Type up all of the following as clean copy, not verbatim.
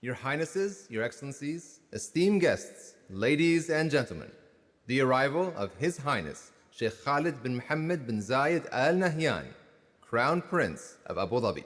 Your Highnesses, Your Excellencies, esteemed guests, ladies and gentlemen, the arrival of His Highness Sheikh Khalid bin Mohammed bin Zayed Al Nahyan, Crown Prince of Abu Dhabi.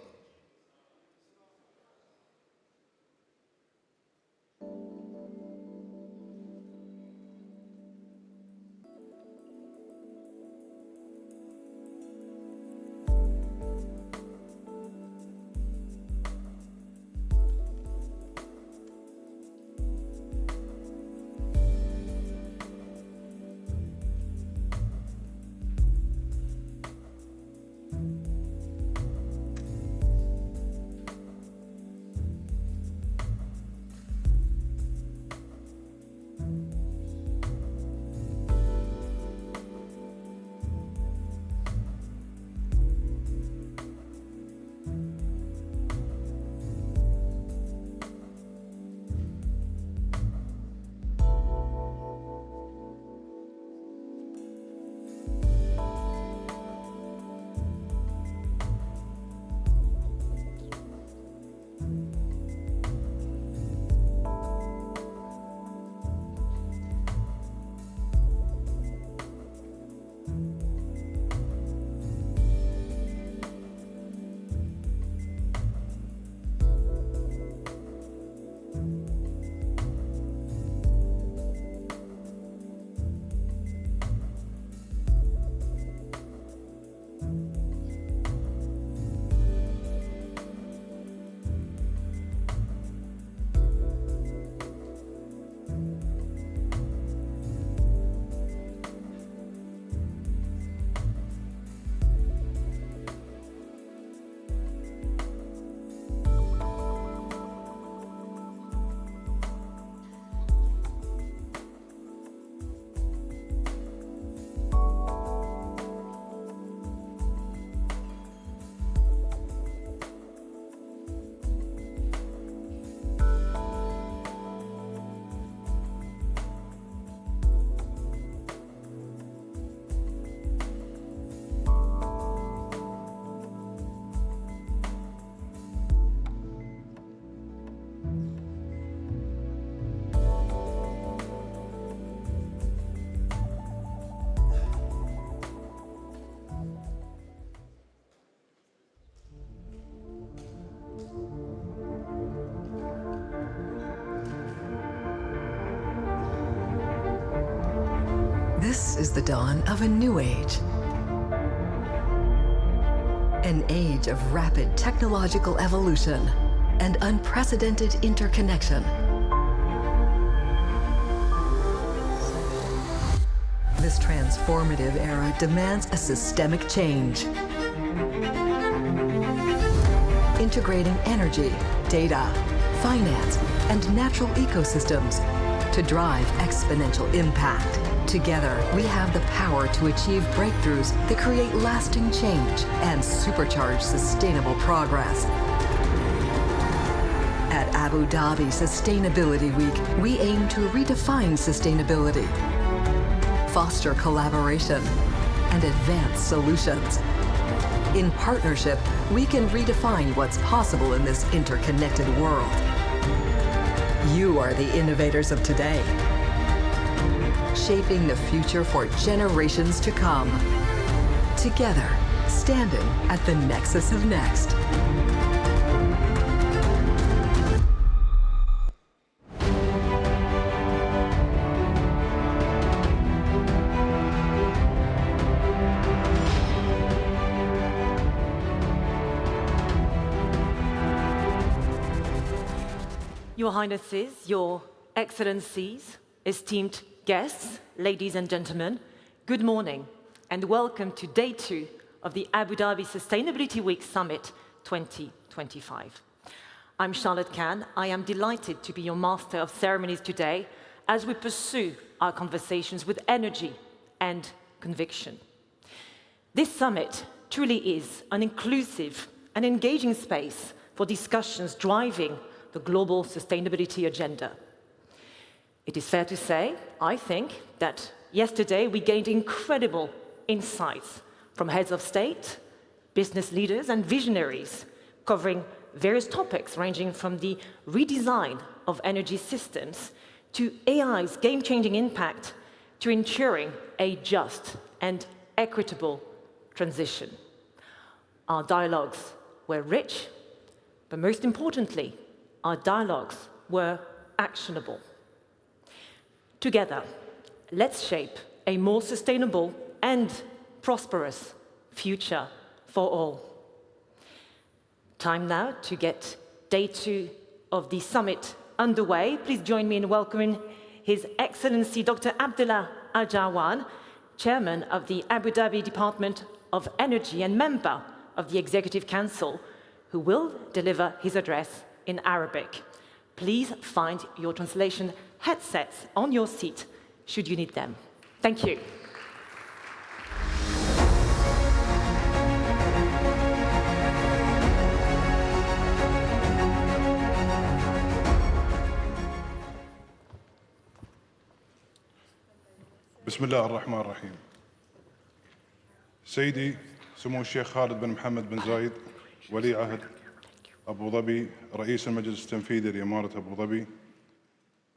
This is the dawn of a new age. An age of rapid technological evolution and unprecedented interconnection. This transformative era demands a systemic change. Integrating energy, data, finance, and natural ecosystems to drive exponential impact. Together, we have the power to achieve breakthroughs that create lasting change and supercharge sustainable progress. At Abu Dhabi Sustainability Week, we aim to redefine sustainability, foster collaboration, and advance solutions. In partnership, we can redefine what's possible in this interconnected world. You are the innovators of today, shaping the future for generations to come. Together, standing at the Nexus of Next. Your Highnesses, Your Excellencies, esteemed guests, ladies and gentlemen, good morning and welcome to Day 2 of the Abu Dhabi Sustainability Week Summit 2025. I'm Charlotte Khan. I am delighted to be your Master of Ceremonies today as we pursue our conversations with energy and conviction. This summit truly is an inclusive and engaging space for discussions driving the global sustainability agenda. It is fair to say, I think, that yesterday we gained incredible insights from heads of state, business leaders, and visionaries covering various topics ranging from the redesign of energy systems to AI's game-changing impact to ensuring a just and equitable transition. Our dialogues were rich, but most importantly, our dialogues were actionable. Together, let's shape a more sustainable and prosperous future for all. Time now to get day 2 of the summit underway. Please join me in welcoming His Excellency Dr. Abdullah Al Jawan, Chairman of the Abu Dhabi Department of Energy and member of the Executive Council, who will deliver his address in Arabic. Please find your translation headsets on your seat should you need them. Thank you. بسم الله الرحمن الرحيم. سيدي سمو الشيخ خالد بن محمد بن زايد ولي عهد أبو ظبي رئيس المجلس التنفيذي لإمارة أبو ظبي،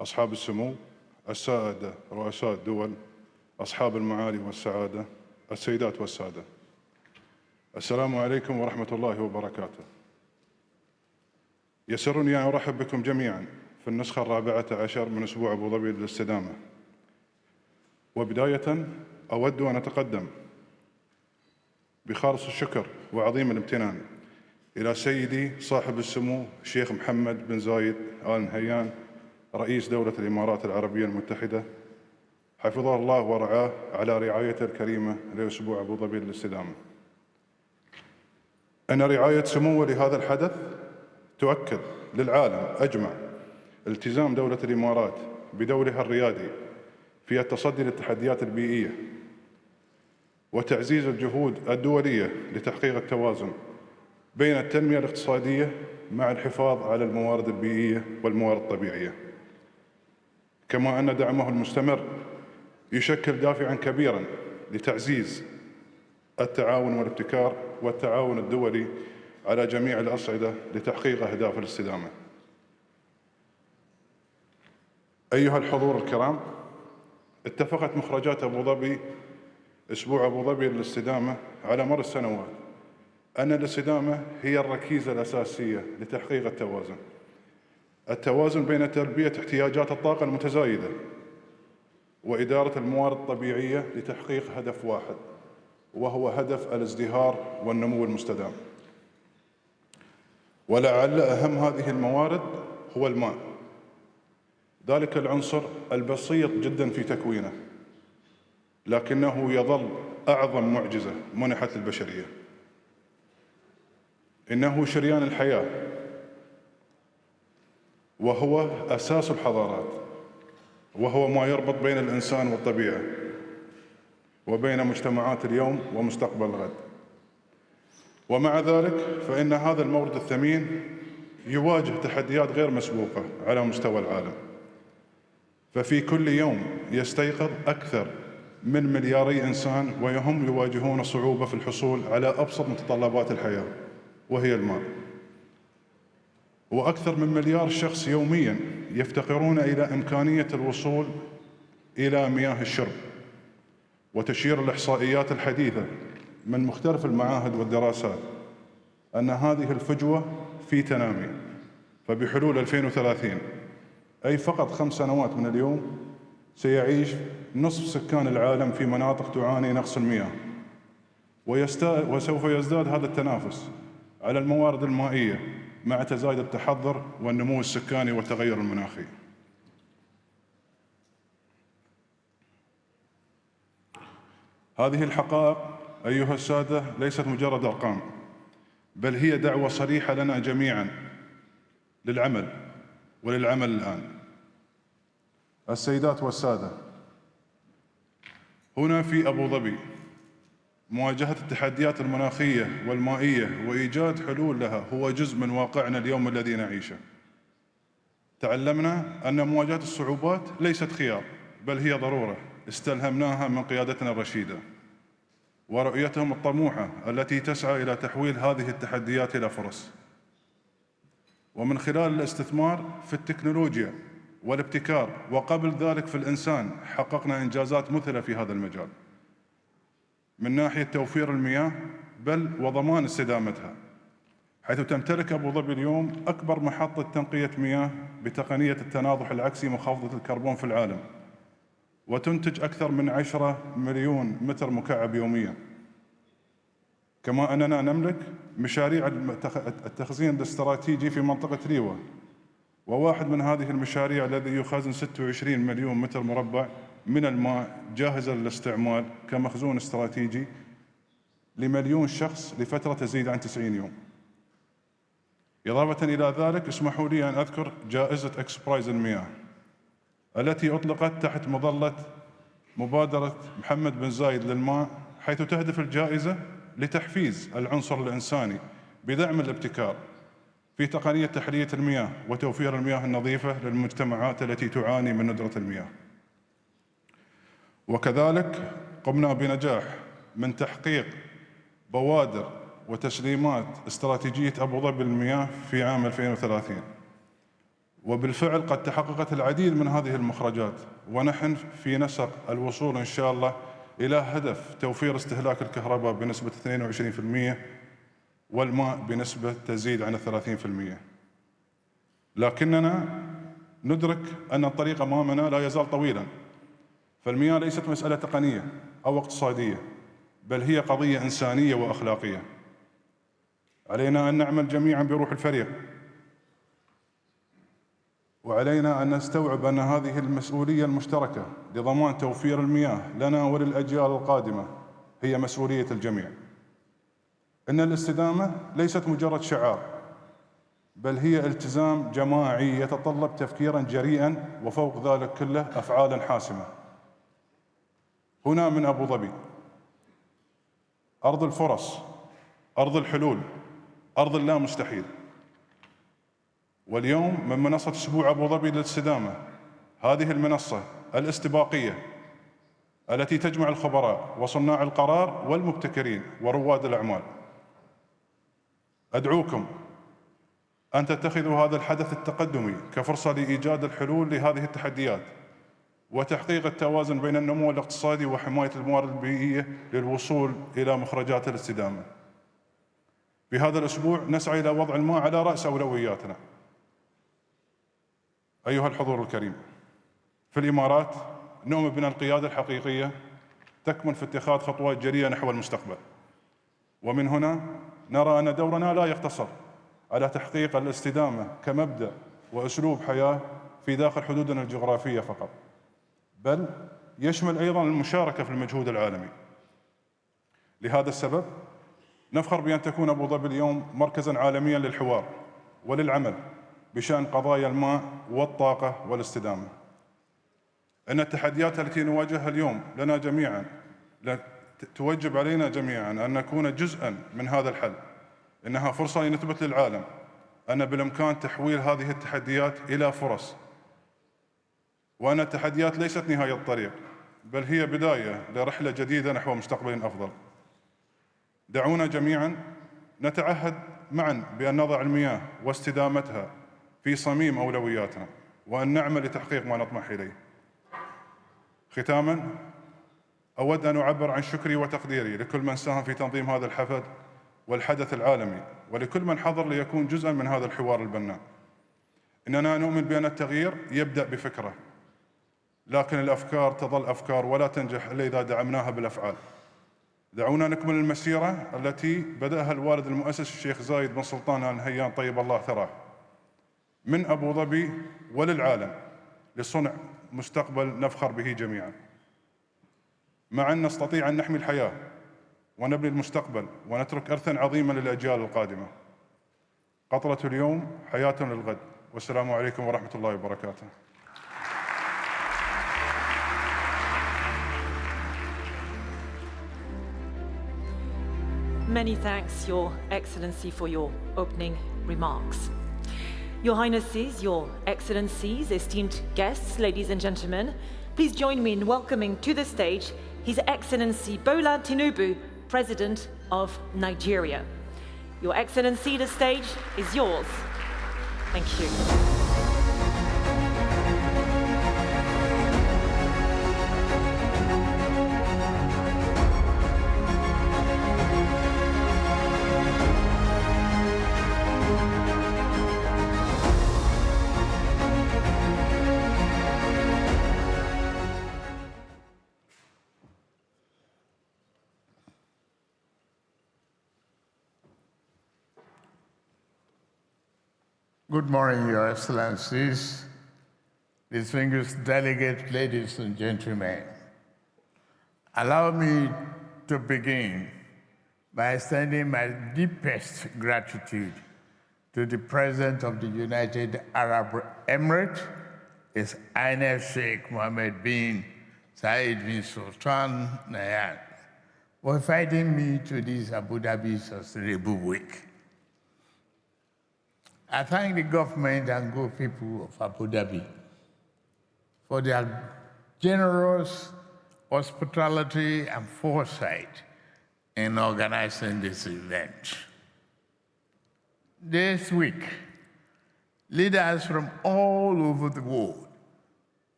أصحاب السمو، السادة رؤساء الدول، أصحاب المعالي والسعادة، السيدات والسادة، السلام عليكم ورحمة الله وبركاته. يسرني أن أرحب بكم جميعا في النسخة 14 من أسبوع أبو ظبي للاستدامة. وبداية أود أن أتقدم بخالص الشكر وعظيم الامتنان إلى سيدي صاحب السمو الشيخ محمد بن زايد آل نهيان رئيس دولة الإمارات العربية المتحدة، حفظه الله ورعاه على رعايته الكريمة لأسبوع أبو ظبي للاستدامة. أن رعاية سموه لهذا الحدث تؤكد للعالم أجمع التزام دولة الإمارات بدورها الريادي في التصدي للتحديات البيئية وتعزيز الجهود الدولية لتحقيق التوازن بين التنمية الاقتصادية مع الحفاظ على الموارد البيئية والموارد الطبيعية، كما أن دعمه المستمر يشكل دافعاً كبيراً لتعزيز التعاون والابتكار والتعاون الدولي على جميع الأصعدة لتحقيق أهداف الاستدامة. أيها الحضور الكرام، اتفقت مخرجات أبو ظبي أسبوع أبو ظبي للاستدامة على مر السنوات أن الاستدامة هي الركيزة الأساسية لتحقيق التوازن بين تلبية احتياجات الطاقة المتزايدة وإدارة الموارد الطبيعية لتحقيق هدف واحد، وهو هدف الازدهار والنمو المستدام. ولعل أهم هذه الموارد هو الماء، ذلك العنصر البسيط جدا في تكوينه، لكنه يظل أعظم معجزة منحت للبشرية. إنه شريان الحياة، وهو أساس الحضارات، وهو ما يربط بين الإنسان والطبيعة وبين مجتمعات اليوم ومستقبل الغد. ومع ذلك فإن هذا المورد الثمين يواجه تحديات غير مسبوقة على مستوى العالم، ففي كل يوم يستيقظ أكثر من 2 مليار إنسان وهم يواجهون صعوبة في الحصول على أبسط متطلبات الحياة وهي الماء، وأكثر من 1 مليار شخص يومياً يفتقرون إلى إمكانية الوصول إلى مياه الشرب. وتشير الإحصائيات الحديثة من مختلف المعاهد والدراسات أن هذه الفجوة في تنامي، فبحلول 2030 أي فقط 5 سنوات من اليوم سيعيش نصف سكان العالم في مناطق تعاني نقص المياه، وسوف يزداد هذا التنافس على الموارد المائية مع تزايد التحضر والنمو السكاني والتغير المناخي. هذه الحقائق أيها السادة ليست مجرد أرقام، بل هي دعوة صريحة لنا جميعاً للعمل وللعمل الآن. السيدات والسادة، هنا في أبو ظبي مواجهة التحديات المناخية والمائية وإيجاد حلول لها هو جزء من واقعنا اليوم الذي نعيشه. تعلمنا أن مواجهة الصعوبات ليست خيار، بل هي ضرورة استلهمناها من قيادتنا الرشيدة ورؤيتهم الطموحة التي تسعى إلى تحويل هذه التحديات إلى فرص. ومن خلال الاستثمار في التكنولوجيا والابتكار، وقبل ذلك في الإنسان، حققنا إنجازات مثلى في هذا المجال من ناحية توفير المياه بل وضمان استدامتها، حيث تمتلك أبو ظبي اليوم أكبر محطة تنقية مياه بتقنية التناضح العكسي مخفضة الكربون في العالم، وتنتج أكثر من 10 مليون متر مكعب يومياً. كما أننا نملك مشاريع التخزين الاستراتيجي في منطقة ريوة، وواحد من هذه المشاريع الذي يخزن 26 مليون متر مربع من الماء جاهزة للاستعمال كمخزون استراتيجي ل1,000,000 شخص لفترة تزيد عن 90 يوم. إضافة إلى ذلك، اسمحوا لي أن أذكر جائزة إكسبرايز المياه التي أطلقت تحت مظلة مبادرة محمد بن زايد للماء، حيث تهدف الجائزة لتحفيز العنصر الإنساني بدعم الابتكار في تقنية تحلية المياه وتوفير المياه النظيفة للمجتمعات التي تعاني من ندرة المياه. وكذلك قمنا بنجاح من تحقيق بوادر وتسليمات استراتيجية أبو ظبي للمياه في عام 2030، وبالفعل قد تحققت العديد من هذه المخرجات، ونحن في نسق الوصول إن شاء الله إلى هدف توفير استهلاك الكهرباء بنسبة 22% والماء بنسبة تزيد عن 30%. لكننا ندرك أن الطريق أمامنا لا يزال طويلاً، فالمياه ليست مسألة تقنية أو اقتصادية، بل هي قضية إنسانية وأخلاقية. علينا أن نعمل جميعاً بروح الفريق، وعلينا أن نستوعب أن هذه المسؤولية المشتركة لضمان توفير المياه لنا وللأجيال القادمة هي مسؤولية الجميع. إن الاستدامة ليست مجرد شعار، بل هي التزام جماعي يتطلب تفكيراً جريئاً، وفوق ذلك كله أفعالاً حاسمة. هنا من أبو ظبي، أرض الفرص، أرض الحلول، أرض اللا مستحيل. واليوم من منصة أسبوع أبو ظبي للاستدامة، هذه المنصة الاستباقية التي تجمع الخبراء وصناع القرار والمبتكرين ورواد الأعمال. أدعوكم أن تتخذوا هذا الحدث التقدمي كفرصة لإيجاد الحلول لهذه التحديات، وتحقيق التوازن بين النمو الاقتصادي وحماية الموارد البيئية للوصول إلى مخرجات الاستدامة. في هذا الأسبوع نسعى إلى وضع الماء على رأس أولوياتنا. أيها الحضور الكريم، في الإمارات نؤمن بأن القيادة الحقيقية تكمن في اتخاذ خطوات جريئة نحو المستقبل، ومن هنا نرى أن دورنا لا يقتصر على تحقيق الاستدامة كمبدأ وأسلوب حياة في داخل حدودنا الجغرافية فقط، بل يشمل أيضاً المشاركة في المجهود العالمي. لهذا السبب نفخر بأن تكون أبو ظبي اليوم مركزاً عالمياً للحوار وللعمل بشأن قضايا الماء والطاقة والاستدامة. أن التحديات التي نواجهها اليوم لنا جميعاً توجب علينا جميعاً أن نكون جزءاً من هذا الحل. إنها فرصة لنثبت للعالم أن بالإمكان تحويل هذه التحديات إلى فرص، وأن التحديات ليست نهاية الطريق، بل هي بداية لرحلة جديدة نحو مستقبل أفضل. دعونا جميعاً نتعهد معاً بأن نضع المياه واستدامتها في صميم أولوياتنا، وأن نعمل لتحقيق ما نطمح إليه. ختاماً، أود أن أعبر عن شكري وتقديري لكل من ساهم في تنظيم هذا الحفل والحدث العالمي، ولكل من حضر ليكون جزءاً من هذا الحوار البناء. إننا نؤمن بأن التغيير يبدأ بفكرة، لكن الأفكار تظل أفكار ولا تنجح إلا إذا دعمناها بالأفعال. دعونا نكمل المسيرة التي بدأها الوالد المؤسس الشيخ زايد بن سلطان آل نهيان طيب الله ثراه من أبو ظبي وللعالم، لصنع مستقبل نفخر به جميعاً. معاً نستطيع أن نحمي الحياة ونبني المستقبل ونترك إرثاً عظيماً للأجيال القادمة. قطرة اليوم حياة للغد، والسلام عليكم ورحمة الله وبركاته. Many thanks, Your Excellency, for your opening remarks. Your Highnesses, Your Excellencies, esteemed guests, ladies and gentlemen, please join me in welcoming to the stage His Excellency Bola Tinubu, President of Nigeria. Your Excellency, the stage is yours. Thank you. Good morning, Your Excellencies, distinguished delegates, ladies and gentlemen. Allow me to begin by extending my deepest gratitude to the President of the United Arab Emirates, His Highness Sheikh Mohammed bin Zayed bin Sultan Nahyan, for inviting me to this Abu Dhabi Sustainable Week. I thank the government and good people of Abu Dhabi for their generous hospitality and foresight in organizing this event. This week, leaders from all over the world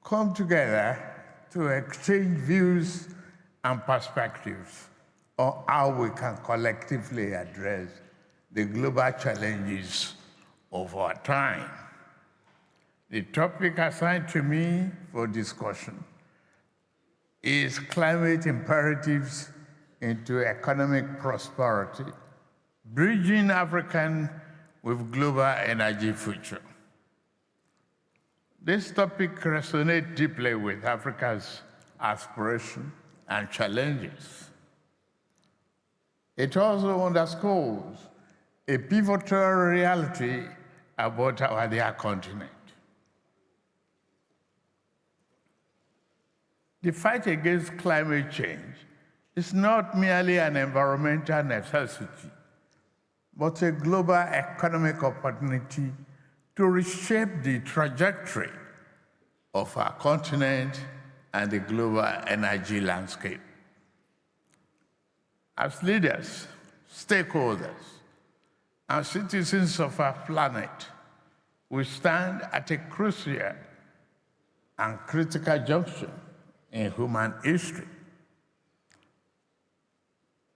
come together to exchange views and perspectives on how we can collectively address the global challenges of our time. The topic assigned to me for discussion is climate imperatives into economic prosperity, bridging African with global energy future. This topic resonates deeply with Africa's aspirations and challenges. It also underscores a pivotal reality about our dear continent. The fight against climate change is not merely an environmental necessity, but a global economic opportunity to reshape the trajectory of our continent and the global energy landscape. As leaders, stakeholders, and citizens of our planet, we stand at a crucial and critical junction in human history.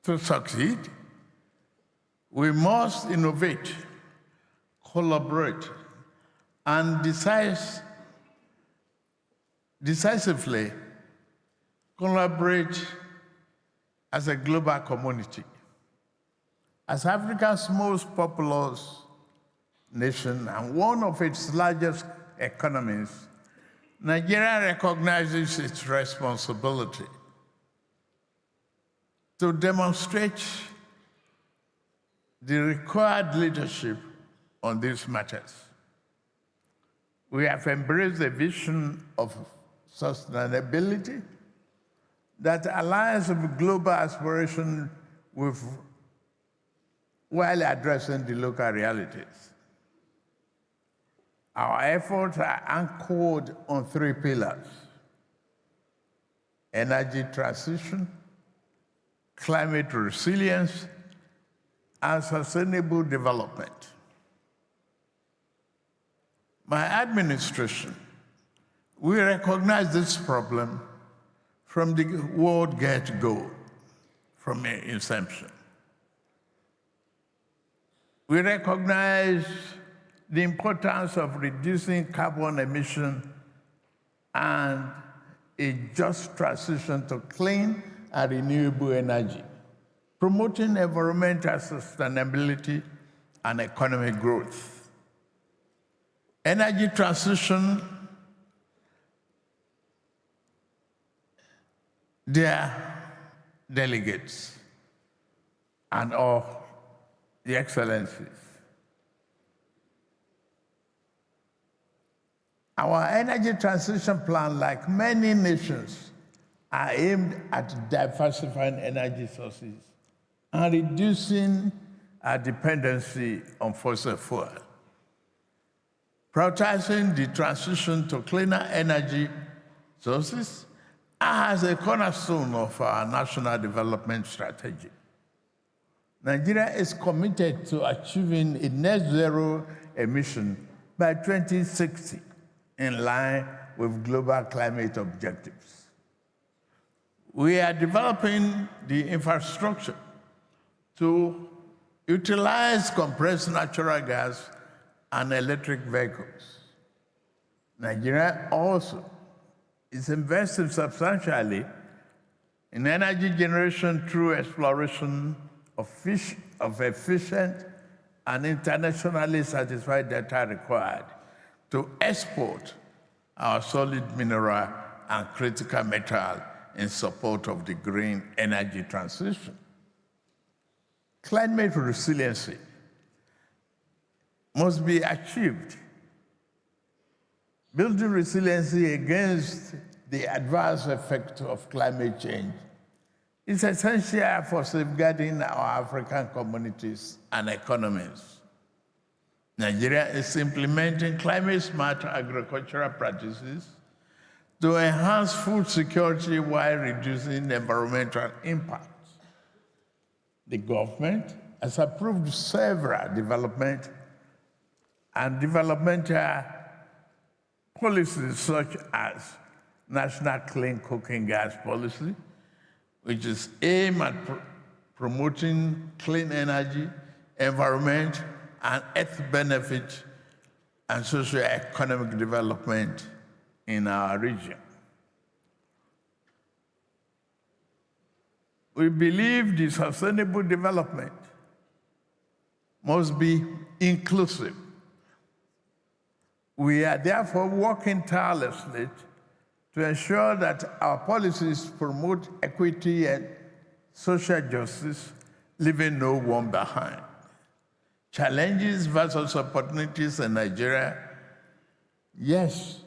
To succeed, we must innovate, collaborate, and decisively collaborate as a global community. As Africa's most populous nation and one of its largest economies, Nigeria recognizes its responsibility to demonstrate the required leadership on these matters. We have embraced a vision of sustainability that aligns with global aspiration while addressing the local realities. Our efforts are anchored on 3 pillars: energy transition, climate resilience, and sustainable development. My administration, we recognize this problem from the word get-go, from inception. We recognize the importance of reducing carbon emission and a just transition to clean and renewable energy, promoting environmental sustainability and economic growth. Energy transition, dear delegates and all the excellencies, our energy transition plan, like many nations, are aimed at diversifying energy sources and reducing our dependency on fossil fuel, prioritizing the transition to cleaner energy sources as a cornerstone of our national development strategy. Nigeria is committed to achieving a net zero emission by 2060, in line with global climate objectives. We are developing the infrastructure to utilize compressed natural gas and electric vehicles. Nigeria also is investing substantially in energy generation through exploration of efficient and internationally satisfied data required to export our solid mineral and critical metal in support of the green energy transition. Climate resiliency must be achieved. Building resiliency against the adverse effects of climate change is essential for safeguarding our African communities and economies. Nigeria is implementing climate-smart agricultural practices to enhance food security while reducing environmental impacts. The government has approved several developmental policies such as National Clean Cooking Gas Policy, which is aimed at promoting clean energy, environment, and health benefit and socio-economic development in our region. We believe the sustainable development must be inclusive. We are therefore working tirelessly to ensure that our policies promote equity and social justice, leaving no one behind. Challenges versus opportunities in Nigeria, yes,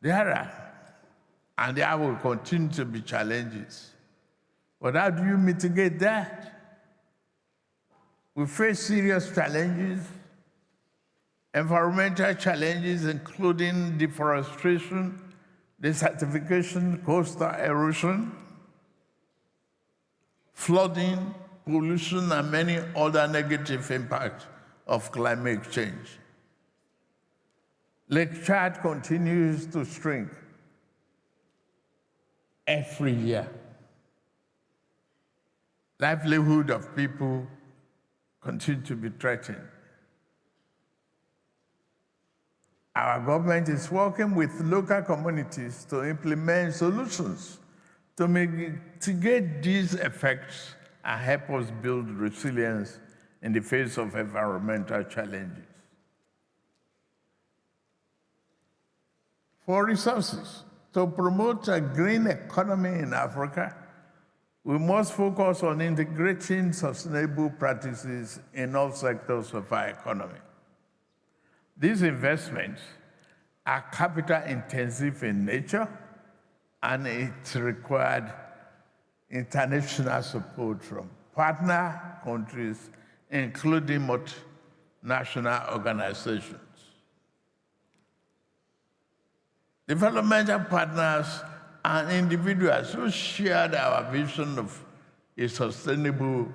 there are, and there will continue to be challenges. But how do you mitigate that? We face serious challenges, environmental challenges, including deforestation, desertification, coastal erosion, flooding, pollution, and many other negative impacts of climate change. Lake Chad continues to shrink every year. Livelihood of people continue to be threatened. Our government is working with local communities to implement solutions to mitigate these effects and help us build resilience in the face of environmental challenges. For resources, to promote a green economy in Africa, we must focus on integrating sustainable practices in all sectors of our economy. These investments are capital intensive in nature, and it required international support from partner countries, including multinational organizations. Developmental partners and individuals who shared our vision of a sustainable,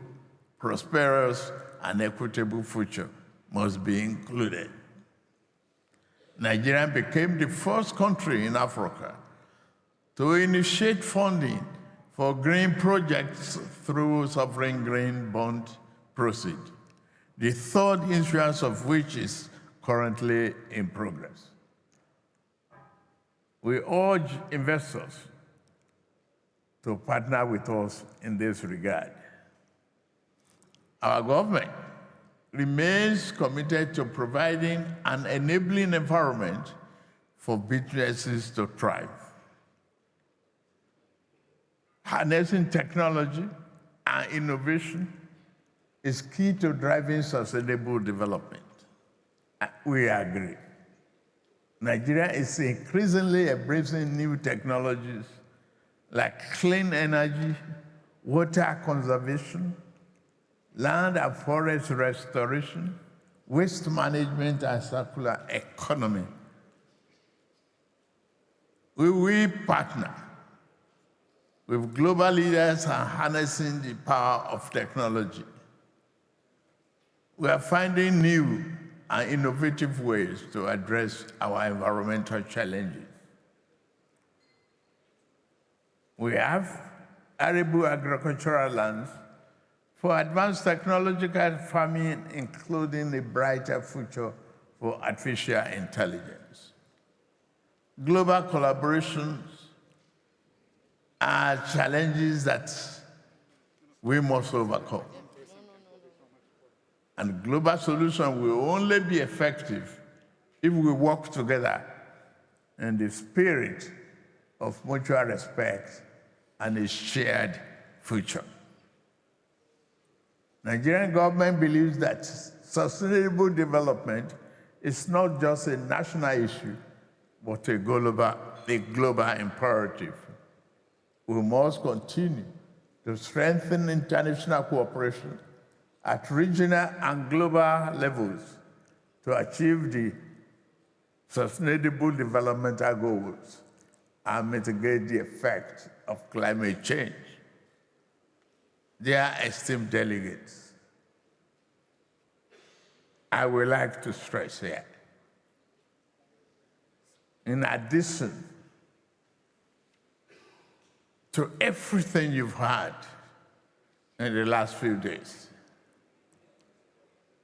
prosperous, and equitable future must be included. Nigeria became the first country in Africa to initiate funding for green projects through sovereign green bond proceeds, the third issuance of which is currently in progress. We urge investors to partner with us in this regard. Our government remains committed to providing an enabling environment for businesses to thrive. Harnessing technology and innovation is key to driving sustainable development. We agree. Nigeria is increasingly embracing new technologies like clean energy, water conservation, land and forest restoration, waste management, and circular economy. We will partner with global leaders in harnessing the power of technology. We are finding new and innovative ways to address our environmental challenges. We have arable agricultural lands for advanced technological farming, including a brighter future for artificial intelligence. Global collaborations are challenges that we must overcome. And global solutions will only be effective if we work together in the spirit of mutual respect and a shared future. Nigerian government believes that sustainable development is not just a national issue, but a global imperative. We must continue to strengthen international cooperation at regional and global levels to achieve the sustainable developmental goals and mitigate the effects of climate change. Dear esteemed delegates, I would like to stress here, in addition to everything you've heard in the last few days,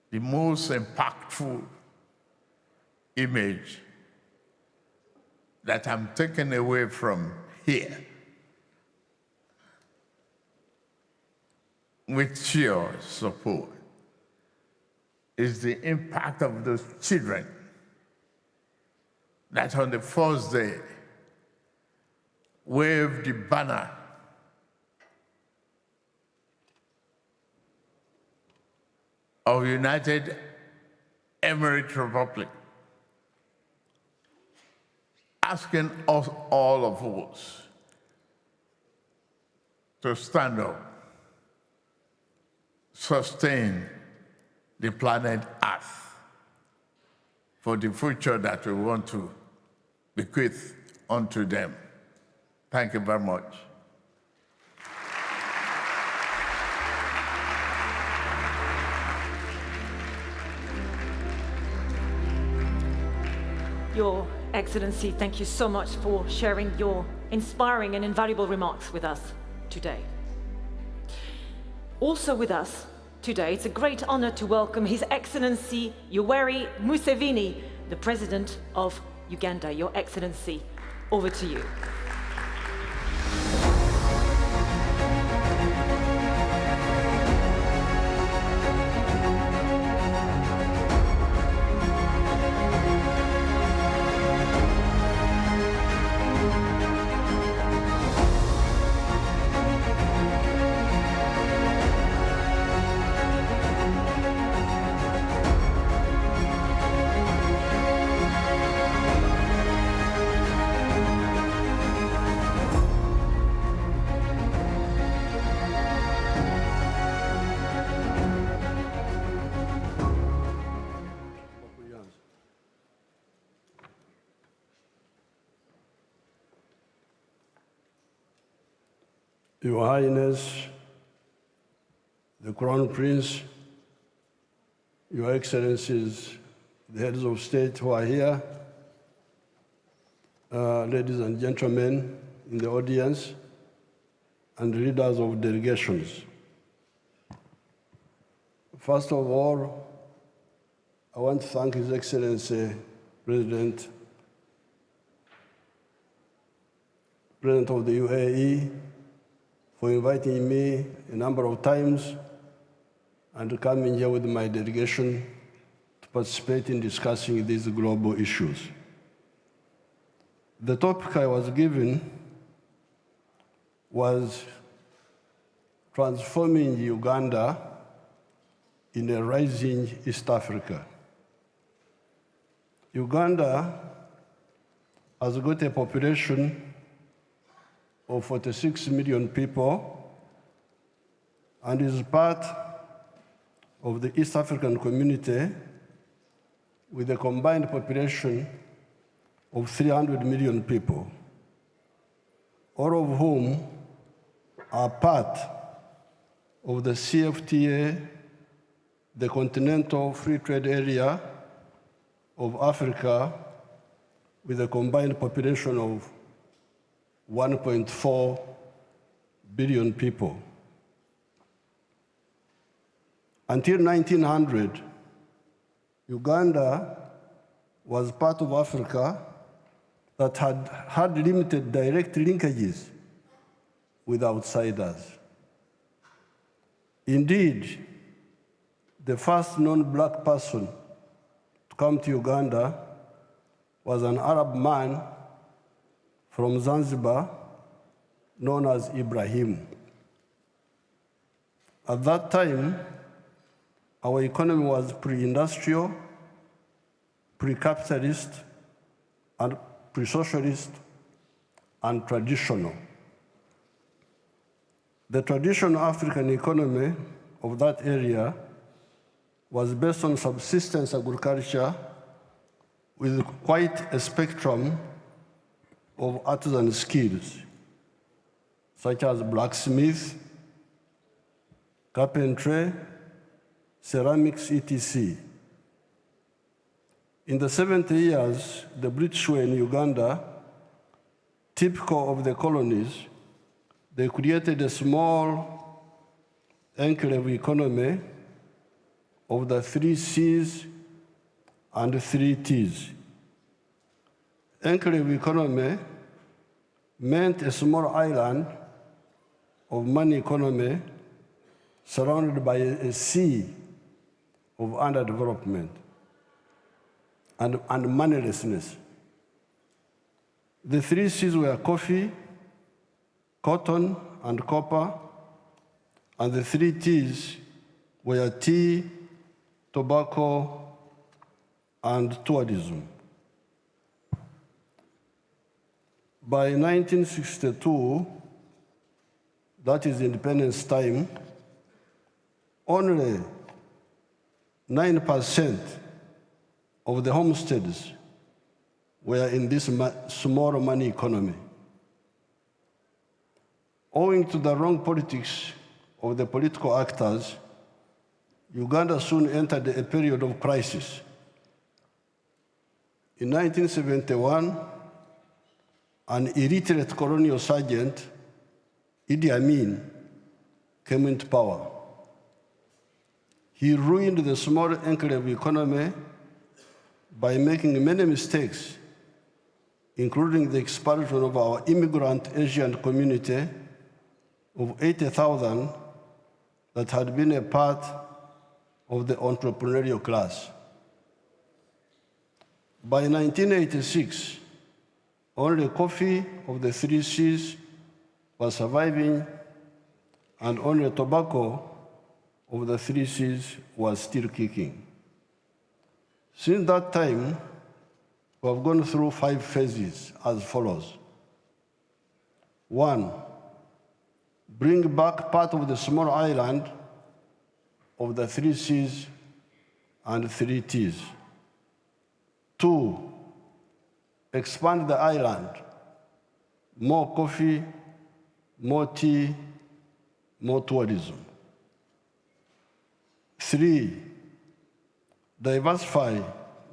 the most impactful image that I'm taking away from here with your support is the impact of those children that on the first day waved the banner of United Emirates Republic, asking us, all of us, to stand up, sustain the planet Earth for the future that we want to bequeath unto them. Thank you very much. Your Excellency, thank you so much for sharing your inspiring and invaluable remarks with us today. Also with us today, it's a great honor to welcome His Excellency Yoweri Museveni, the President of Uganda. Your Excellency, over to you. Your Highness, the Crown Prince, Your Excellencies, the heads of state who are here, ladies and gentlemen in the audience, and leaders of delegations. First of all, I want to thank His Excellency, President of the UAE, for inviting me a number of times and coming here with my delegation to participate in discussing these global issues. The topic I was given was transforming Uganda in a rising East Africa. Uganda has got a population of 46 million people and is part of the East African community with a combined population of 300 million people, all of whom are part of the CFTA the continental free trade area of Africa with a combined population of 1.4 billion people. Until 1900, Uganda was part of Africa that had limited direct linkages with outsiders. Indeed, the first non-black person to come to Uganda was an Arab man from Zanzibar known as Ibrahim. At that time, our economy was pre-industrial, pre-capitalist, and pre-socialist, and traditional. The traditional African economy of that area was based on subsistence agriculture with quite a spectrum of artisan skills, such as blacksmith, carpentry, ceramics, etc. In the 70 years the British were in Uganda, typical of the colonies, they created a small enclave economy of the 3 C's and 3 T's. Enclave economy meant a small island of money economy surrounded by a sea of underdevelopment and moneylessness. The 3 C's were coffee, cotton, and copper, and the 3 T's were tea, tobacco, and tourism. By 1962, that is independence time, only 9% of the homesteads were in this small money economy. Owing to the wrong politics of the political actors, Uganda soon entered a period of crisis. In 1971, an illiterate colonial sergeant, Idi Amin, came into power. He ruined the small enclave economy by making many mistakes, including the expulsion of our immigrant Asian community of 80,000 that had been a part of the entrepreneurial class. By 1986, only coffee of the 3 C's was surviving, and only tobacco of the 3 C's was still kicking. Since that time, we have gone through 5 phases as follows. 1, bring back part of the small island of the 3 C's and 3 T's. 2, expand the island, more coffee, more tea, more tourism. 3, diversify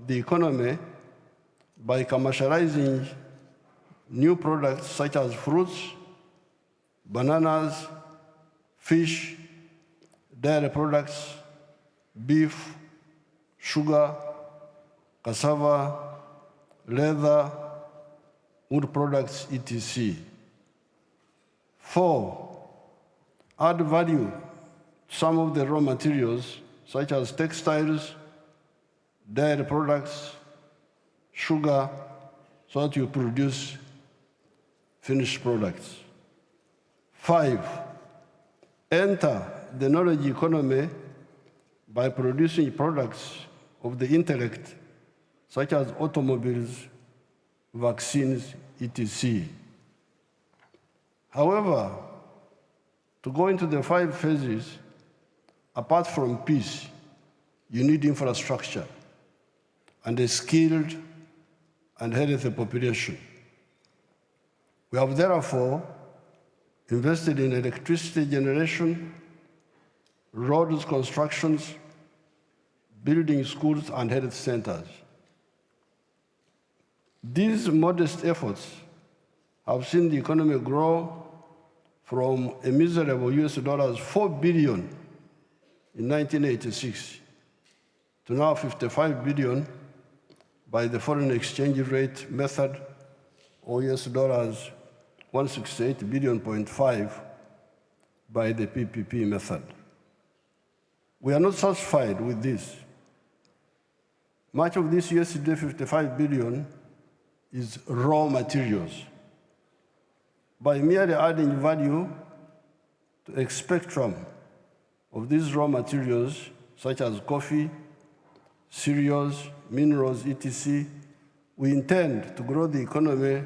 the economy by commercializing new products such as fruits, bananas, fish, dairy products, beef, sugar, cassava, leather, wood products, etc. 4, add value to some of the raw materials such as textiles, dairy products, sugar, so that you produce finished products. 5, enter the knowledge economy by producing products of the intellect, such as automobiles, vaccines, etc. However, to go into the 5 phases, apart from peace, you need infrastructure and a skilled and healthy population. We have therefore invested in electricity generation, roads constructions, building schools and health centers. These modest efforts have seen the economy grow from a miserable $4 billion in 1986 to now $55 billion by the foreign exchange rate method, or $168.5 billion by the PPP method. We are not satisfied with this. Much of this $55 billion is raw materials. By merely adding value to a spectrum of these raw materials, such as coffee, cereals, minerals, etc., we intend to grow the economy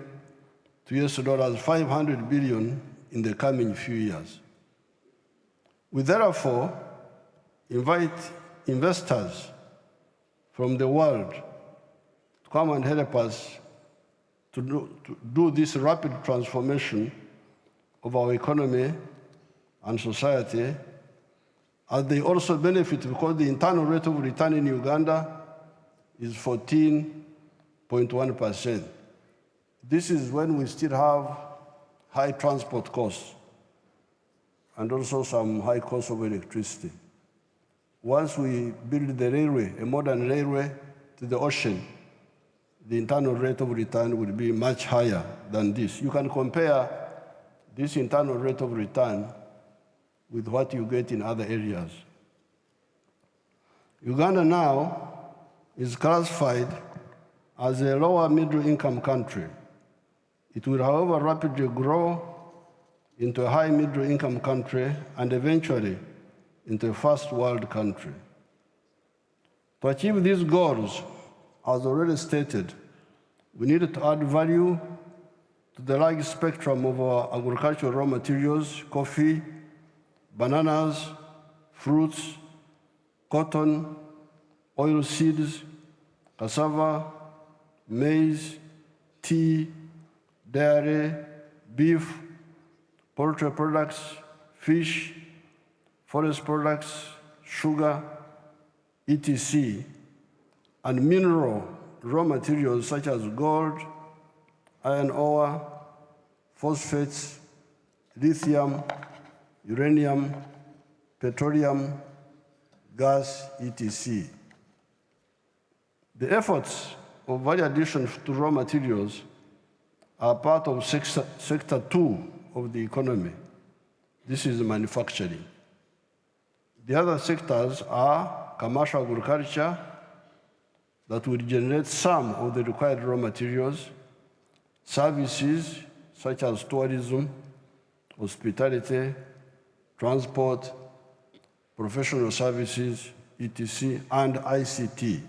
to $500 billion in the coming few years. We therefore invite investors from the world to come and help us to do this rapid transformation of our economy and society, as they also benefit because the internal rate of return in Uganda is 14.1%. This is when we still have high transport costs and also some high cost of electricity. Once we build the railway, a modern railway to the ocean, the internal rate of return will be much higher than this. You can compare this internal rate of return with what you get in other areas. Uganda now is classified as a lower middle income country. It will, however, rapidly grow into a high middle income country and eventually into a first world country. To achieve these goals, as already stated, we needed to add value to the large spectrum of our agricultural raw materials: coffee, bananas, fruits, cotton, oil seeds, cassava, maize, tea, dairy, beef, poultry products, fish, forest products, sugar, etc., and mineral raw materials such as gold, iron ore, phosphates, lithium, uranium, petroleum, gas, etc. The efforts of value addition to raw materials are part of sector 2 of the economy. This is manufacturing. The other sectors are commercial agriculture, that will generate some of the required raw materials, services such as tourism, hospitality, transport, professional services, etc., and ICT.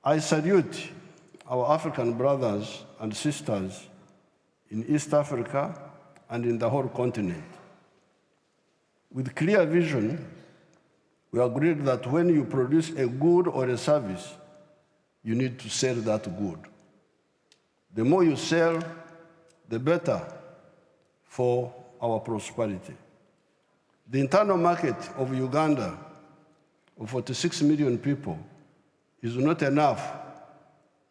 I salute our African brothers and sisters in East Africa and in the whole continent. With clear vision, we agreed that when you produce a good or a service, you need to sell that good. The more you sell, the better for our prosperity. The internal market of Uganda, of 46 million people, is not enough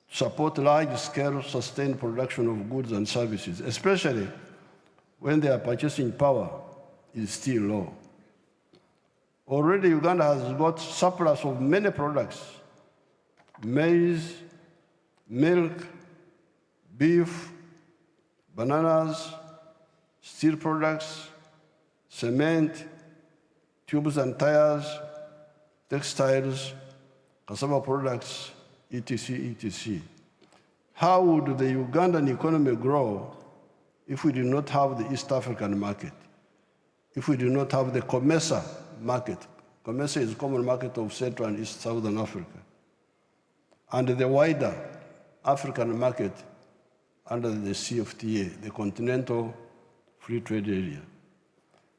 to support large-scale sustained production of goods and services, especially when their purchasing power is still low. Already, Uganda has got surplus of many products: maize, milk, beef, bananas, steel products, cement, tubes and tires, textiles, cassava products, etc., etc. How would the Ugandan economy grow if we did not have the East African market, if we did not have the COMESA market? COMESA is common market of Central and East Southern Africa, and the wider African market under the CFTA, the Continental Free Trade Area.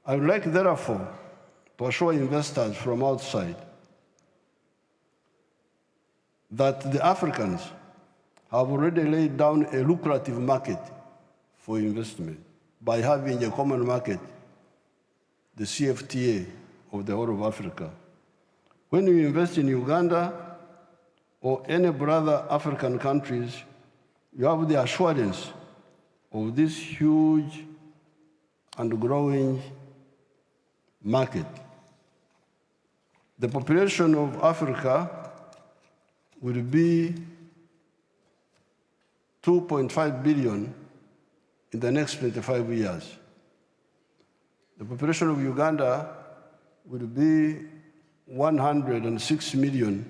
I would like, therefore, to assure investors from outside that the Africans have already laid down a lucrative market for investment by having a common market, the CFTA of the whole of Africa, When you invest in Uganda or any brother African countries, you have the assurance of this huge and growing market. The population of Africa will be 2.5 billion in the next 25 years. The population of Uganda will be 106 million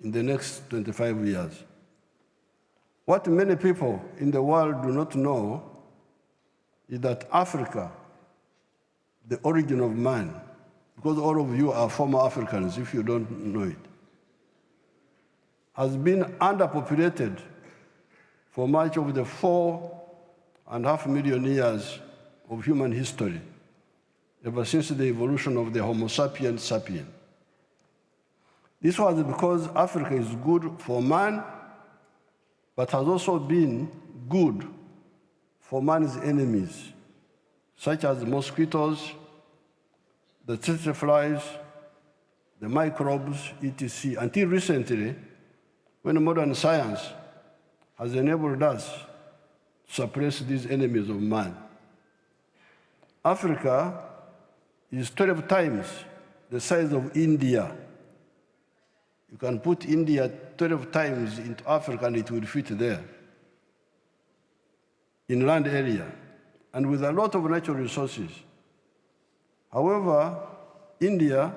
in the next 25 years. What many people in the world do not know is that Africa, the origin of man, because all of you are former Africans if you don't know it, has been underpopulated for much of the 4.5 million years of human history, ever since the evolution of the Homo sapiens sapien. This was because Africa is good for man, but has also been good for man's enemies, such as mosquitoes, the tsetse flies, the microbes, etc., until recently, when modern science has enabled us to suppress these enemies of man. Africa is 12 times the size of India. You can put India 12 times into Africa and it will fit there, in land area, and with a lot of natural resources. However, India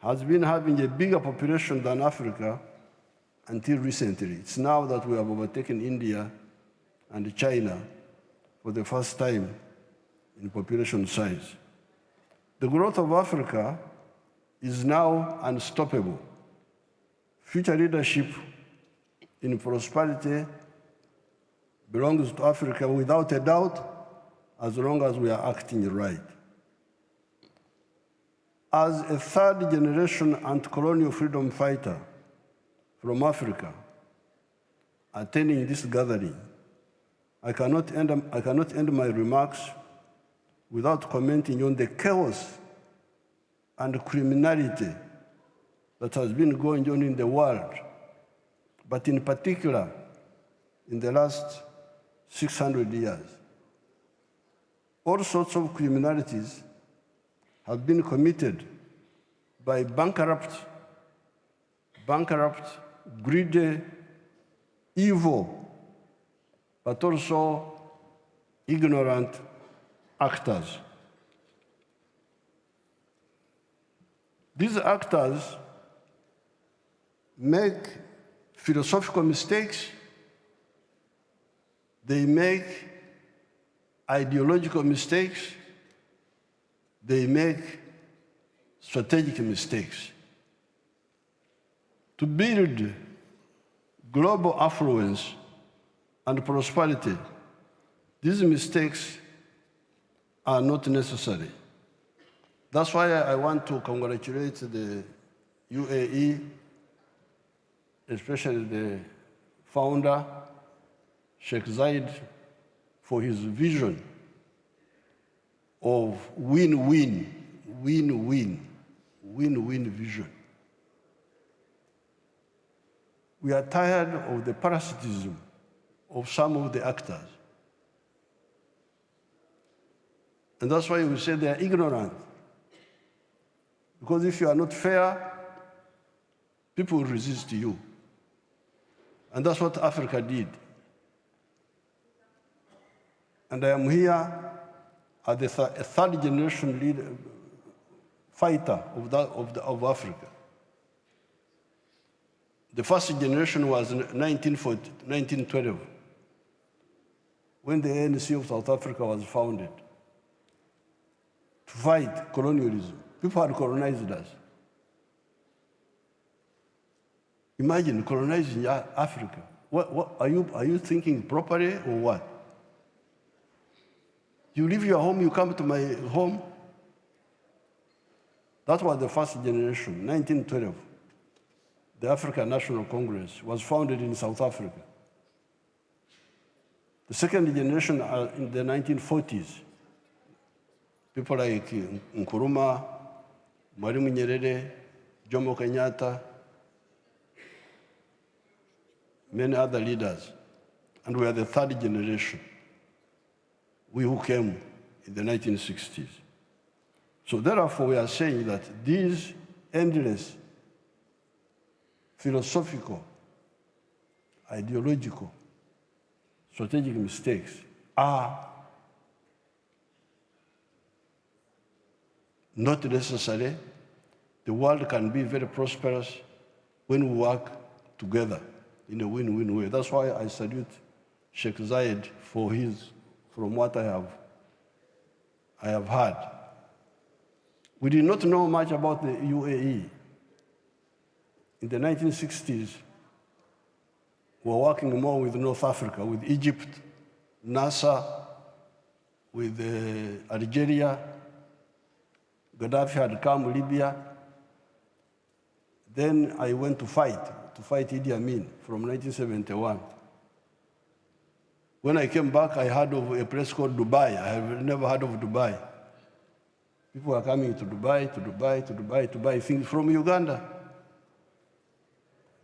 has been having a bigger population than Africa until recently. It's now that we have overtaken India and China for the first time in population size. The growth of Africa is now unstoppable. Future leadership in prosperity belongs to Africa without a doubt, as long as we are acting right. As a third-generation anti-colonial freedom fighter from Africa, attending this gathering, I cannot end my remarks without commenting on the chaos and criminality that has been going on in the world, but in particular, in the last 600 years. All sorts of criminalities have been committed by bankrupt, greedy, evil, but also ignorant actors. These actors make philosophical mistakes, they make ideological mistakes, they make strategic mistakes. To build global affluence and prosperity, these mistakes are not necessary. That's why I want to congratulate the UAE, especially the founder, Sheikh Zayed, for his vision of win-win vision. We are tired of the parasitism of some of the actors. And that's why we say they are ignorant. Because if you are not fair, people will resist you. And that's what Africa did. And I am here as a third generation leader, fighter of Africa. The first generation was in 1912, when the ANC of South Africa was founded, to fight colonialism. People had colonized us. Imagine colonizing Africa. What are you thinking properly or what? You leave your home, you come to my home. That was the first generation, 1912. The African National Congress was founded in South Africa. The second generation are in the 1940s. People like Nkrumah, Mwalimu Nyerere, Jomo Kenyatta, many other leaders, and we are the third generation, we who came in the 1960s. So therefore, we are saying that these endless philosophical, ideological, strategic mistakes are not necessary. The world can be very prosperous when we work together in a win-win way. That's why I salute Sheikh Zayed for from what I have heard. We did not know much about the UAE. In the 1960s, we were working more with North Africa, with Egypt, NASA, with Algeria. Gaddafi had come, Libya. Then I went to fight Idi Amin from 1971. When I came back, I heard of a place called Dubai. I have never heard of Dubai. People are coming to Dubai, to buy things from Uganda.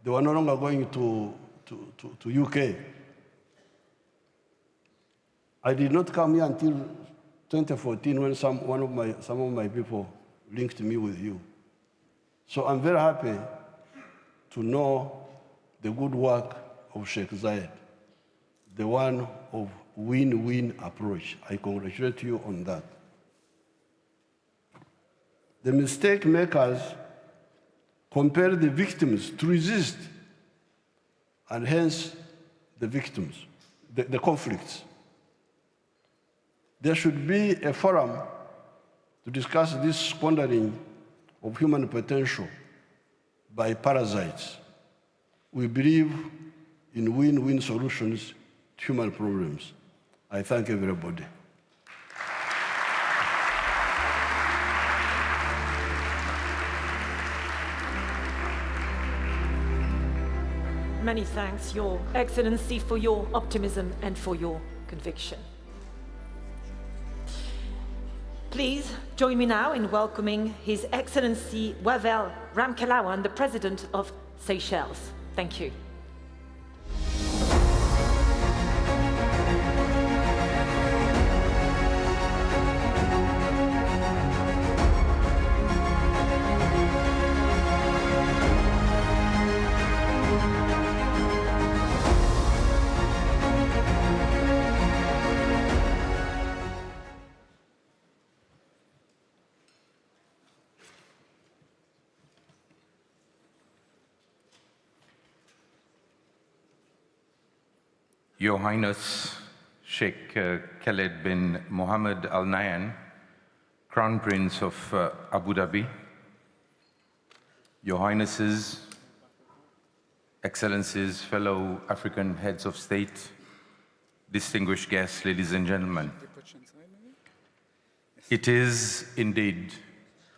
They were no longer going to UK. I did not come here until 2014 when some of my people linked me with you. So I'm very happy to know the good work of Sheikh Zayed, the one of win-win approach. I congratulate you on that. The mistake makers compare the victims to resist, and hence the victims, the conflicts. There should be a forum to discuss this squandering of human potential by parasites. We believe in win-win solutions to human problems. I thank everybody. Many thanks, Your Excellency, for your optimism and for your conviction. Please join me now in welcoming His Excellency Wavel Ramkalawan, the President of Seychelles. Thank you. Your Highness Sheikh Khaled bin Mohammed Al Nahyan, Crown Prince of Abu Dhabi, Your Highnesses, Excellencies, fellow African heads of state, distinguished guests, ladies and gentlemen. It is indeed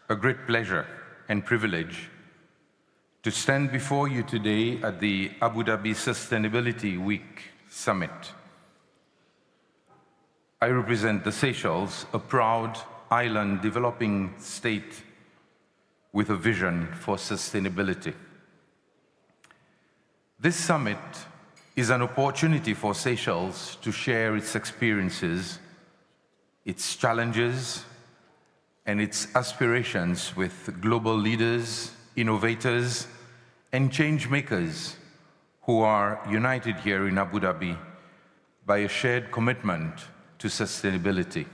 a great pleasure and privilege to stand before you today at the Abu Dhabi Sustainability Week Summit. I represent the Seychelles, a proud island developing state with a vision for sustainability. This summit is an opportunity for Seychelles to share its experiences, its challenges, and its aspirations with global leaders, innovators, and change makers who are united here in Abu Dhabi by a shared commitment to sustainability.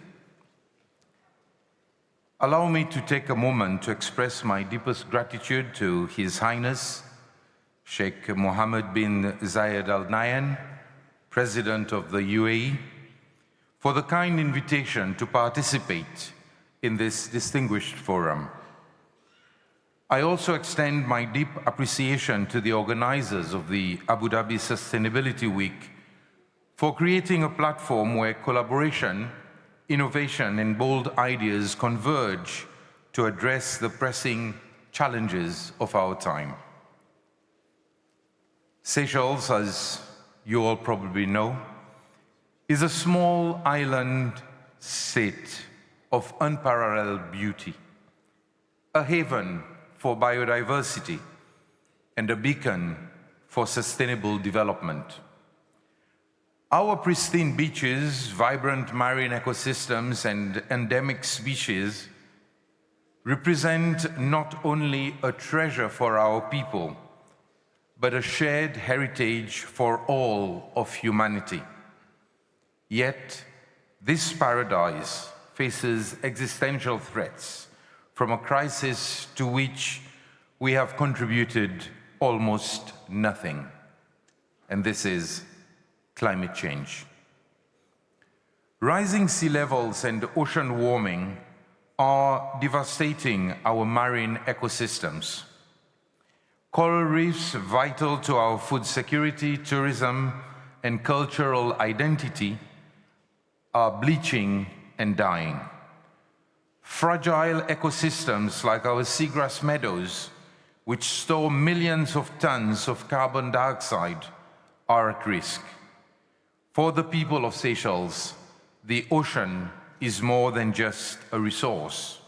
Allow me to take a moment to express my deepest gratitude to His Highness, Sheikh Mohammed bin Zayed Al Nahyan, President of the UAE, for the kind invitation to participate in this distinguished forum. I also extend my deep appreciation to the organizers of the Abu Dhabi Sustainability Week for creating a platform where collaboration, innovation, and bold ideas converge to address the pressing challenges of our time. Seychelles, as you all probably know, is a small island state of unparalleled beauty, a haven for biodiversity and a beacon for sustainable development. Our pristine beaches, vibrant marine ecosystems, and endemic species represent not only a treasure for our people, but a shared heritage for all of humanity. Yet, this paradise faces existential threats from a crisis to which we have contributed almost nothing, and this is climate change. Rising sea levels and ocean warming are devastating our marine ecosystems. Coral reefs, vital to our food security, tourism, and cultural identity, are bleaching and dying. Fragile ecosystems like our seagrass meadows, which store millions of tons of carbon dioxide, are at risk. For the people of Seychelles, the ocean is more than just a resource.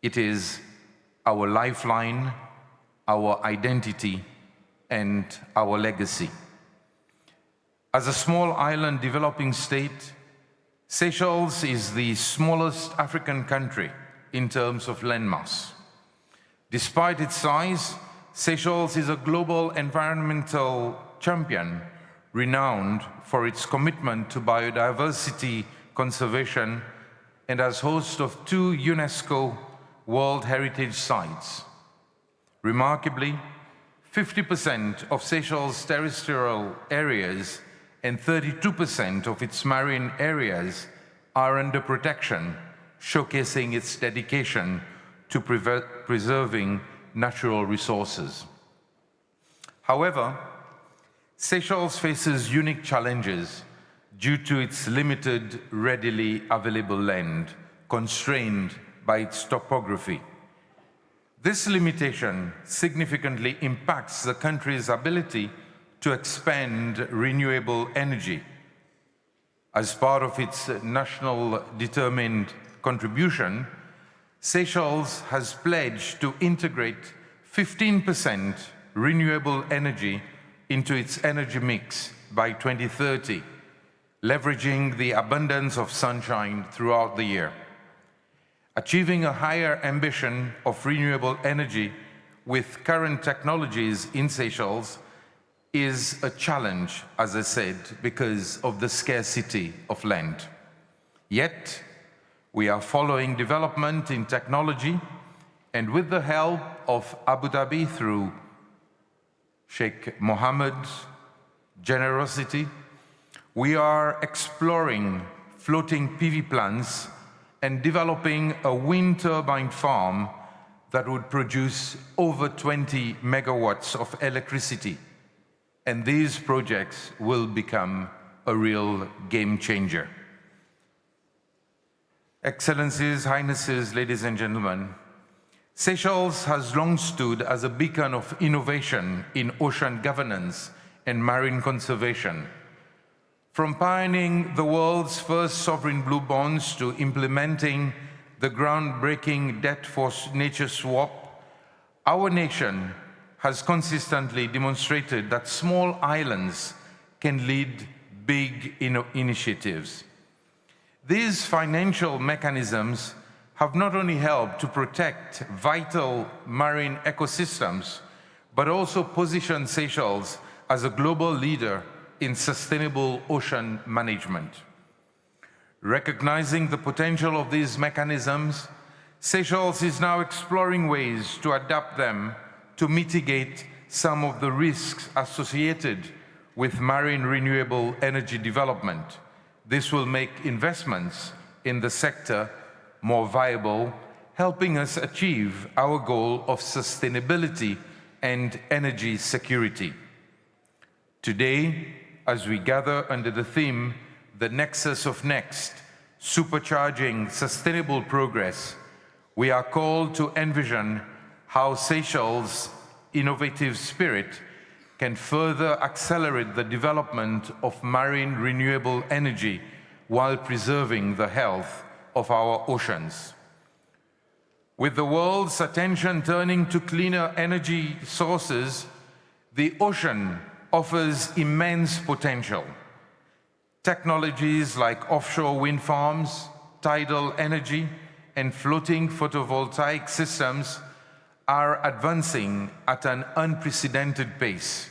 It is our lifeline, our identity, and our legacy. As a small island developing state, Seychelles is the smallest African country in terms of landmass. Despite its size, Seychelles is a global environmental champion, renowned for its commitment to biodiversity conservation and as host of 2 UNESCO World Heritage Sites. Remarkably, 50% of Seychelles' terrestrial areas and 32% of its marine areas are under protection, showcasing its dedication to preserving natural resources. However, Seychelles faces unique challenges due to its limited, readily available land, constrained by its topography. This limitation significantly impacts the country's ability to expand renewable energy. As part of its national determined contribution, Seychelles has pledged to integrate 15% renewable energy into its energy mix by 2030, leveraging the abundance of sunshine throughout the year. Achieving a higher ambition of renewable energy with current technologies in Seychelles is a challenge, as I said, because of the scarcity of land. Yet, we are following development in technology, and with the help of Abu Dhabi through Sheikh Mohammed's generosity, we are exploring floating PV plants and developing a wind turbine farm that would produce over 20 megawatts of electricity. And these projects will become a real game changer. Excellencies, Highnesses, ladies and gentlemen, Seychelles has long stood as a beacon of innovation in ocean governance and marine conservation. From pioneering the world's first sovereign blue bonds to implementing the groundbreaking debt for nature swap, our nation has consistently demonstrated that small islands can lead big initiatives. These financial mechanisms have not only helped to protect vital marine ecosystems, but also position Seychelles as a global leader in sustainable ocean management. Recognizing the potential of these mechanisms, Seychelles is now exploring ways to adapt them to mitigate some of the risks associated with marine renewable energy development. This will make investments in the sector more viable, helping us achieve our goal of sustainability and energy security. Today, as we gather under the theme, the Nexus of Next, Supercharging Sustainable Progress, we are called to envision how Seychelles' innovative spirit can further accelerate the development of marine renewable energy while preserving the health of our oceans. With the world's attention turning to cleaner energy sources, the ocean offers immense potential. Technologies like offshore wind farms, tidal energy, and floating photovoltaic systems are advancing at an unprecedented pace.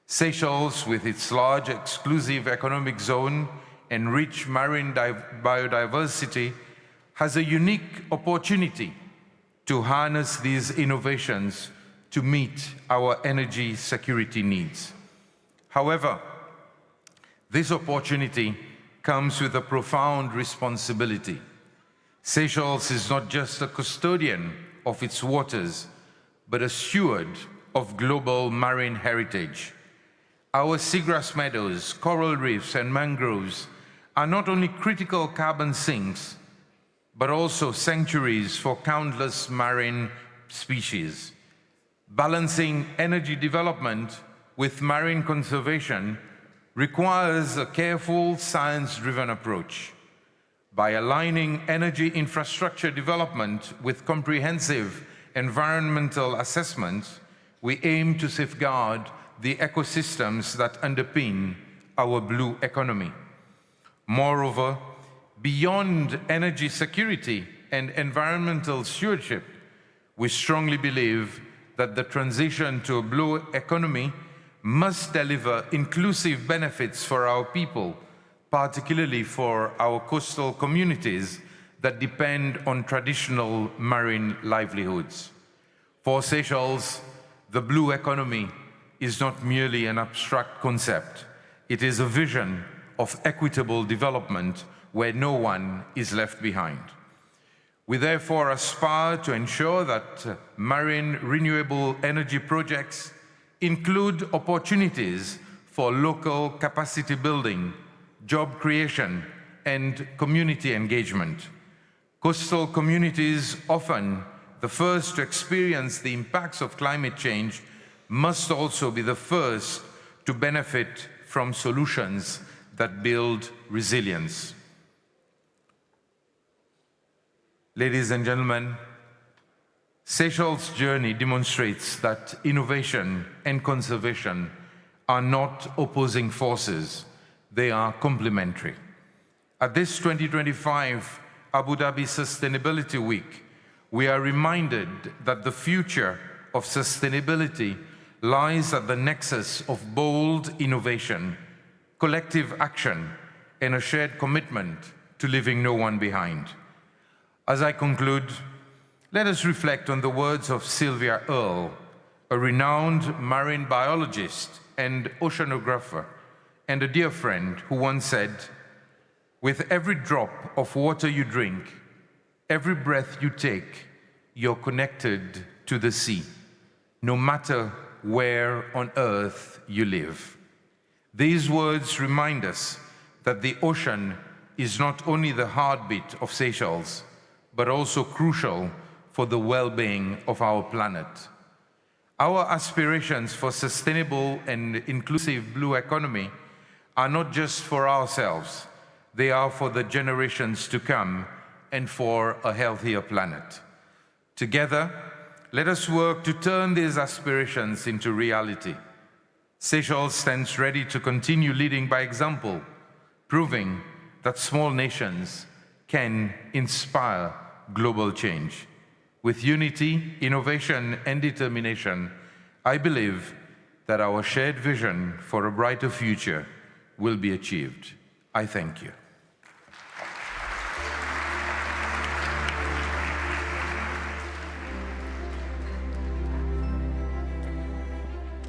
Seychelles, with its large exclusive economic zone and rich marine biodiversity, has a unique opportunity to harness these innovations to meet our energy security needs. However, this opportunity comes with a profound responsibility. Seychelles is not just a custodian of its waters, but a steward of global marine heritage. Our seagrass meadows, coral reefs, and mangroves are not only critical carbon sinks, but also sanctuaries for countless marine species. Balancing energy development with marine conservation requires a careful, science-driven approach. By aligning energy infrastructure development with comprehensive environmental assessments, we aim to safeguard the ecosystems that underpin our blue economy. Moreover, beyond energy security and environmental stewardship, we strongly believe that the transition to a blue economy must deliver inclusive benefits for our people, particularly for our coastal communities that depend on traditional marine livelihoods. For Seychelles, the blue economy is not merely an abstract concept. It is a vision of equitable development where no one is left behind. We therefore aspire to ensure that marine renewable energy projects include opportunities for local capacity building, job creation, and community engagement. Coastal communities, often the first to experience the impacts of climate change, must also be the first to benefit from solutions that build resilience. Ladies and gentlemen, Seychelles' journey demonstrates that innovation and conservation are not opposing forces, they are complementary. At this 2025 Abu Dhabi Sustainability Week, we are reminded that the future of sustainability lies at the nexus of bold innovation, collective action, and a shared commitment to leaving no one behind. As I conclude, let us reflect on the words of Sylvia Earle, a renowned marine biologist and oceanographer, and a dear friend who once said, "With every drop of water you drink, every breath you take, you're connected to the sea, no matter where on earth you live." These words remind us that the ocean is not only the heartbeat of Seychelles, but also crucial for the well-being of our planet. Our aspirations for sustainable and inclusive blue economy are not just for ourselves, they are for the generations to come and for a healthier planet. Together, let us work to turn these aspirations into reality. Seychelles stands ready to continue leading by example, proving that small nations can inspire global change. With unity, innovation, and determination, I believe that our shared vision for a brighter future will be achieved. I thank you.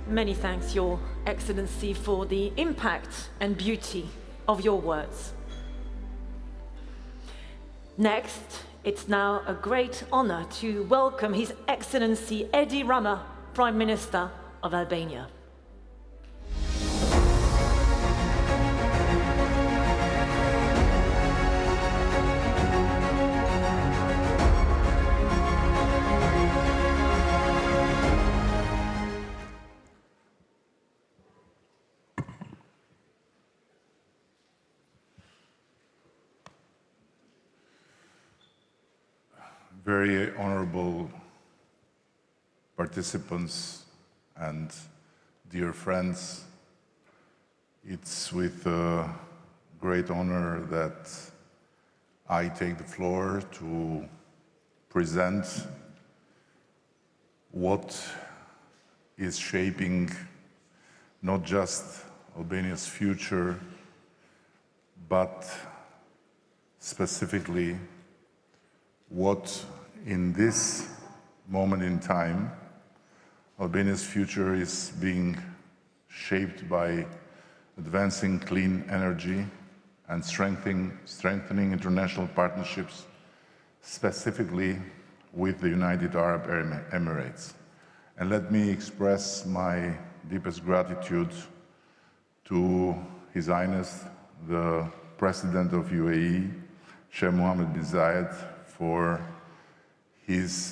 Many thanks, Your Excellency, for the impact and beauty of your words. Next, it's now a great honor to welcome His Excellency Edi Rama, Prime Minister of Albania. very honorable participants and dear friends, it's with great honor that I take the floor to present what is shaping not just Albania's future, but specifically what in this moment in time Albania's future is being shaped by advancing clean energy and strengthening international partnerships, specifically with the United Arab Emirates. And let me express my deepest gratitude to His Highness, the President of UAE, Sheikh Mohammed bin Zayed, for his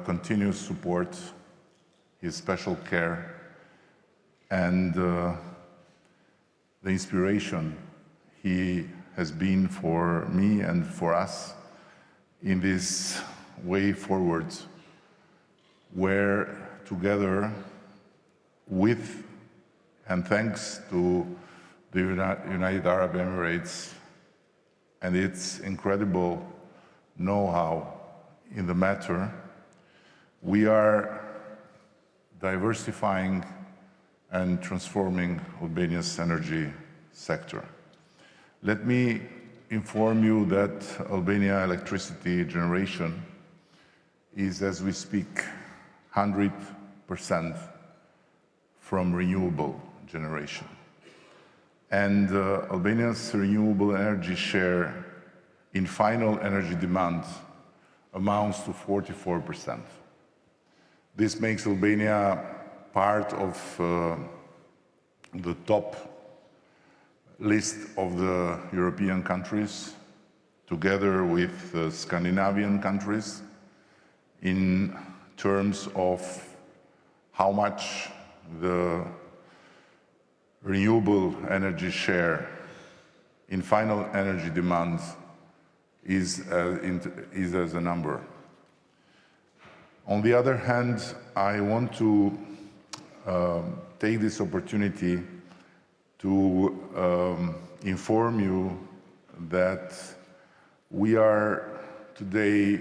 continuous support, his special care, and the inspiration he has been for me and for us in this way forward, where together with and thanks to the United Arab Emirates and its incredible know-how in the matter, we are diversifying and transforming Albania's energy sector. Let me inform you that Albania electricity generation is, as we speak, 100% from renewable generation. And Albania's renewable energy share in final energy demand amounts to 44%. This makes Albania part of the top list of the European countries, together with Scandinavian countries, in terms of how much the renewable energy share in final energy demand is as a number. On the other hand, I want to take this opportunity to inform you that we are today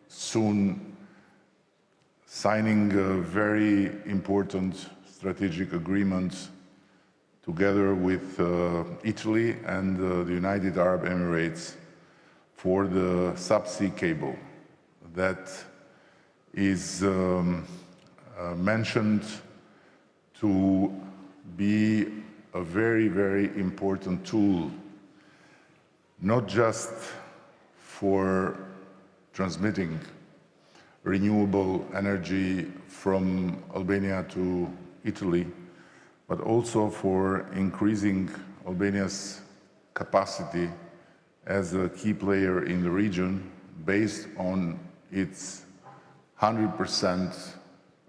soon signing a very important strategic agreement together with Italy and the United Arab Emirates for the subsea cable that is mentioned to be a very, very important tool, not just for transmitting renewable energy from Albania to Italy, but also for increasing Albania's capacity as a key player in the region based on its 100%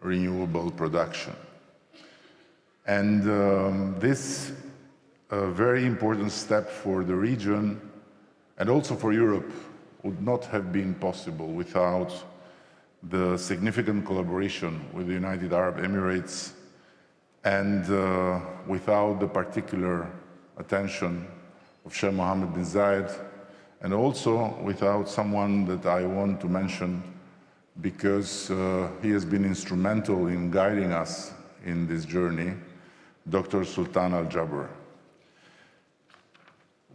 renewable production. And this very important step for the region and also for Europe would not have been possible without the significant collaboration with the United Arab Emirates and without the particular attention of Sheikh Mohammed bin Zayed, and also without someone that I want to mention because he has been instrumental in guiding us in this journey, Dr. Sultan Al-Jabr.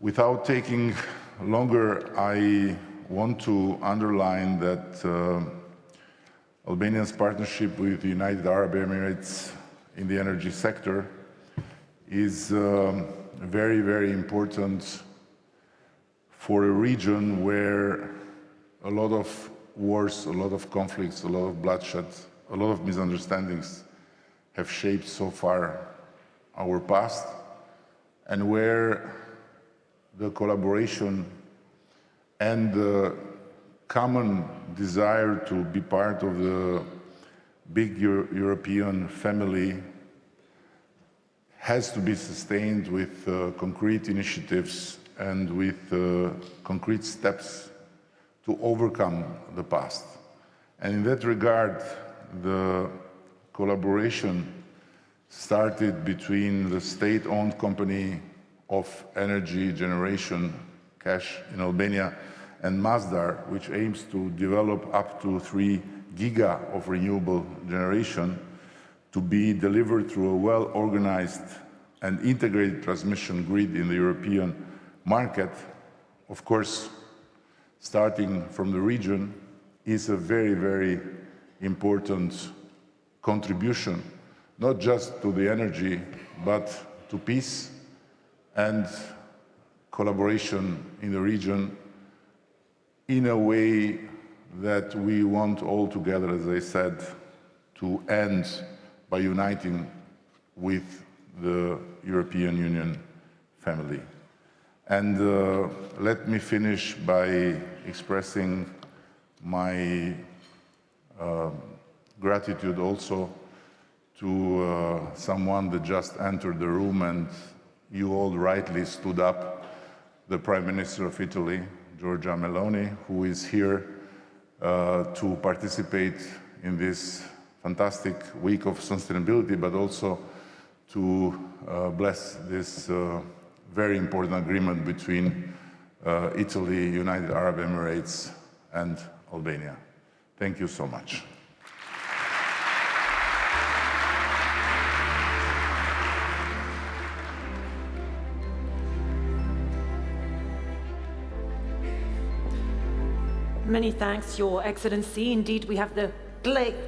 Without taking longer, I want to underline that Albania's partnership with the United Arab Emirates in the energy sector is very, very important for a region where a lot of wars, a lot of conflicts, a lot of bloodshed, a lot of misunderstandings have shaped so far our past, and where the collaboration and the common desire to be part of the big European family has to be sustained with concrete initiatives and with concrete steps to overcome the past. And in that regard, the collaboration started between the state-owned company of energy generation, Cash in Albania, and Masdar, which aims to develop up to 3 giga of renewable generation to be delivered through a well-organized and integrated transmission grid in the European market. Of course, starting from the region is a very, very important contribution, not just to the energy, but to peace and collaboration in the region in a way that we want all together, as I said, to end by uniting with the European Union family. And let me finish by expressing my gratitude also to someone that just entered the room, and you all rightly stood up, the Prime Minister of Italy, Giorgia Meloni, who is here to participate in this fantastic week of sustainability, but also to bless this very important agreement between Italy, United Arab Emirates, and Albania. Thank you so much. Many thanks, Your Excellency. Indeed, we have the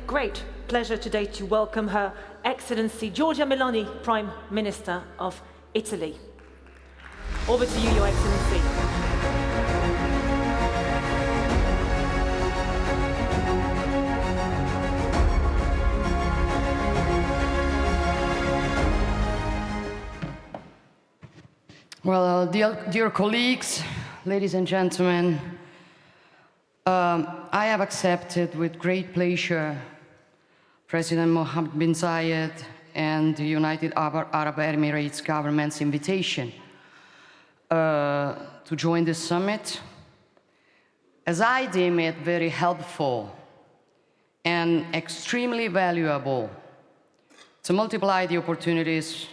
great pleasure today to welcome Her Excellency Giorgia Meloni, Prime Minister of Italy. Over to you, Your Excellency. Well, dear colleagues, ladies and gentlemen, I have accepted with great pleasure President Mohammed bin Zayed and the United Arab Emirates government's invitation to join this summit, as I deem it very helpful and extremely valuable to multiply the opportunities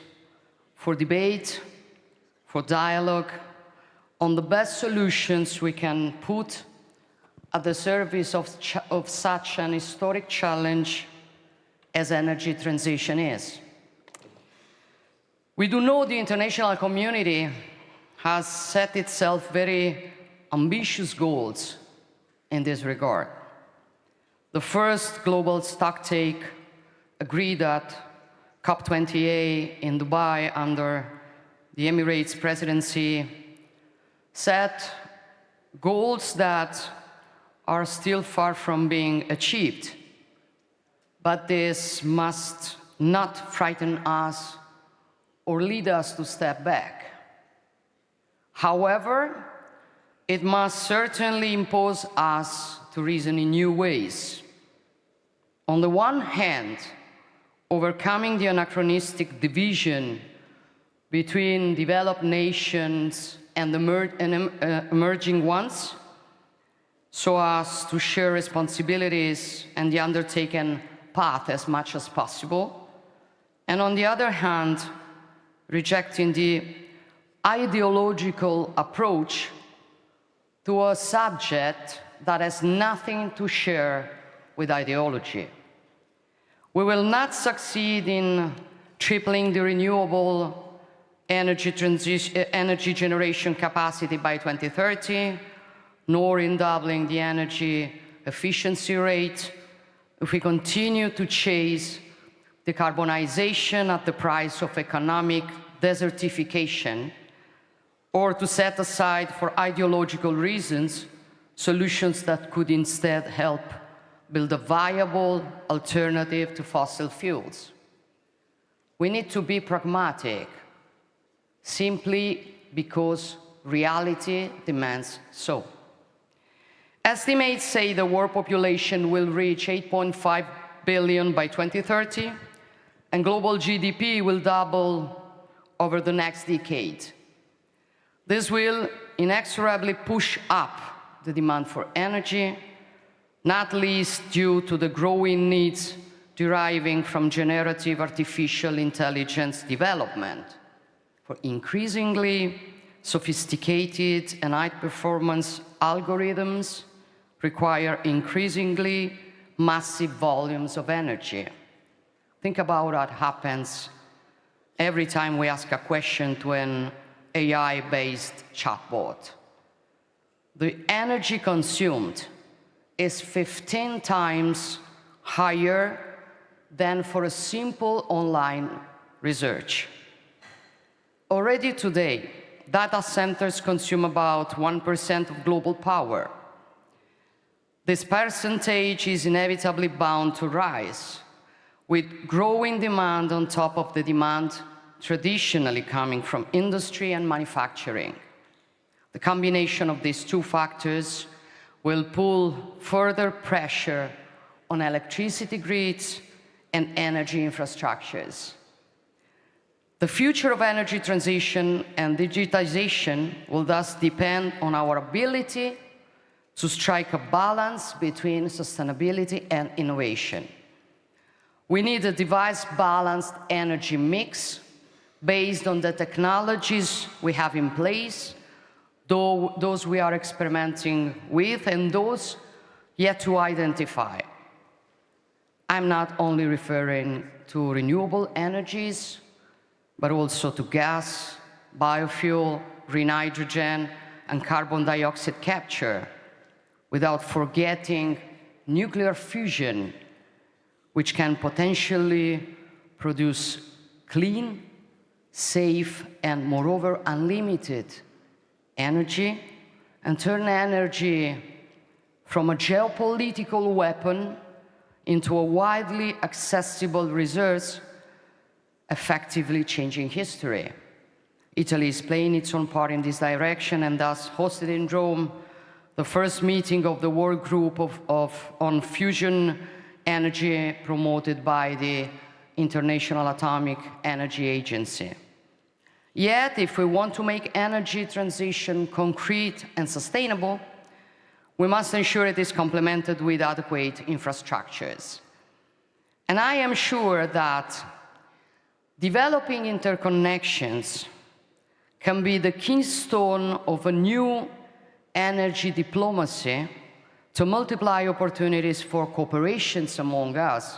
for debate, for dialogue on the best solutions we can put at the service of such an historic challenge as energy transition is. We do know the international community has set itself very ambitious goals in this regard. The first global stocktake agreed at COP28 in Dubai under the Emirates presidency set goals that are still far from being achieved. But this must not frighten us or lead us to step back. However, it must certainly impose us to reason in new ways. On the one hand, overcoming the anachronistic division between developed nations and emerging ones, so as to share responsibilities and the undertaken path as much as possible. And on the other hand, rejecting the ideological approach to a subject that has nothing to share with ideology. We will not succeed in tripling the renewable energy generation capacity by 2030, nor in doubling the energy efficiency rate if we continue to chase decarbonization at the price of economic desertification, or to set aside for ideological reasons solutions that could instead help build a viable alternative to fossil fuels. We need to be pragmatic, simply because reality demands so. Estimates say the world population will reach 8.5 billion by 2030, and global GDP will double over the next decade. This will inexorably push up the demand for energy, not least due to the growing needs deriving from generative artificial intelligence development for increasingly sophisticated and high-performance algorithms require increasingly massive volumes of energy. Think about what happens every time we ask a question to an AI-based chatbot. The energy consumed is 15 times higher than for a simple online research. Already today, data centers consume about 1% of global power. This percentage is inevitably bound to rise, with growing demand on top of the demand traditionally coming from industry and manufacturing. The combination of these two factors will pull further pressure on electricity grids and energy infrastructures. The future of energy transition and digitization will thus depend on our ability to strike a balance between sustainability and innovation. We need a device-balanced energy mix based on the technologies we have in place, those we are experimenting with, and those yet to identify. I'm not only referring to renewable energies, but also to gas, biofuel, green hydrogen, and carbon dioxide capture, without forgetting nuclear fusion, which can potentially produce clean, safe, and moreover, unlimited energy, and turn energy from a geopolitical weapon into a widely accessible resource, effectively changing history. Italy is playing its own part in this direction and thus hosted in Rome the first meeting of the World Group on Fusion Energy promoted by the International Atomic Energy Agency. Yet, if we want to make energy transition concrete and sustainable, we must ensure it is complemented with adequate infrastructures. And I am sure that developing interconnections can be the keystone of a new energy diplomacy to multiply opportunities for cooperations among us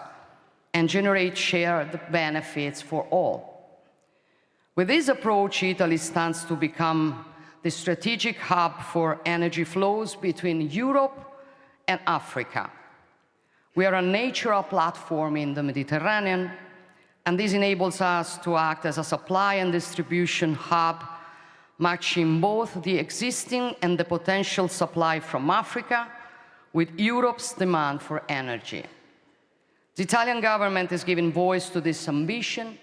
and generate shared benefits for all. With this approach, Italy stands to become the strategic hub for energy flows between Europe and Africa. We are a natural platform in the Mediterranean, and this enables us to act as a supply and distribution hub, matching both the existing and the potential supply from Africa with Europe's demand for energy. The Italian government is giving voice to this ambition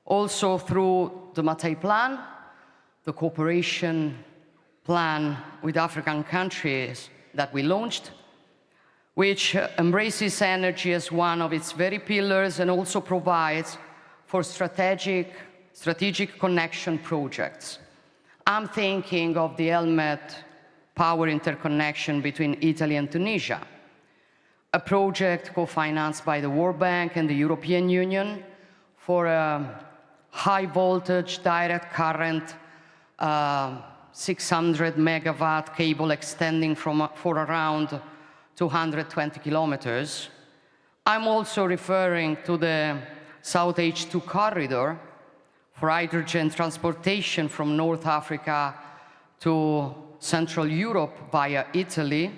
also through the Mattei Plan, the cooperation plan with African countries that we launched, which embraces energy as one of its very pillars and also provides for strategic connection projects. I'm thinking of the Elmet power interconnection between Italy and Tunisia, a project co-financed by the World Bank and the European Union for a high-voltage direct current 600 megawatt cable extending for around 220 kilometers. I'm also referring to the South H2 corridor for hydrogen transportation from North Africa to Central Europe via Italy,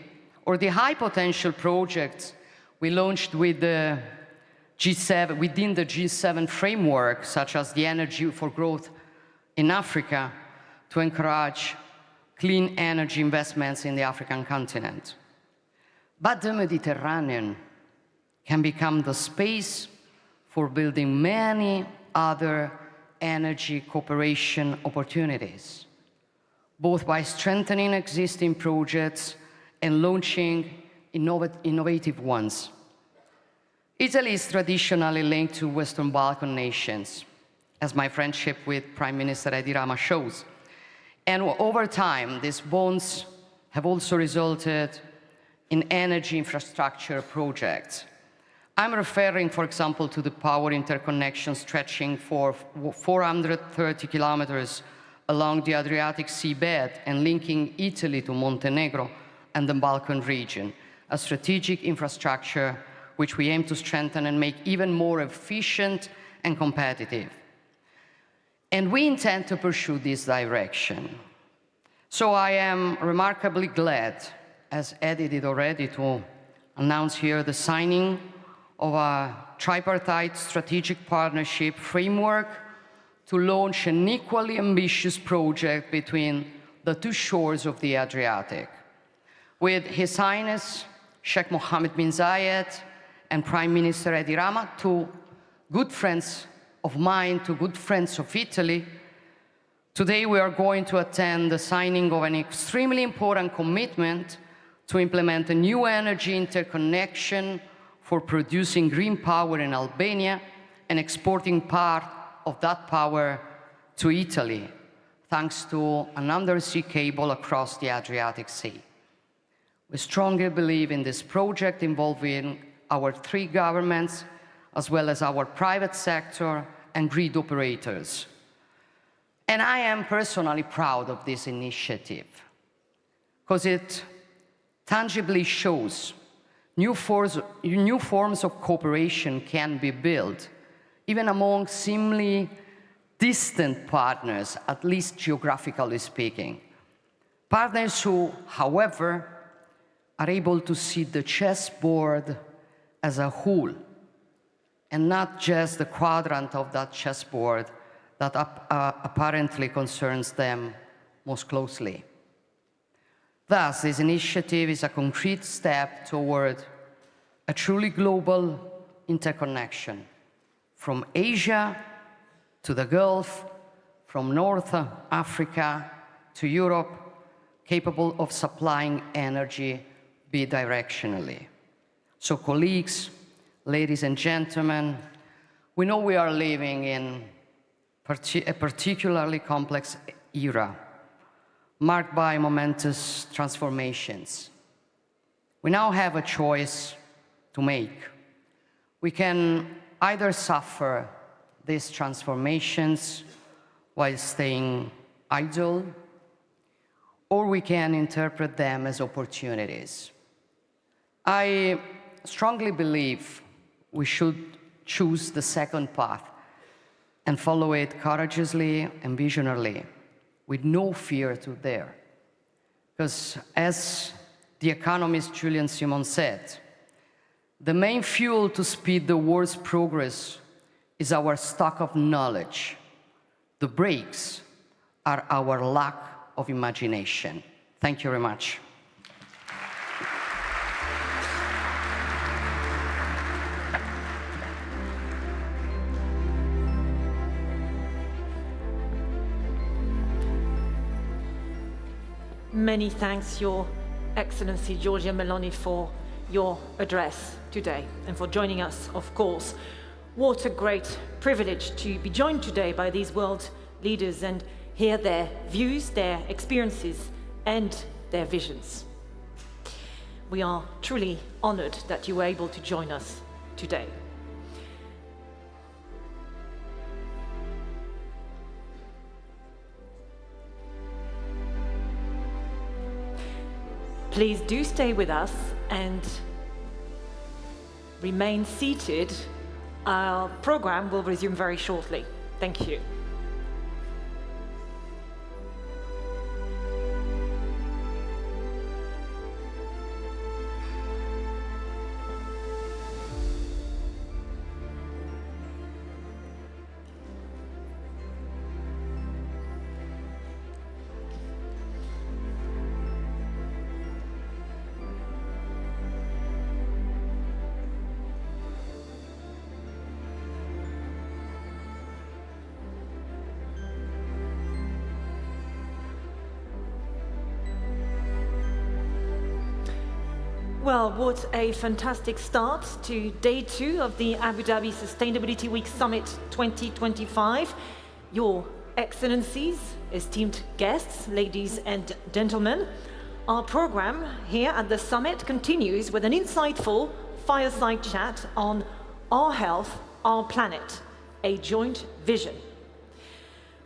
or the high potential projects we launched with the G7, within the G7 framework, such as the Energy for Growth in Africa, to encourage clean energy investments in the African continent. But the Mediterranean can become the space for building many other energy cooperation opportunities, both by strengthening existing projects and launching innovative ones. Italy is traditionally linked to Western Balkan nations, as my friendship with Prime Minister Edi Rama shows. And over time, these bonds have also resulted in energy infrastructure projects. I'm referring, for example, to the power interconnection stretching for 430 kilometers along the Adriatic seabed and linking Italy to Montenegro and the Balkan region, a strategic infrastructure which we aim to strengthen and make even more efficient and competitive. And we intend to pursue this direction. So I am remarkably glad, as Eddie did already, to announce here the signing of a tripartite strategic partnership framework to launch an equally ambitious project between the two shores of the Adriatic, with His Highness Sheikh Mohammed bin Zayed and Prime Minister Edi Rama, two good friends of mine, two good friends of Italy. Today we are going to attend the signing of an extremely important commitment to implement a new energy interconnection for producing green power in Albania and exporting part of that power to Italy, thanks to an undersea cable across the Adriatic Sea. We strongly believe in this project involving our three governments, as well as our private sector and grid operators. And I am personally proud of this initiative, because it tangibly shows new forms of cooperation can be built, even among seemingly distant partners, at least geographically speaking. Partners who, however, are able to see the chessboard as a whole, and not just the quadrant of that chessboard that apparently concerns them most closely. Thus, this initiative is a concrete step toward a truly global interconnection, from Asia to the Gulf, from North Africa to Europe, capable of supplying energy bidirectionally. So, colleagues, ladies and gentlemen, we know we are living in a particularly complex era, marked by momentous transformations. We now have a choice to make. We can either suffer these transformations while staying idle, or we can interpret them as opportunities. I strongly believe we should choose the second path and follow it courageously and visionarily, with no fear to dare. Because as the economist Julian Simon said, the main fuel to speed the world's progress is our stock of knowledge. The brakes are our lack of imagination. Thank you very much. Many thanks, Your Excellency Giorgia Meloni, for your address today and for joining us, of course. What a great privilege to be joined today by these world leaders and hear their views, their experiences, and their visions. We are truly honored that you were able to join us today. Please do stay with us and remain seated. Our program will resume very shortly. Thank you. Well, what a fantastic start to day 2 of the Abu Dhabi Sustainability Week Summit 2025. Your Excellencies, esteemed guests, ladies and gentlemen, Our program here at the summit continues with an insightful fireside chat on Our Health, Our Planet, a joint vision.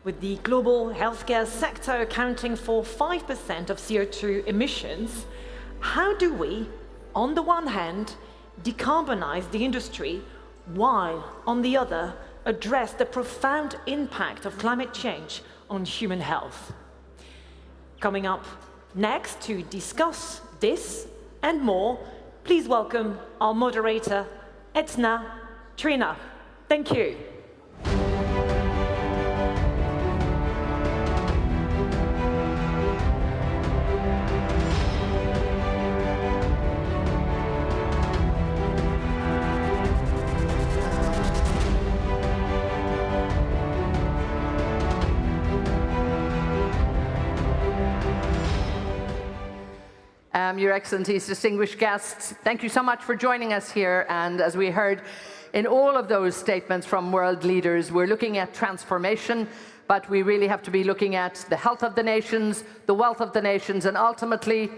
With the global healthcare sector accounting for 5% of CO2 emissions, how do we, on the one hand, decarbonize the industry while, on the other, address the profound impact of climate change on human health? Coming up next to discuss this and more, please welcome our moderator, Etna Trina. Thank you. Your Excellencies, distinguished guests, thank you so much for joining us here. And as we heard in all of those statements from world leaders, we're looking at transformation, but we really have to be looking at the health of the nations, the wealth of the nations, and ultimately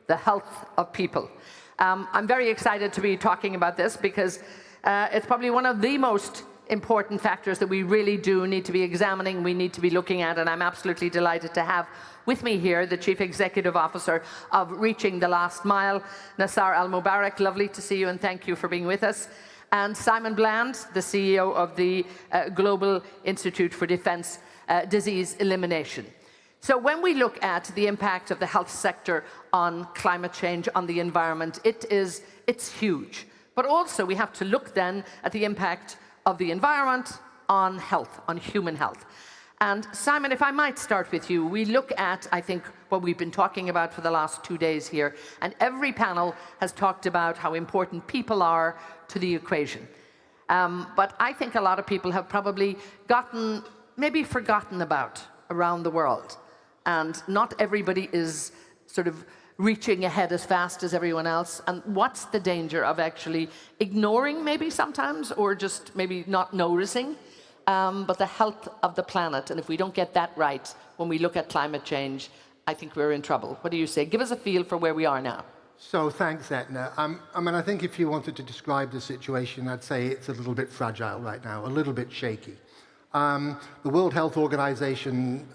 the health of people. I'm very excited to be talking about this because it's probably one of the most important factors that we really do need to be examining, we need to be looking at, and I'm absolutely delighted to have with me here the Chief Executive Officer of Reaching the Last Mile, Nassar Al-Mubarak. Lovely to see you and thank you for being with us. And Simon Bland, the CEO of the Global Institute for Defense Disease Elimination. So when we look at the impact of the health sector on climate change, on the environment, it's huge. But also we have to look then at the impact of the environment on health, on human health. And Simon, if I might start with you, we look at, I think, what we've been talking about for the last 2 days here, and every panel has talked about how important people are to the equation. But I think a lot of people have probably maybe forgotten about around the world. And not everybody is sort of reaching ahead as fast as everyone else. And what's the danger of actually ignoring maybe sometimes, or just maybe not noticing, but the health of the planet? And if we don't get that right when we look at climate change, I think we're in trouble. What do you say? Give us a feel for where we are now. So thanks, Etna. I mean, I think if you wanted to describe the situation, I'd say it's a little bit fragile right now, a little bit shaky. The World Health Organization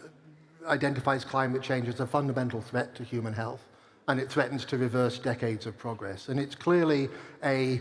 identifies climate change as a fundamental threat to human health, and it threatens to reverse decades of progress. And it's clearly a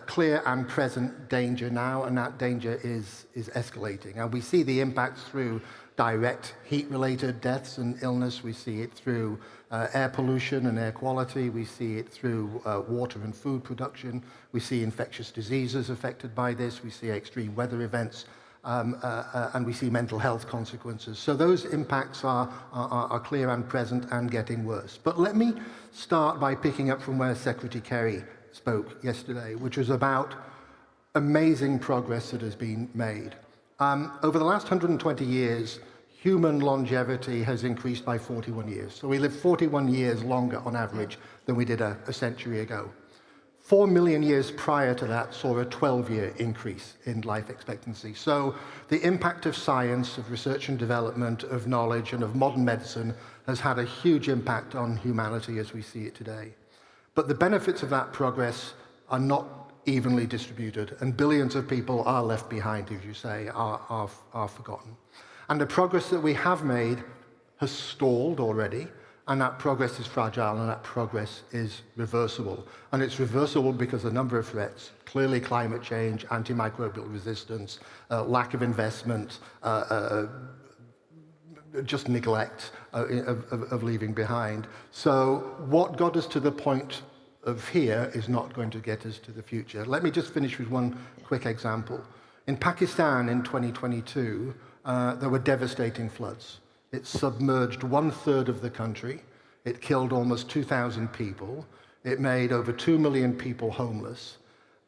clear and present danger now, and that danger is escalating. And we see the impacts through direct heat-related deaths and illness. We see it through air pollution and air quality. We see it through water and food production. We see infectious diseases affected by this. We see extreme weather events. And we see mental health consequences. So those impacts are clear and present and getting worse. But let me start by picking up from where Secretary Kerry spoke yesterday, which was about amazing progress that has been made. Over the last 120 years, human longevity has increased by 41 years. So we live 41 years longer on average than we did a century ago. 4 million years prior to that saw a 12-year increase in life expectancy. So the impact of science, of research and development, of knowledge, and of modern medicine has had a huge impact on humanity as we see it today. But the benefits of that progress are not evenly distributed, and billions of people are left behind, as you say, are forgotten. And the progress that we have made has stalled already, and that progress is fragile, and that progress is reversible. And it's reversible because a number of threats, clearly climate change, antimicrobial resistance, lack of investment, just neglect of leaving behind. So what got us to the point of here is not going to get us to the future. Let me just finish with one quick example. In Pakistan in 2022, there were devastating floods. It submerged 1/3 of the country. It killed almost 2,000 people. It made over 2 million people homeless.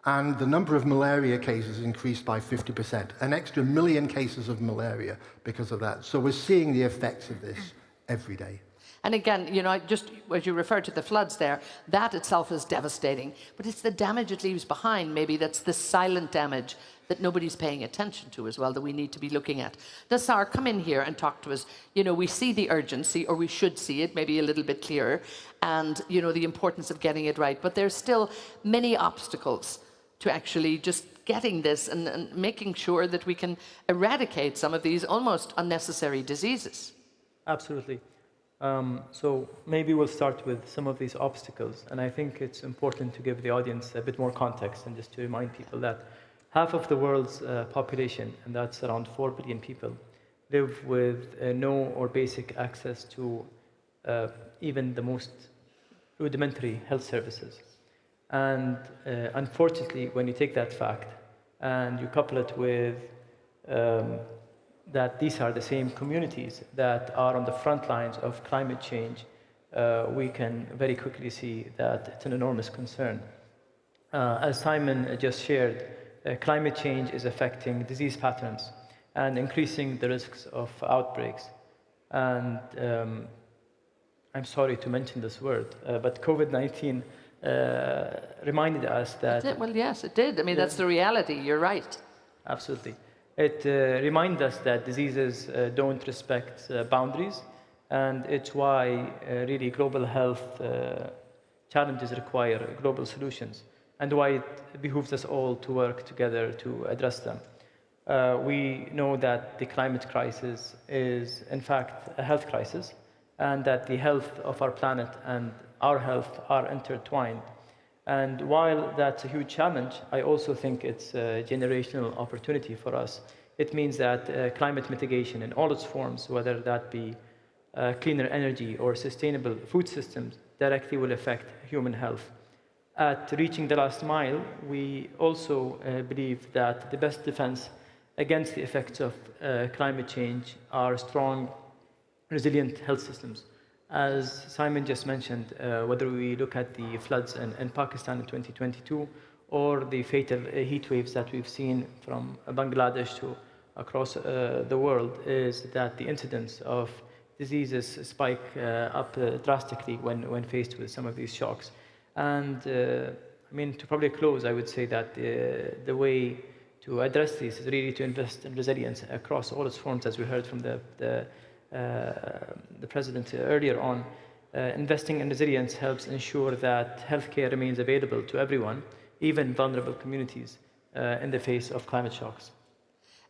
And the number of malaria cases increased by 50%, an extra 1 million cases of malaria because of that. So we're seeing the effects of this every day. And again, you know, just as you referred to the floods there, that itself is devastating. But it's the damage it leaves behind, maybe that's the silent damage that nobody's paying attention to as well, that we need to be looking at. Nassar, come in here and talk to us. You know, we see the urgency, or we should see it, maybe a little bit clearer, and, you know, the importance of getting it right. But there's still many obstacles to actually just getting this and making sure that we can eradicate some of these almost unnecessary diseases. Absolutely. So maybe we'll start with some of these obstacles. And I think it's important to give the audience a bit more context and just to remind people that half of the world's population, and that's around 4 billion people, live with no or basic access to even the most rudimentary health services. And unfortunately, when you take that fact and you couple it with that these are the same communities that are on the front lines of climate change, we can very quickly see that it's an enormous concern. As Simon just shared, climate change is affecting disease patterns and increasing the risks of outbreaks. And I'm sorry to mention this word, but COVID-19 reminded us that... Well, yes, it did. I mean, that's the reality. You're right. Absolutely. It reminds us that diseases don't respect boundaries, and it's why really global health challenges require global solutions, and why it behooves us all to work together to address them. We know that the climate crisis is, in fact, a health crisis, and that the health of our planet and our health are intertwined. And while that's a huge challenge, I also think it's a generational opportunity for us. It means that climate mitigation in all its forms, whether that be cleaner energy or sustainable food systems, directly will affect human health. At Reaching the Last Mile, we also believe that the best defense against the effects of climate change are strong, resilient health systems. As Simon just mentioned, whether we look at the floods in Pakistan in 2022 or the fatal heat waves that we've seen from Bangladesh to across the world, is that the incidence of diseases spike up drastically when faced with some of these shocks. And I mean, to probably close, I would say that the way to address this is really to invest in resilience across all its forms, as we heard from the President earlier on. Investing in resilience helps ensure that healthcare remains available to everyone, even vulnerable communities, in the face of climate shocks.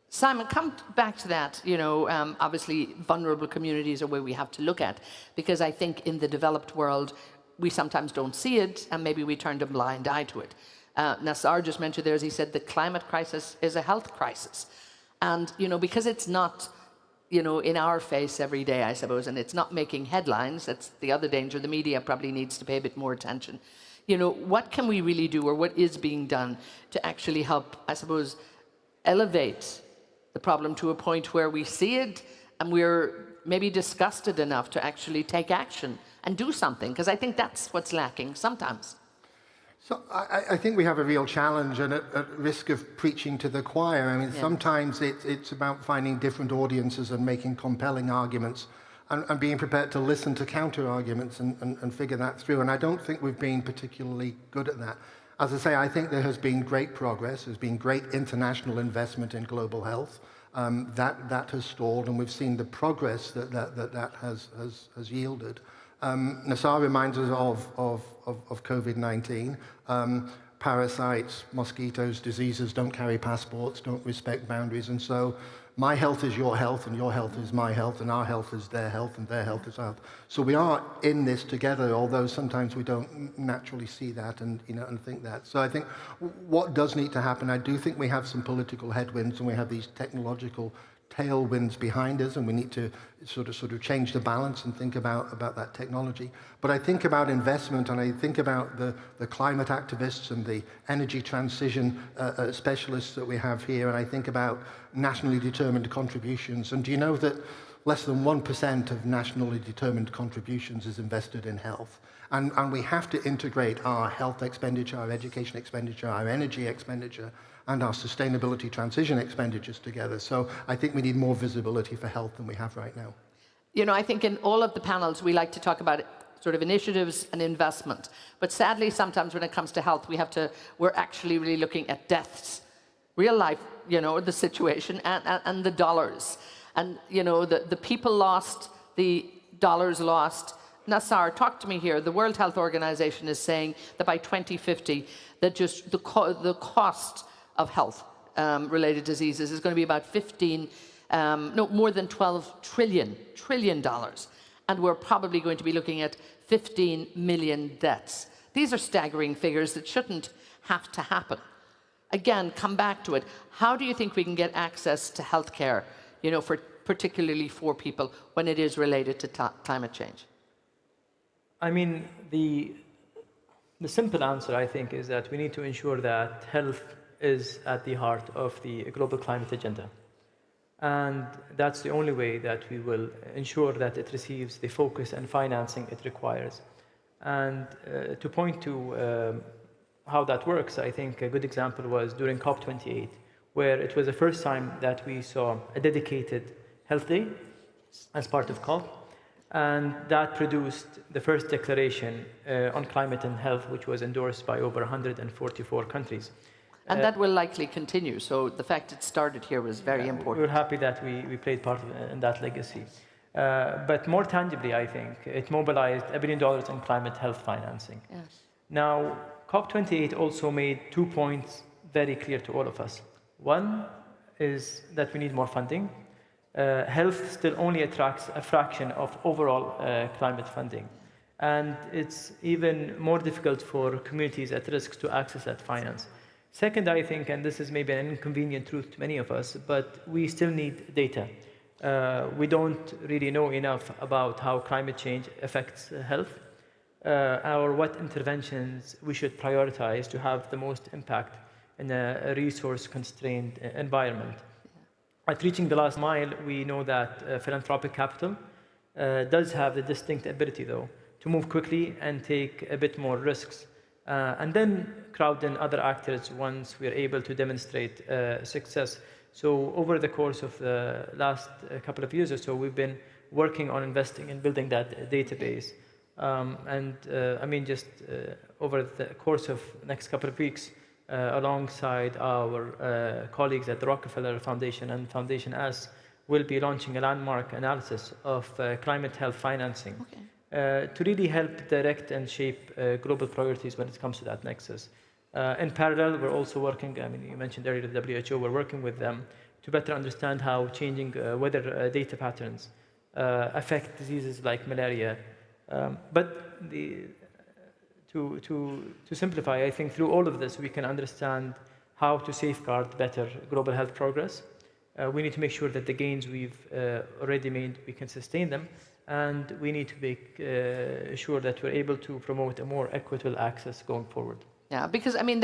Simon, come back to that. You know, obviously, vulnerable communities are where we have to look at, because I think in the developed world, we sometimes don't see it, and maybe we turned a blind eye to it. Nassar just mentioned there, as he said, the climate crisis is a health crisis. And, you know, because it's not, you know, in our face every day, I suppose, and it's not making headlines, that's the other danger. The media probably needs to pay a bit more attention. You know, what can we really do, or what is being done to actually help, I suppose, elevate the problem to a point where we see it and we're maybe disgusted enough to actually take action and do something? Because I think that's what's lacking sometimes. So I think we have a real challenge, and at risk of preaching to the choir. I mean, sometimes it's about finding different audiences and making compelling arguments and being prepared to listen to counter arguments and figure that through. And I don't think we've been particularly good at that. As I say, I think there has been great progress. There's been great international investment in global health. That has stalled, and we've seen the progress that has yielded. Nassar reminds us of COVID-19. Parasites, mosquitoes, diseases don't carry passports, don't respect boundaries, and so my health is your health, and your health is my health, and our health is their health, and their health is ours. So we are in this together, although sometimes we don't naturally see that and think that. So I think what does need to happen, I do think we have some political headwinds, and we have these technological tailwinds behind us, and we need to sort of change the balance and think about that technology. But I think about investment, and I think about the climate activists and the energy transition specialists that we have here, and I think about nationally determined contributions. And do you know that less than 1% of nationally determined contributions is invested in health? And we have to integrate our health expenditure, our education expenditure, our energy expenditure, and our sustainability transition expenditures together. So I think we need more visibility for health than we have right now. You know, I think in all of the panels, we like to talk about sort of initiatives and investment. But sadly, sometimes when it comes to health, we're actually really looking at deaths, real life, you know, the situation and the dollars. And, you know, the people lost, the dollars lost. Nassar, talk to me here. The World Health Organization is saying that by 2050, that just the cost of health related diseases is going to be about more than $12 trillion. And we're probably going to be looking at 15 million deaths. These are staggering figures that shouldn't have to happen. Again, come back to it. How do you think we can get access to healthcare, you know, particularly for people when it is related to climate change? I mean, the simple answer, I think, is that we need to ensure that health is at the heart of the global climate agenda. And that's the only way that we will ensure that it receives the focus and financing it requires. And to point to how that works, I think a good example was during COP28, where it was the first time that we saw a dedicated health day as part of COP. And that produced the first declaration on climate and health, which was endorsed by over 144 countries. And that will likely continue. So the fact it started here was very important. We're happy that we played part in that legacy. But more tangibly, I think, it mobilized $1 billion in climate health financing. Yes. Now, COP28 also made 2 points very clear to all of us. One is that we need more funding. Health still only attracts a fraction of overall climate funding. And it's even more difficult for communities at risk to access that finance. Second, I think, and this is maybe an inconvenient truth to many of us, but we still need data. We don't really know enough about how climate change affects health, or what interventions we should prioritize to have the most impact in a resource-constrained environment. At reaching the last mile, we know that philanthropic capital does have the distinct ability, though, to move quickly and take a bit more risks, and then crowd in other actors once we are able to demonstrate success. So over the course of the last couple of years or so, we've been working on investing in building that database. I mean, just over the course of the next couple of weeks, alongside our colleagues at the Rockefeller Foundation and Foundation S, will be launching a landmark analysis of climate health financing to really help direct and shape global priorities when it comes to that nexus. In parallel, we're also working, I mean, you mentioned earlier the WHO, we're working with them to better understand how changing weather data patterns affect diseases like malaria. But to simplify, I think through all of this, we can understand how to safeguard better global health progress. We need to make sure that the gains we've already made, we can sustain them. And we need to make sure that we're able to promote a more equitable access going forward. Yeah, because I mean,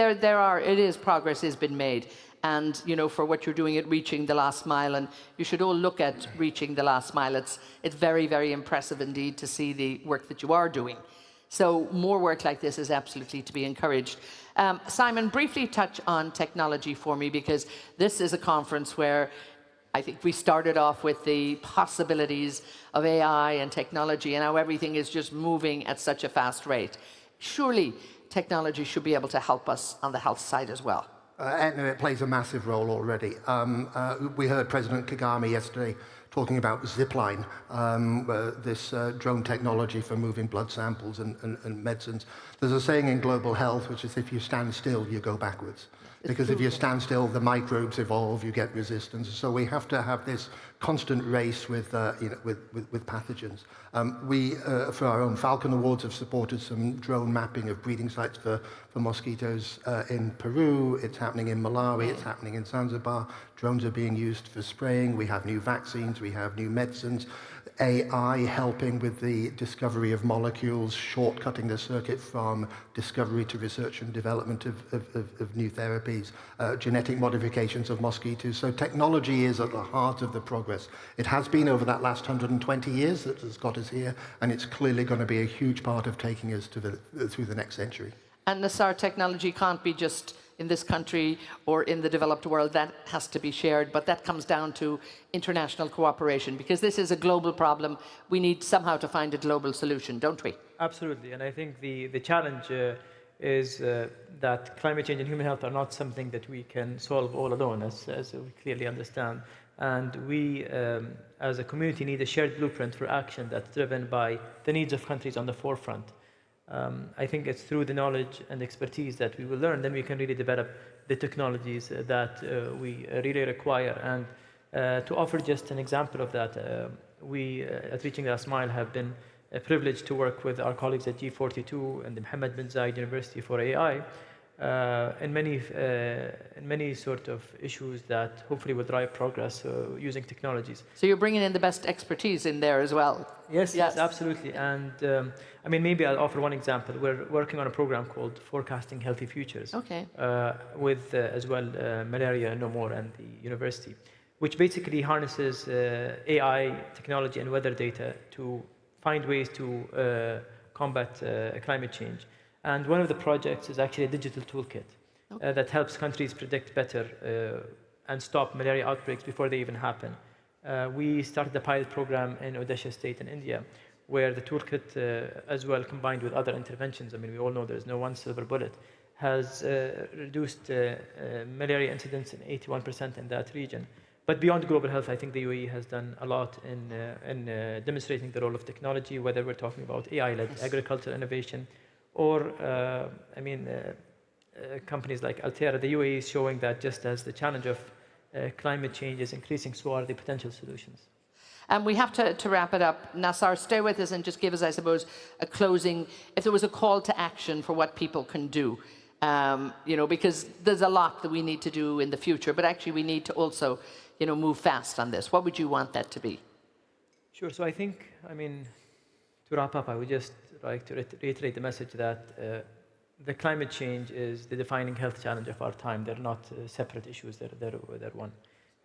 progress has been made, and you know, for what you're doing at reaching the last mile, and you should all look at reaching the last mile. It's very, very impressive indeed to see the work that you are doing. So more work like this is absolutely to be encouraged. Simon, briefly touch on technology for me, because this is a conference where I think we started off with the possibilities of AI and technology and how everything is just moving at such a fast rate. Surely technology should be able to help us on the health side as well. It plays a massive role already. We heard President Kagame yesterday talking about Zipline, this drone technology for moving blood samples and medicines. There's a saying in global health, which is if you stand still, you go backwards. Because if you stand still, the microbes evolve, you get resistance. So we have to have this constant race with pathogens. We, for our own Falcon Awards, have supported some drone mapping of breeding sites for mosquitoes in Peru. It's happening in Malawi. It's happening in Zanzibar. Drones are being used for spraying. We have new vaccines. We have new medicines. AI helping with the discovery of molecules, shortcutting the circuit from discovery to research and development of new therapies, genetic modifications of mosquitoes. So technology is at the heart of the progress. It has been over that last 120 years that has got us here, and it's clearly going to be a huge part of taking us to through the next century. And Nassar, technology can't be just in this country or in the developed world, that has to be shared. But that comes down to international cooperation, because this is a global problem. We need somehow to find a global solution, don't we? Absolutely, and I think the challenge is that climate change and human health are not something that we can solve all alone, as we clearly understand. And we, as a community, need a shared blueprint for action that's driven by the needs of countries on the forefront. I think it's through the knowledge and expertise that we will learn, then we can really develop the technologies that we really require. And to offer just an example of that, we at Reaching the Last Mile have been privileged to work with our colleagues at G42 and the Mohammed bin Zayed University for AI in many sort of issues that hopefully will drive progress using technologies. So you're bringing in the best expertise in there as well. Yes, absolutely. And I mean, maybe I'll offer one example. We're working on a program called Forecasting Healthy Futures. Okay. With as well Malaria No More and the university, which basically harnesses AI technology and weather data to find ways to combat climate change. And one of the projects is actually a digital toolkit that helps countries predict better and stop malaria outbreaks before they even happen. We started a pilot program in Odisha state in India, where the toolkit, as well combined with other interventions, I mean, we all know there's no one silver bullet, has reduced malaria incidence in 81% in that region. But beyond global health, I think the UAE has done a lot in demonstrating the role of technology, whether we're talking about AI-led agricultural innovation, or, companies like Altera. The UAE is showing that just as the challenge of climate change is increasing, so are the potential solutions. And we have to wrap it up. Nassar, stay with us and just give us, I suppose, a closing, if there was a call to action for what people can do. Because there's a lot that we need to do in the future, but actually we need to also, move fast on this. What would you want that to be? Sure. So I think, to wrap up, I would just like to reiterate the message that the climate change is the defining health challenge of our time. They're not separate issues, they're one.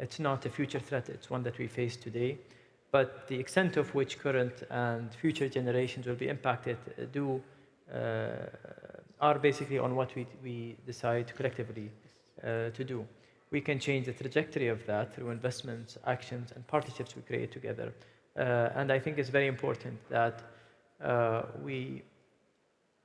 It's not a future threat, it's one that we face today. But the extent of which current and future generations will be impacted are basically on what we decide collectively to do. We can change the trajectory of that through investments, actions, and partnerships we create together. And I think it's very important that we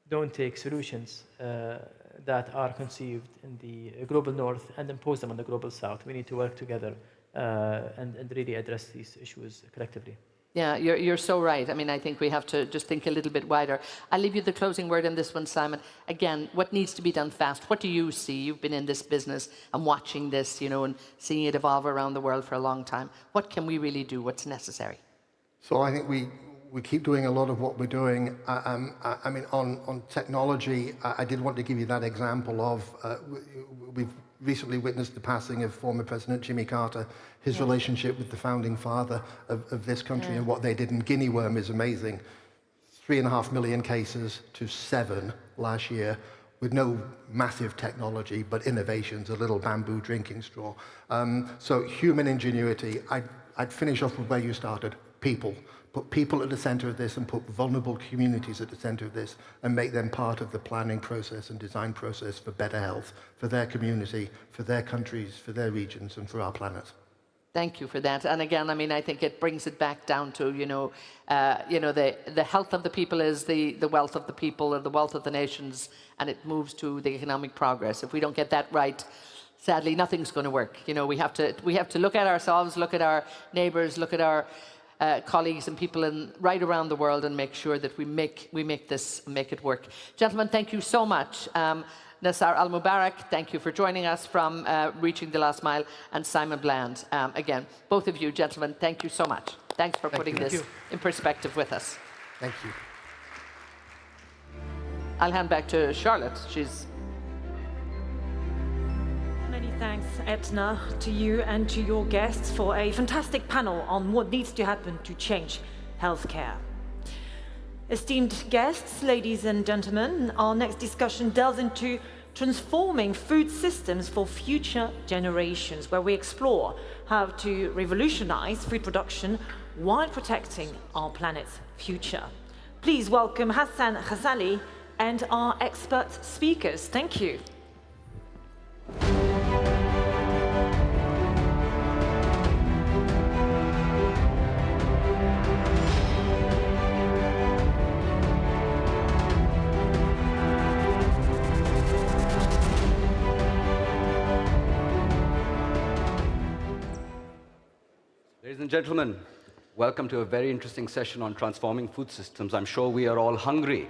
don't take solutions that are conceived in the global north and impose them on the global south. We need to work together and really address these issues collectively. Yeah, you're so right. I think we have to just think a little bit wider. I'll leave you the closing word on this one, Simon. Again, what needs to be done fast? What do you see? You've been in this business and watching this, and seeing it evolve around the world for a long time. What can we really do? What's necessary? So I think we keep doing a lot of what we're doing. On technology, I did want to give you that example of, we've recently witnessed the passing of former President Jimmy Carter. His relationship with the founding father of this country and what they did in guinea worm is amazing. 3.5 million cases to 7 last year with no massive technology, but innovations, a little bamboo drinking straw. So human ingenuity. I'd finish off with where you started, people. Put people at the center of this and put vulnerable communities at the center of this and make them part of the planning process and design process for better health, for their community, for their countries, for their regions, and for our planet. Thank you for that. And again, I think it brings it back down to, the health of the people is the wealth of the people or the wealth of the nations, and it moves to the economic progress. If we don't get that right, sadly, nothing's going to work. We have to look at ourselves, look at our neighbors, look at our colleagues and people right around the world and make sure that we make it work. Gentlemen, thank you so much. Nassar Al-Mubarak, thank you for joining us from Reaching the Last Mile, and Simon Bland. Again, both of you, gentlemen, thank you so much. Thanks for putting this in perspective with us. Thank you. I'll hand back to Charlotte. Many thanks, Etna, to you and to your guests for a fantastic panel on what needs to happen to change healthcare. Esteemed guests, ladies and gentlemen, our next discussion delves into transforming food systems for future generations, where we explore how to revolutionize food production while protecting our planet's future. Please welcome Hassan Ghazali and our expert speakers. Thank you. Ladies and gentlemen, welcome to a very interesting session on transforming food systems. I'm sure we are all hungry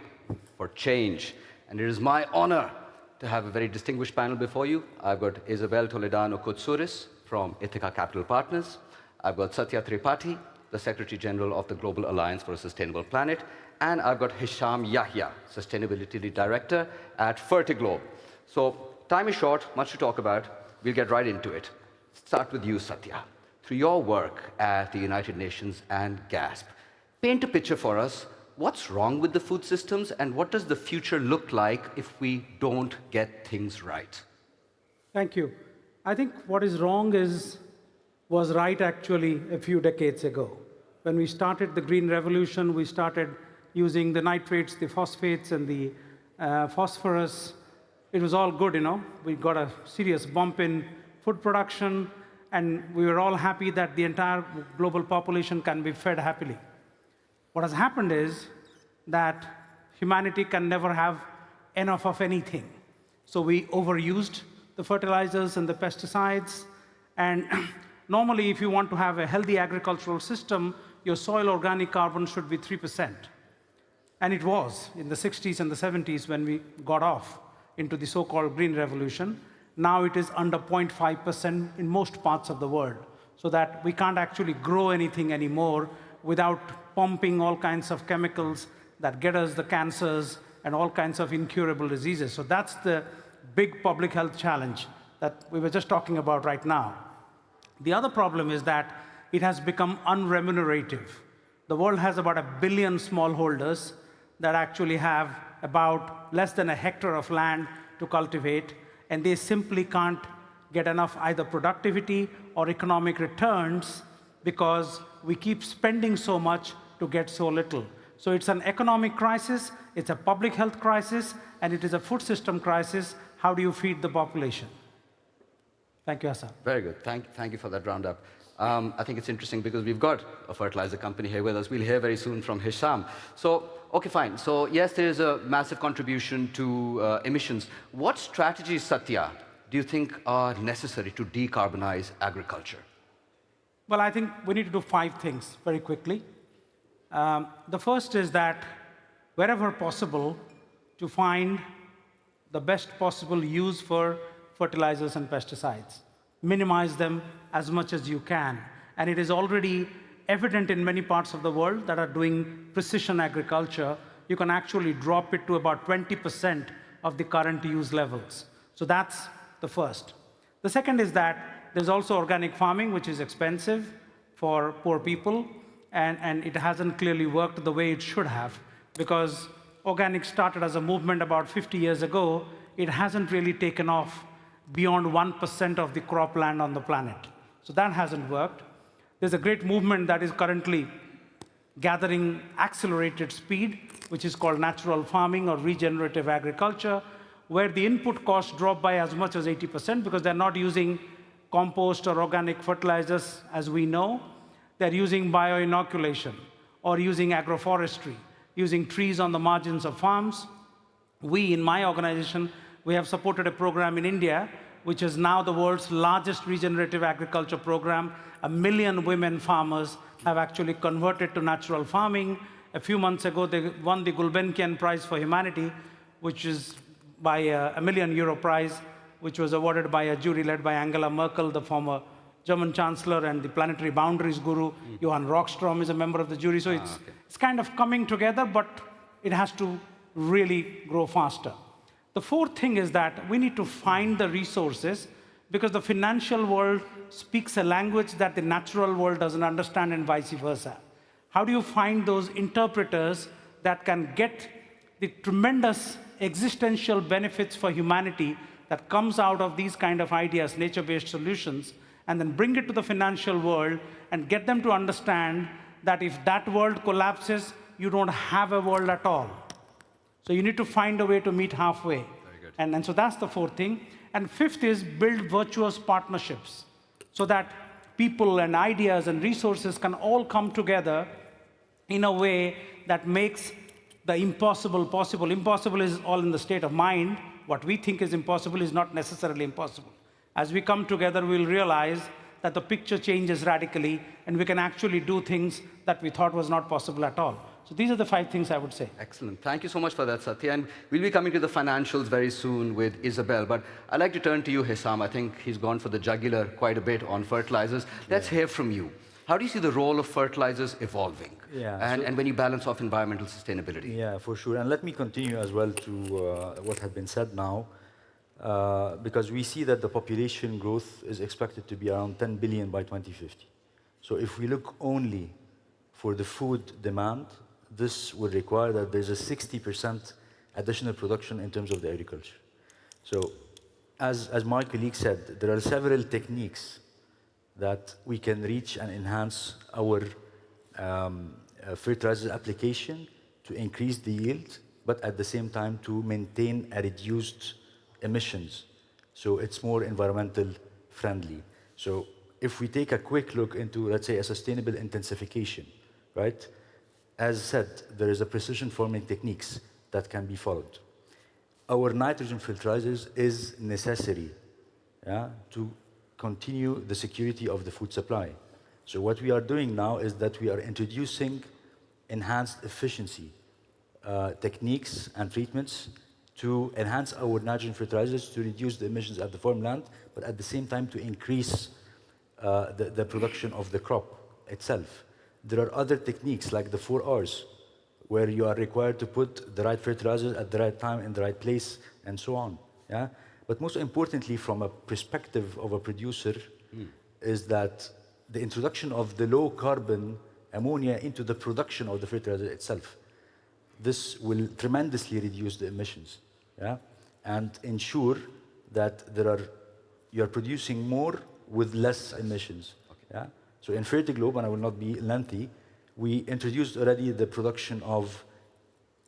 for change, and it is my honor to have a very distinguished panel before you. I've got Isabel Toledano Kotsouris from Ithaca Capital Partners. I've got Satya Tripathi, the Secretary General of the Global Alliance for a Sustainable Planet, and I've got Hisham Yahya, Sustainability Director at Fertiglobe. So time is short, much to talk about. We'll get right into it. Start with you, Satya. Through your work at the United Nations and GASP, paint a picture for us. What's wrong with the food systems, and what does the future look like if we don't get things right? Thank you. I think what is wrong was right actually a few decades ago. When we started the Green Revolution, we started using the nitrates, the phosphates, and the phosphorus. It was all good, you know. We got a serious bump in food production, and we were all happy that the entire global population can be fed happily. What has happened is that humanity can never have enough of anything. So we overused the fertilizers and the pesticides, and normally if you want to have a healthy agricultural system, your soil organic carbon should be 3%. And it was in the 60s and the 70s when we got off into the so-called Green Revolution. Now it is under 0.5% in most parts of the world, so that we can't actually grow anything anymore without pumping all kinds of chemicals that get us the cancers and all kinds of incurable diseases. So that's the big public health challenge that we were just talking about right now. The other problem is that it has become unremunerative. The world has about 1 billion smallholders that actually have about less than a hectare of land to cultivate, and they simply can't get enough either productivity or economic returns because we keep spending so much to get so little. So it's an economic crisis, it's a public health crisis, and it is a food system crisis. How do you feed the population? Thank you, Hassan. Very good. Thank you for that roundup. I think it's interesting because we've got a fertilizer company here with us. We'll hear very soon from Hisham. So, okay, fine. So, yes, there is a massive contribution to emissions. What strategies, Satya, do you think are necessary to decarbonize agriculture? Well, I think we need to do 5 things very quickly. The first is that wherever possible, to find the best possible use for fertilizers and pesticides. Minimize them as much as you can. And it is already evident in many parts of the world that are doing precision agriculture. You can actually drop it to about 20% of the current use levels. So that's the first. The second is that there's also organic farming, which is expensive for poor people, and it hasn't clearly worked the way it should have, because organic started as a movement about 50 years ago. It hasn't really taken off beyond 1% of the cropland on the planet. So that hasn't worked. There's a great movement that is currently gathering accelerated speed, which is called natural farming or regenerative agriculture, where the input costs drop by as much as 80% because they're not using compost or organic fertilizers as we know. They're using bioinoculation or using agroforestry, using trees on the margins of farms. We, in my organization, we have supported a program in India, which is now the world's largest regenerative agriculture program. 1 million women farmers have actually converted to natural farming. A few months ago, they won the Gulbenkian Prize for Humanity, which is by a €1 million prize, which was awarded by a jury led by Angela Merkel, the former German Chancellor, and the planetary boundaries guru, Johann Rockstrom, is a member of the jury. So it's kind of coming together, but it has to really grow faster. The fourth thing is that we need to find the resources, because the financial world speaks a language that the natural world doesn't understand, and vice versa. How do you find those interpreters that can get the tremendous existential benefits for humanity that comes out of these kind of ideas, nature-based solutions, and then bring it to the financial world and get them to understand that if that world collapses, you don't have a world at all. So you need to find a way to meet halfway. Very good. And so that's the fourth thing. And fifth is build virtuous partnerships so that people and ideas and resources can all come together in a way that makes the impossible possible. Impossible is all in the state of mind. What we think is impossible is not necessarily impossible. As we come together, we'll realize that the picture changes radically and we can actually do things that we thought was not possible at all. So these are the 5 things I would say. Excellent. Thank you so much for that, Satya. And we'll be coming to the financials very soon with Isabel. But I'd like to turn to you, Hissam. I think he's gone for the jugular quite a bit on fertilizers. Let's hear from you. How do you see the role of fertilizers evolving? And when you balance off environmental sustainability? Yeah, for sure. And let me continue as well to what had been said now, because we see that the population growth is expected to be around 10 billion by 2050. So if we look only for the food demand, this would require that there's a 60% additional production in terms of the agriculture. So as my colleague said, there are several techniques that we can reach and enhance our fertilizer application to increase the yield, but at the same time to maintain a reduced emissions. So it's more environmental friendly. So if we take a quick look into, let's say, a sustainable intensification, right? As said, there is a precision forming techniques that can be followed. Our nitrogen fertilizers is necessary to continue the security of the food supply. So what we are doing now is that we are introducing enhanced efficiency techniques and treatments to enhance our nitrogen fertilizers to reduce the emissions at the farmland, but at the same time to increase the production of the crop itself. There are other techniques like the 4 R's, where you are required to put the right fertilizers at the right time in the right place and so on. Yeah? But most importantly, from a perspective of a producer, is that the introduction of the low carbon ammonia into the production of the fertilizer itself. This will tremendously reduce the emissions, and ensure that you are producing more with less emissions. So in Fertiglobe, and I will not be lengthy, we introduced already the production of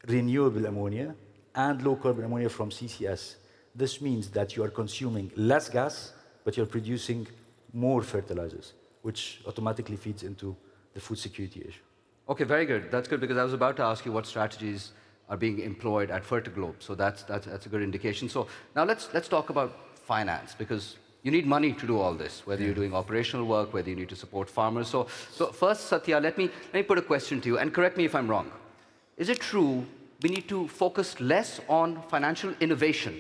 renewable ammonia and low carbon ammonia from CCS. This means that you are consuming less gas, but you're producing more fertilizers, which automatically feeds into the food security issue. Okay, very good. That's good, because I was about to ask you what strategies are being employed at Fertiglobe. So that's a good indication. So now let's talk about finance, because you need money to do all this, whether you're doing operational work, whether you need to support farmers. So first, Satya, let me put a question to you, and correct me if I'm wrong. Is it true we need to focus less on financial innovation,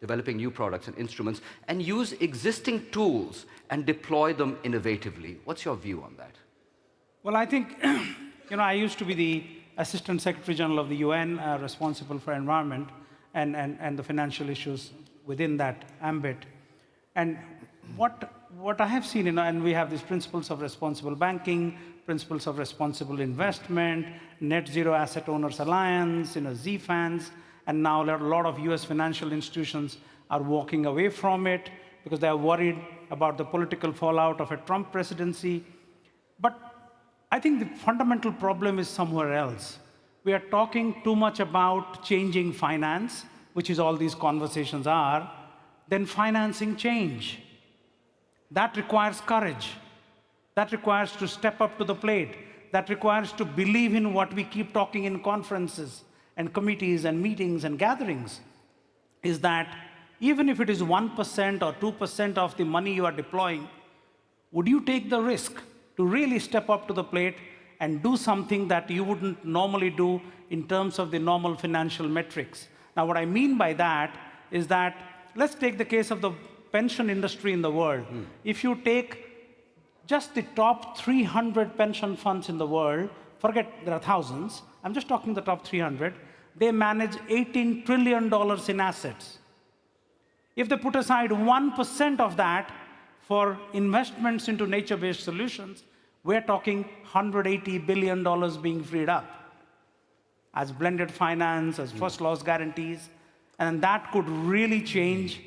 developing new products and instruments, and use existing tools and deploy them innovatively? What's your view on that? Well, I think, I used to be the Assistant Secretary General of the UN, responsible for environment and the financial issues within that ambit. And what I have seen, and we have these principles of responsible banking, principles of responsible investment, Net Zero Asset Owners Alliance, ZFANs, and now a lot of US financial institutions are walking away from it because they are worried about the political fallout of a Trump presidency. But I think the fundamental problem is somewhere else. We are talking too much about changing finance, which is all these conversations are, then financing change. That requires courage. That requires to step up to the plate. That requires to believe in what we keep talking in conferences and committees and meetings and gatherings, is that even if it is 1% or 2% of the money you are deploying, would you take the risk to really step up to the plate and do something that you wouldn't normally do in terms of the normal financial metrics? Now, what I mean by that is that, let's take the case of the pension industry in the world. If you take just the top 300 pension funds in the world, forget there are thousands, I'm just talking the top 300, they manage $18 trillion in assets. If they put aside 1% of that for investments into nature-based solutions, we're talking $180 billion being freed up as blended finance, as first loss guarantees, and that could really change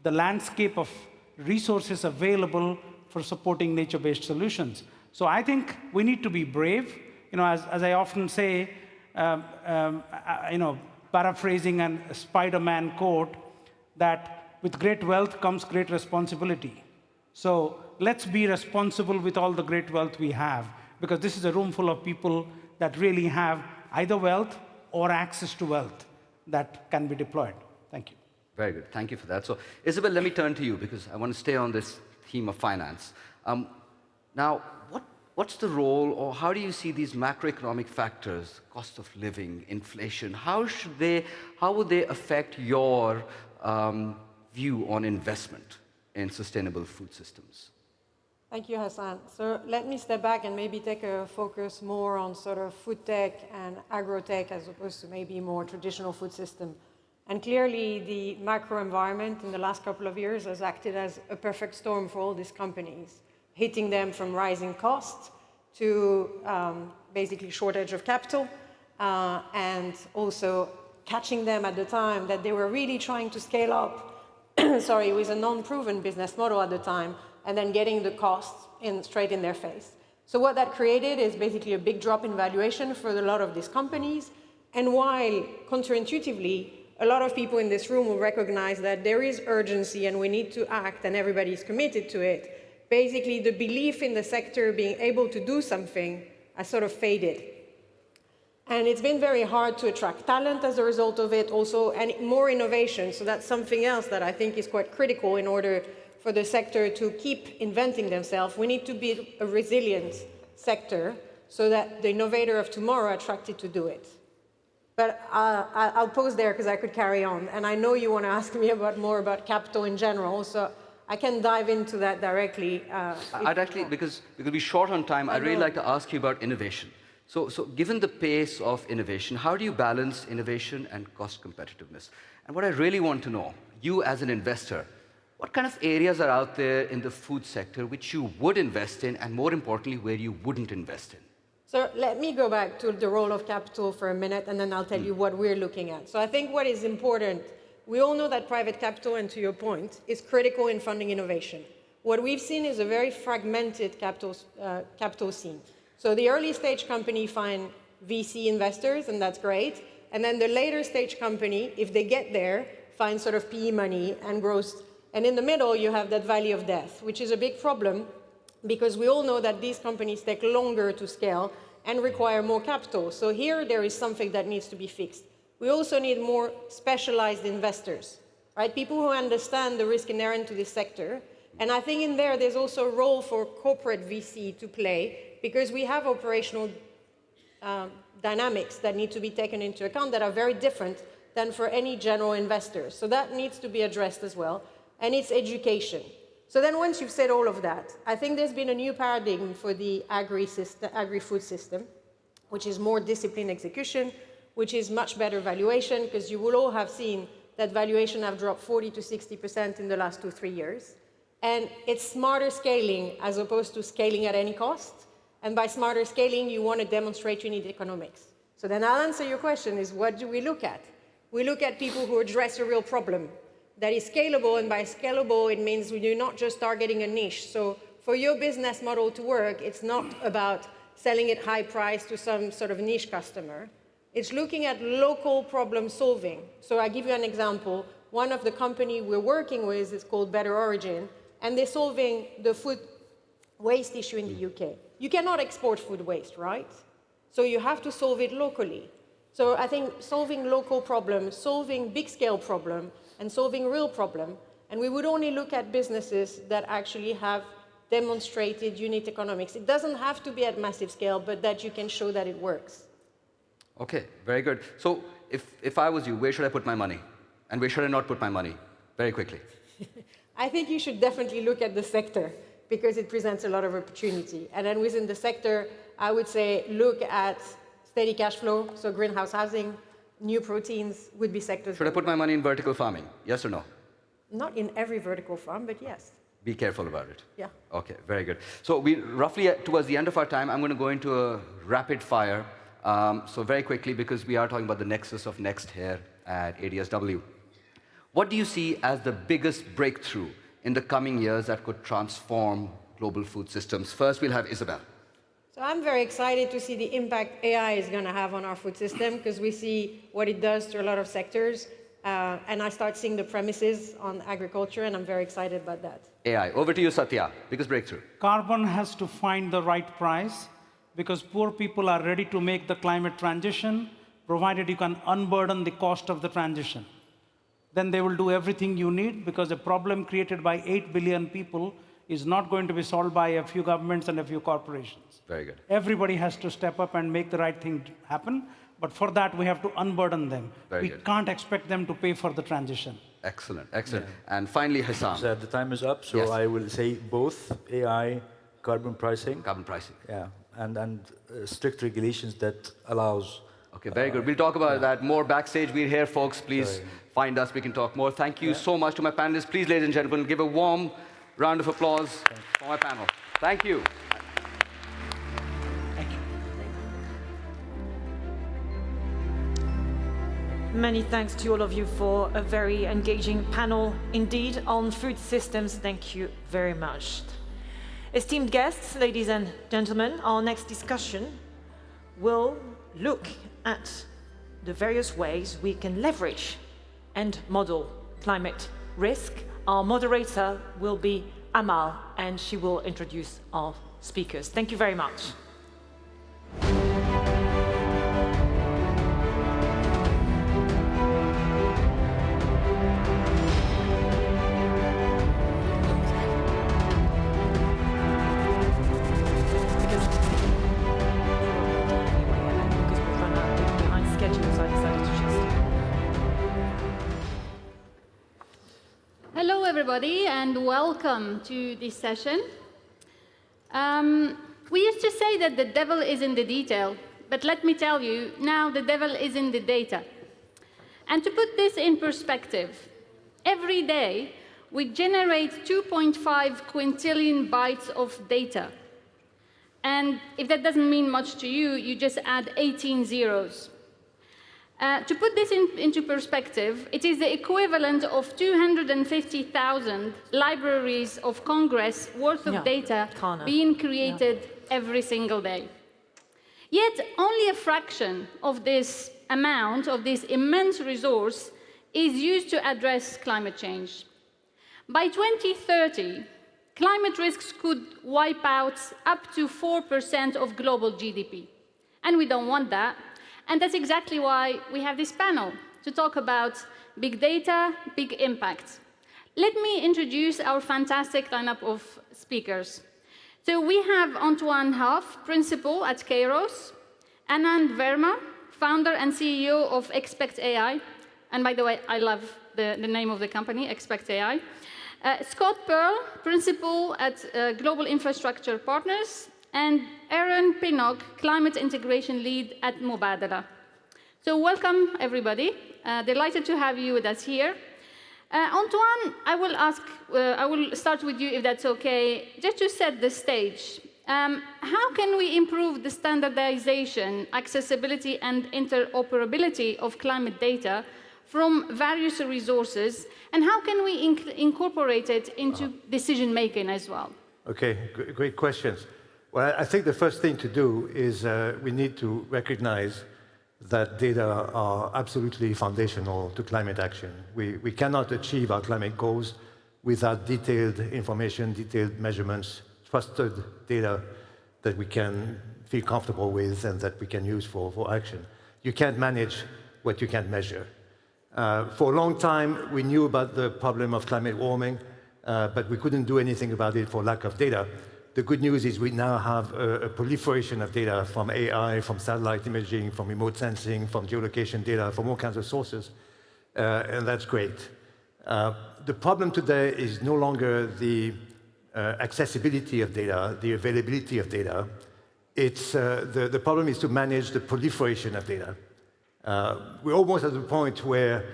the landscape of resources available for supporting nature-based solutions. So I think we need to be brave. As I often say, paraphrasing a Spider-Man quote, that with great wealth comes great responsibility. So let's be responsible with all the great wealth we have, because this is a room full of people that really have either wealth or access to wealth that can be deployed. Thank you. Very good. Thank you for that. So, Isabel, let me turn to you, because I want to stay on this theme of finance. Now, what's the role, or how do you see these macroeconomic factors, cost of living, inflation, how would they affect your view on investment in sustainable food systems? Thank you, Hassan. So let me step back and maybe take a focus more on sort of food tech and agro-tech as opposed to maybe more traditional food system. And clearly, the macro environment in the last couple of years has acted as a perfect storm for all these companies, hitting them from rising costs to basically shortage of capital, and also catching them at the time that they were really trying to scale up with a non-proven business model at the time, and then getting the costs straight in their face. So what that created is basically a big drop in valuation for a lot of these companies. And while counterintuitively, a lot of people in this room will recognize that there is urgency and we need to act and everybody's committed to it, basically the belief in the sector being able to do something has sort of faded. And it's been very hard to attract talent as a result of it also, and more innovation. So that's something else that I think is quite critical in order for the sector to keep inventing themselves. We need to be a resilient sector so that the innovator of tomorrow are attracted to do it. But I'll pause there because I could carry on. And I know you want to ask me more about capital in general, so I can dive into that directly. I'd actually, because we're short on time, I'd really like to ask you about innovation. So given the pace of innovation, how do you balance innovation and cost competitiveness? And what I really want to know, you as an investor, what kind of areas are out there in the food sector which you would invest in, and more importantly, where you wouldn't invest in? So let me go back to the role of capital for a minute, and then I'll tell you what we're looking at. So I think what is important, we all know that private capital, and to your point, is critical in funding innovation. What we've seen is a very fragmented capital scene. So the early stage company find VC investors, and that's great. And then the later stage company, if they get there, find sort of PE money and growth. And in the middle, you have that valley of death, which is a big problem because we all know that these companies take longer to scale and require more capital. So here, there is something that needs to be fixed. We also need more specialized investors, right? People who understand the risk inherent to this sector. And I think in there's also a role for corporate VC to play, because we have operational dynamics that need to be taken into account that are very different than for any general investor. So that needs to be addressed as well. And it's education. So then once you've said all of that, I think there's been a new paradigm for the agri-food system, which is more disciplined execution, which is much better valuation, because you will all have seen that valuation have dropped 40 to 60% in the last 2-3 years. And it's smarter scaling as opposed to scaling at any cost. And by smarter scaling, you want to demonstrate unit economics. So then I'll answer your question is, what do we look at? We look at people who address a real problem that is scalable, and by scalable, it means you're not just targeting a niche. So for your business model to work, it's not about selling it high price to some sort of niche customer. It's looking at local problem solving. So I give you an example. One of the company we're working with is called Better Origin, and they're solving the food waste issue in the UK. You cannot export food waste, right? So you have to solve it locally. So I think solving local problems, solving big scale problem, and solving real problem, and we would only look at businesses that actually have demonstrated unit economics. It doesn't have to be at massive scale, but that you can show that it works. Okay, very good. So if I was you, where should I put my money? And where should I not put my money? Very quickly. I think you should definitely look at the sector, because it presents a lot of opportunity. And then within the sector, I would say look at steady cash flow, so greenhouse housing, new proteins would be sectors. Should I put my money in vertical farming? Yes or no? Not in every vertical farm, but yes. Be careful about it. Yeah. Okay, very good. So we roughly towards the end of our time, I'm going to go into a rapid fire. So very quickly, because we are talking about the Nexus of Next here at ADSW. What do you see as the biggest breakthrough in the coming years that could transform global food systems? First, we'll have Isabel. So I'm very excited to see the impact AI is going to have on our food system, because we see what it does to a lot of sectors. And I start seeing the premises on agriculture, and I'm very excited about that. AI. Over to you, Satya. Biggest breakthrough. Carbon has to find the right price, because poor people are ready to make the climate transition, provided you can unburden the cost of the transition. Then they will do everything you need, because a problem created by 8 billion people is not going to be solved by a few governments and a few corporations. Very good. Everybody has to step up and make the right thing happen. But for that, we have to unburden them. Very we good. can't expect them to pay for the transition. Excellent, excellent. Yeah. And finally, Hassan. So the time is up, so yes. I will say both AI, carbon pricing. Carbon pricing. Yeah, and strict regulations that allows. Okay, very good. We'll talk about that more backstage. We're here, folks. Please find us. We can talk more. Thank you so much to my panelists. Please, ladies and gentlemen, give a warm round of applause for my panel. Thank you. Many thanks to all of you for a very engaging panel indeed on food systems. Thank you very much. Esteemed guests, ladies and gentlemen, our next discussion will look at the various ways we can leverage and model climate risk. Our moderator will be Amal, and she will introduce our speakers. Thank you very much. Hello, everybody, and welcome to this session. We used to say that the devil is in the detail, but let me tell you, now the devil is in the data. And to put this in perspective, every day we generate 2.5 quintillion bytes of data. And if that doesn't mean much to you, you just add 18 zeros. To put this into perspective, it is the equivalent of 250,000 libraries of Congress worth of data being created every single day. Yet only a fraction of this amount, of this immense resource, is used to address climate change. By 2030, climate risks could wipe out up to 4% of global GDP. And we don't want that. And that's exactly why we have this panel, to talk about big data, big impact. Let me introduce our fantastic lineup of speakers. So we have Antoine Huff, principal at Kairos, Anand Verma, founder and CEO of Expect AI. And by the way, I love the name of the company, Expect AI. Scott Pearl, principal at Global Infrastructure Partners, and Aaron Pinnock, Climate Integration Lead at Mubadala. So welcome, everybody. Delighted to have you with us here. Antoine, I will start with you, if that's okay, just to set the stage. How can we improve the standardization, accessibility, and interoperability of climate data from various resources, and how can we incorporate it into decision-making as well? Okay, great questions. Well, I think the first thing to do is we need to recognize that data are absolutely foundational to climate action. We cannot achieve our climate goals without detailed information, detailed measurements, trusted data that we can feel comfortable with and that we can use for action. You can't manage what you can't measure. For a long time, we knew about the problem of climate warming, but we couldn't do anything about it for lack of data. The good news is we now have a proliferation of data from AI, from satellite imaging, from remote sensing, from geolocation data, from all kinds of sources, and that's great. The problem today is no longer the accessibility of data, the availability of data. It's, the problem is to manage the proliferation of data. We're almost at the point where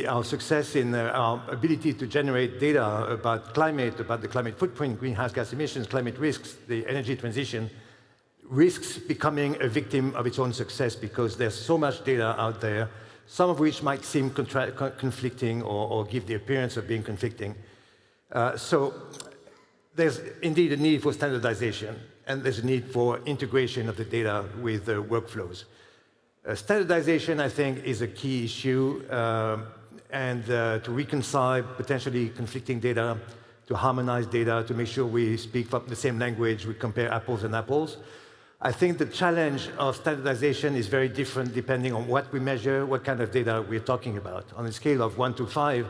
our success in our ability to generate data about climate, about the climate footprint, greenhouse gas emissions, climate risks, the energy transition, risks becoming a victim of its own success because there's so much data out there, some of which might seem conflicting or give the appearance of being conflicting. So there's indeed a need for standardization, and there's a need for integration of the data with the workflows. Standardization, I think, is a key issue, and to reconcile potentially conflicting data, to harmonize data, to make sure we speak the same language, we compare apples and apples. I think the challenge of standardization is very different depending on what we measure, what kind of data we're talking about. On a scale of 1 to 5,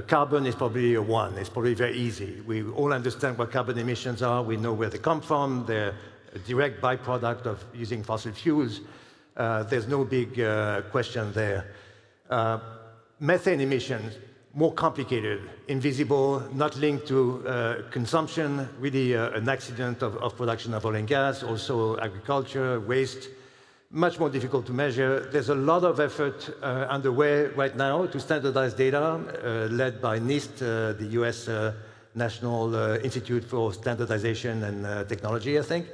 Carbon is probably a one. It's probably very easy. We all understand what carbon emissions are. We know where they come from. They're a direct byproduct of using fossil fuels. There's no big question there. Methane emissions, more complicated, invisible, not linked to consumption, really an accident of production of oil and gas, also agriculture, waste, much more difficult to measure. There's a lot of effort underway right now to standardize data, led by NIST, the US National Institute for Standardization and Technology, I think,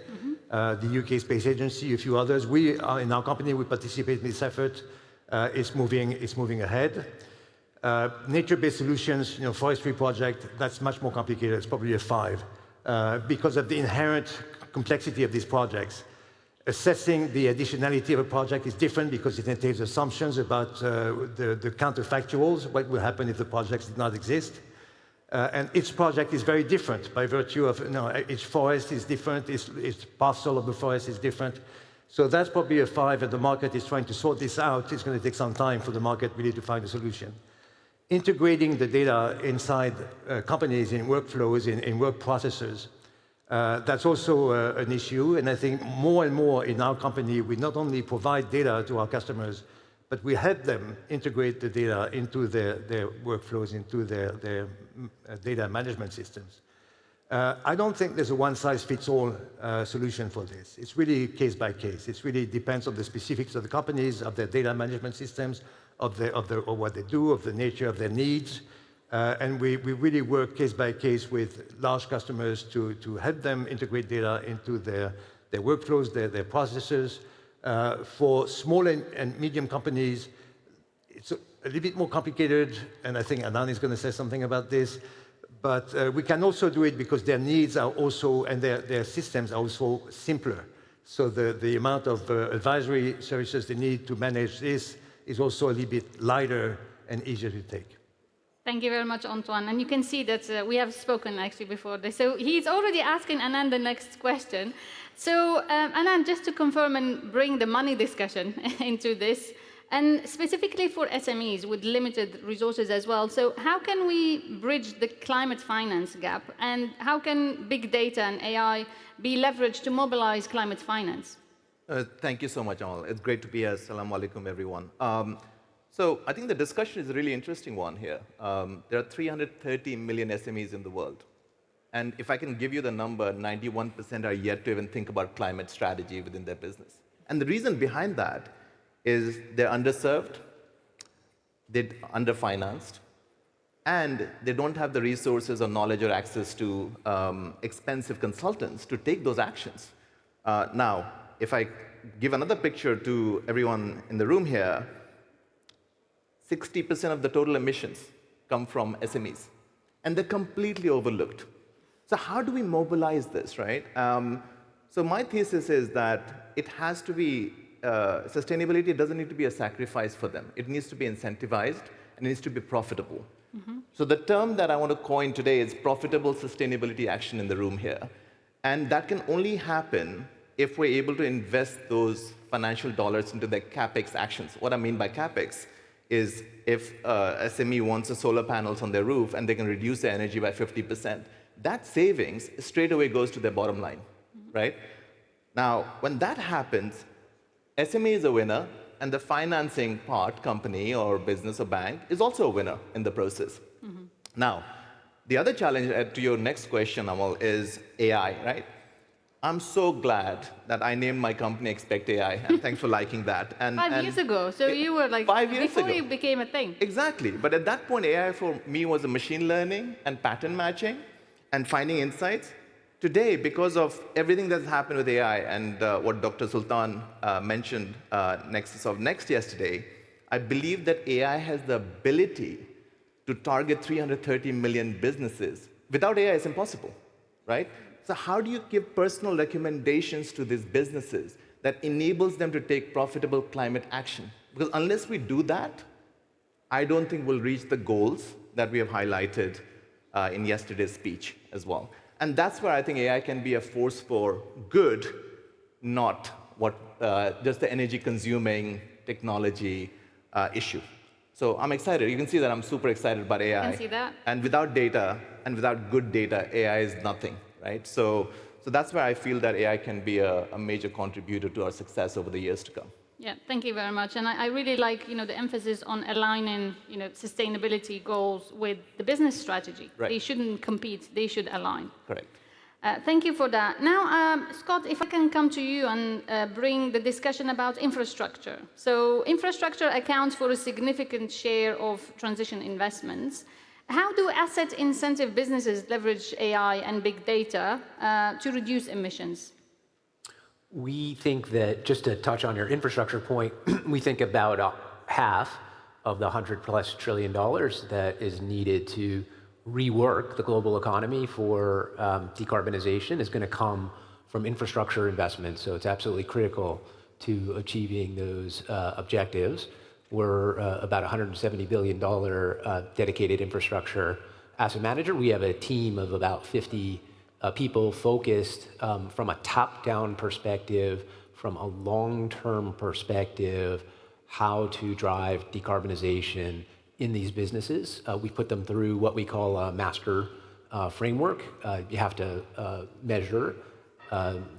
the UK Space Agency, a few others. We are, in our company, we participate in this effort. It's moving ahead. Nature-based solutions, forestry project, that's much more complicated. It's probably a 5 because of the inherent complexity of these projects. Assessing the additionality of a project is different because it entails assumptions about the counterfactuals, what will happen if the projects did not exist. And each project is very different by virtue of, each forest is different, each parcel of the forest is different. So that's probably a 5, and the market is trying to sort this out. It's going to take some time for the market really to find a solution. Integrating the data inside companies, in workflows, in work processes, that's also an issue. And I think more and more in our company, we not only provide data to our customers, but we help them integrate the data into their workflows, into their data management systems. I don't think there's a one-size-fits-all solution for this. It's really case by case. It really depends on the specifics of the companies, of their data management systems, of what they do, of the nature of their needs. And we really work case by case with large customers to help them integrate data into their workflows, their processes. For small and medium companies, it's a little bit more complicated, and I think Anand is going to say something about this. But we can also do it because their needs are also, and their systems are also simpler. So the amount of advisory services they need to manage this is also a little bit lighter and easier to take. Thank you very much, Antoine. And you can see that we have spoken actually before this. So he's already asking Anand the next question. So Anand, just to confirm and bring the money discussion into this, and specifically for SMEs with limited resources as well. So how can we bridge the climate finance gap? And how can big data and AI be leveraged to mobilize climate finance? Thank you so much, Amal. It's great to be here. Assalamu alaikum, everyone. So I think the discussion is a really interesting one here. There are 330 million SMEs in the world. And if I can give you the number, 91% are yet to even think about climate strategy within their business. And the reason behind that is they're underserved, they're underfinanced, and they don't have the resources or knowledge or access to expensive consultants to take those actions. Now, if I give another picture to everyone in the room here, 60% of the total emissions come from SMEs, and they're completely overlooked. So how do we mobilize this, right? So my thesis is that it has to be, sustainability doesn't need to be a sacrifice for them. It needs to be incentivized, and it needs to be profitable. So the term that I want to coin today is profitable sustainability action in the room here. And that can only happen if we're able to invest those financial dollars into their CapEx actions. What I mean by CapEx is if SME wants a solar panels on their roof and they can reduce their energy by 50%, that savings straight away goes to their bottom line, right? Now, when that happens, SME is a winner, and the financing part, company or business or bank, is also a winner in the process. Now, the other challenge to your next question, Amal, is AI, right? I'm so glad that I named my company Expect AI, and thanks for liking that. And 5 years ago, so you were like, 5 years before ago. it became a thing. Exactly, but at that point, AI for me was a machine learning and pattern matching and finding insights. Today, because of everything that's happened with AI and what Dr. Sultan mentioned, Nexus of Next yesterday, I believe that AI has the ability to target 330 million businesses. Without AI, it's impossible, right? So how do you give personal recommendations to these businesses that enables them to take profitable climate action? Because unless we do that, I don't think we'll reach the goals that we have highlighted in yesterday's speech as well. And that's where I think AI can be a force for good, not what just the energy-consuming technology issue. So I'm excited. You can see that I'm super excited about AI. I can see that. And without data, and without good data, AI is nothing, right? So that's where I feel that AI can be a major contributor to our success over the years to come. Yeah, thank you very much. And I really like, the emphasis on aligning, sustainability goals with the business strategy. Right. They shouldn't compete, they should align. Correct. Thank you for that. Now, Scott, if I can come to you and bring the discussion about infrastructure. So infrastructure accounts for a significant share of transition investments. How do asset-intensive businesses leverage AI and big data to reduce emissions? We think that, just to touch on your infrastructure point, we think about half of the $100+ trillion that is needed to rework the global economy for decarbonization is going to come from infrastructure investments. So it's absolutely critical to achieving those objectives. We're about $170 billion dedicated infrastructure asset manager. We have a team of about 50 people focused from a top-down perspective, from a long-term perspective, how to drive decarbonization in these businesses. We put them through what we call a master framework. You have to measure,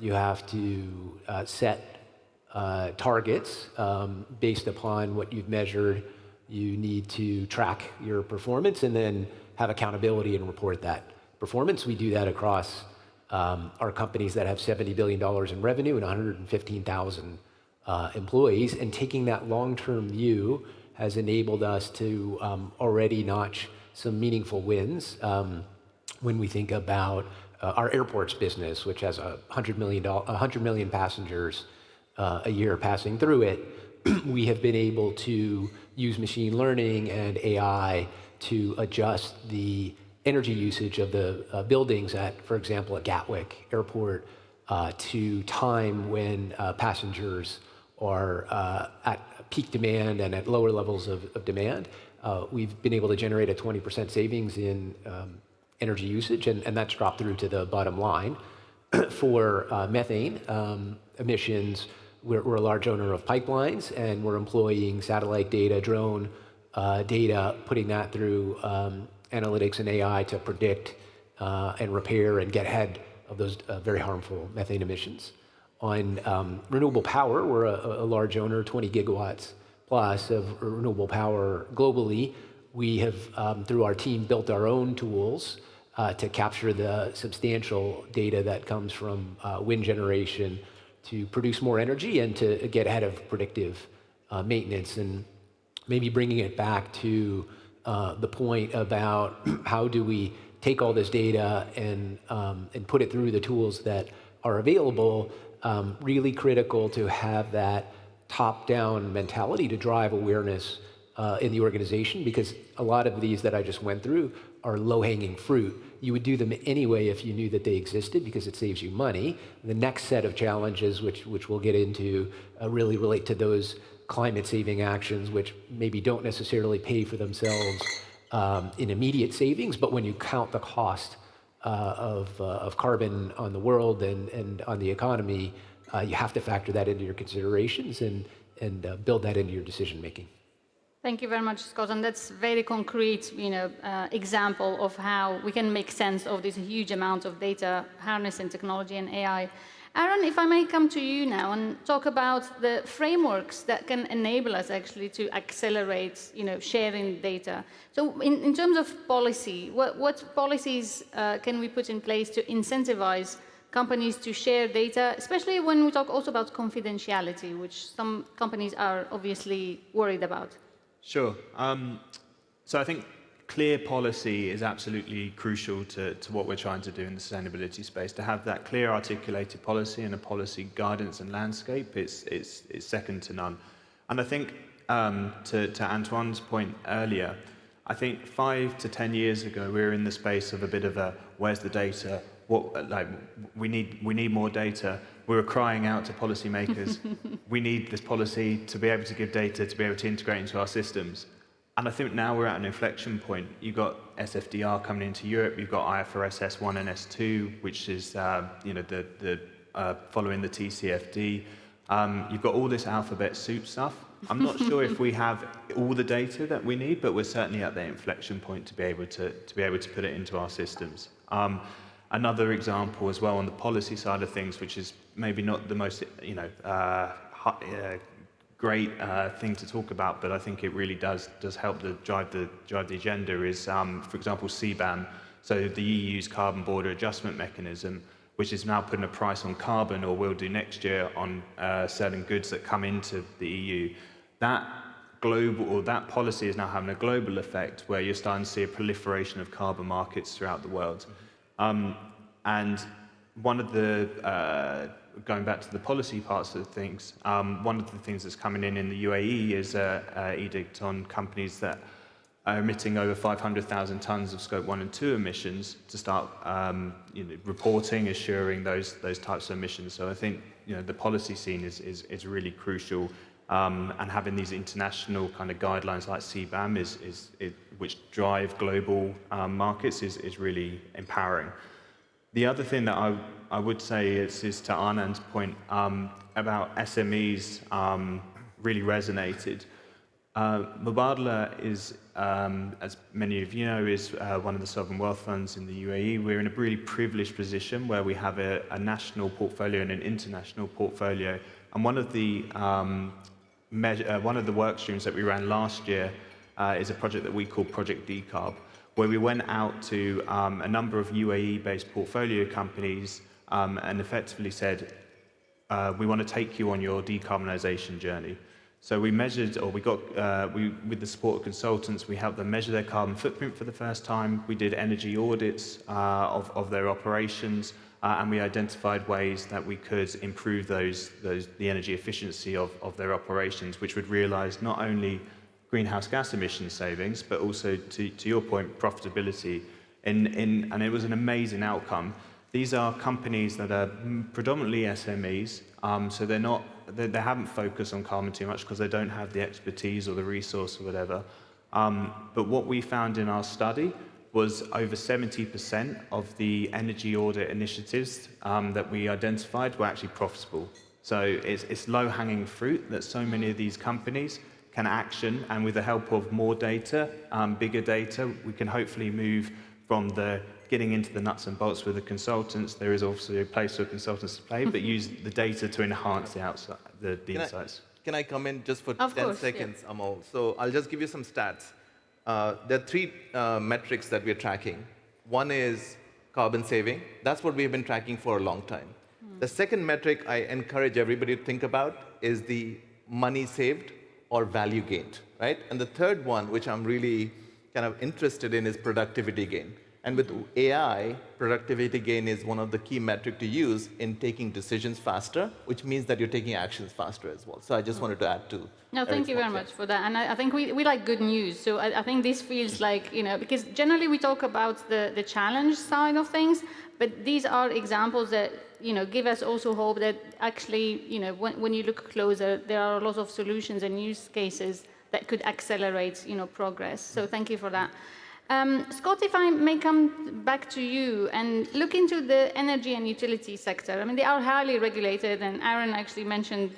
you have to set targets based upon what you've measured. You need to track your performance and then have accountability and report that performance. We do that across our companies that have $70 billion in revenue and 115,000 employees. And taking that long-term view has enabled us to already notch some meaningful wins. When we think about our airports business, which has 100 million passengers a year passing through it, we have been able to use machine learning and AI to adjust the energy usage of the buildings at, for example, at Gatwick Airport to time when passengers are at peak demand and at lower levels of demand. We've been able to generate a 20% savings in energy usage, and that's dropped through to the bottom line. For methane emissions, we're a large owner of pipelines, and we're employing satellite data, drone data, putting that through analytics and AI to predict and repair and get ahead of those very harmful methane emissions. On renewable power, we're a large owner, 20 gigawatts plus of renewable power globally. We have, through our team, built our own tools to capture the substantial data that comes from wind generation to produce more energy and to get ahead of predictive maintenance. And maybe bringing it back to the point about how do we take all this data and put it through the tools that are available. Really critical to have that top-down mentality to drive awareness in the organization, because a lot of these that I just went through are low-hanging fruit. You would do them anyway if you knew that they existed, because it saves you money. The next set of challenges, which we'll get into, really relate to those climate-saving actions, which maybe don't necessarily pay for themselves in immediate savings, but when you count the cost of carbon on the world and on the economy, you have to factor that into your considerations and build that into your decision making. Thank you very much, Scott. And that's very concrete, example of how we can make sense of this huge amount of data, harnessing technology and AI. Aaron, if I may come to you now and talk about the frameworks that can enable us actually to accelerate, sharing data. So in terms of policy, what policies can we put in place to incentivize companies to share data, especially when we talk also about confidentiality, which some companies are obviously worried about? Sure. So I think clear policy is absolutely crucial to what we're trying to do in the sustainability space. To have that clear articulated policy and a policy guidance and landscape is second to none. And I think to Antoine's point earlier, I think 5 to 10 years ago, we were in the space of a bit of a, where's the data? We need more data. We were crying out to policymakers, we need this policy to be able to give data, to be able to integrate into our systems. And I think now we're at an inflection point. You've got SFDR coming into Europe. You've got IFRS S1 and S2, which is following the TCFD. You've got all this alphabet soup stuff. I'm not sure if we have all the data that we need, but we're certainly at the inflection point to be able to put it into our systems. Another example as well on the policy side of things, which is maybe not the most great thing to talk about, but I think it really does help drive the agenda, is, for example, CBAM, so the EU's carbon border adjustment mechanism, which is now putting a price on carbon, or will do next year, on certain goods that come into the EU. That policy is now having a global effect, where you're starting to see a proliferation of carbon markets throughout the world. And one of the, going back to the policy parts of things, one of the things that's coming in the UAE is an edict on companies that are emitting over 500,000 tons of Scope 1 and 2 emissions to start reporting, assuring those types of emissions. So I think the policy scene is really crucial, and having these international kind of guidelines like CBAM which drive global markets is really empowering. The other thing that I would say is to Anand's point about SMEs really resonated. Mubadala is, as many of you know, is one of the sovereign wealth funds in the UAE. We're in a really privileged position where we have a national portfolio and an international portfolio. And one of the work streams that we ran last year is a project that we call Project Decarb, where we went out to a number of UAE-based portfolio companies and effectively said, we want to take you on your decarbonisation journey. So we measured, or with the support of consultants, we helped them measure their carbon footprint for the first time. We did energy audits of their operations, and we identified ways that we could improve the energy efficiency of their operations, which would realise not only greenhouse gas emission savings, but also, to your point, profitability. And it was an amazing outcome. These are companies that are predominantly SMEs, so they haven't focused on carbon too much because they don't have the expertise or the resource or whatever. But what we found in our study was over 70% of the energy audit initiatives that we identified were actually profitable. So it's low-hanging fruit that so many of these companies can action, and with the help of more data, bigger data, we can hopefully move from the getting into the nuts and bolts with the consultants. There is obviously a place for consultants to play, but use the data to enhance the insights. Can I come in just for Of 10 course, seconds, yeah. Amol? So I'll just give you some stats. There are three metrics that we're tracking. One is carbon saving. That's what we've been tracking for a long time. The second metric I encourage everybody to think about is the money saved or value gained, right? And the third one, which I'm really kind of interested in, is productivity gain. And with AI, productivity gain is one of the key metrics to use in taking decisions faster, which means that you're taking actions faster as well. So I just wanted to add to. No, thank you very much for that. And I think we like good news. So I think this feels like, because generally we talk about the challenge side of things, but these are examples that, give us also hope that actually, when you look closer, there are a lot of solutions and use cases that could accelerate, progress. So thank you for that. Scott, if I may come back to you and look into the energy and utility sector. I mean, they are highly regulated, and Aaron actually mentioned,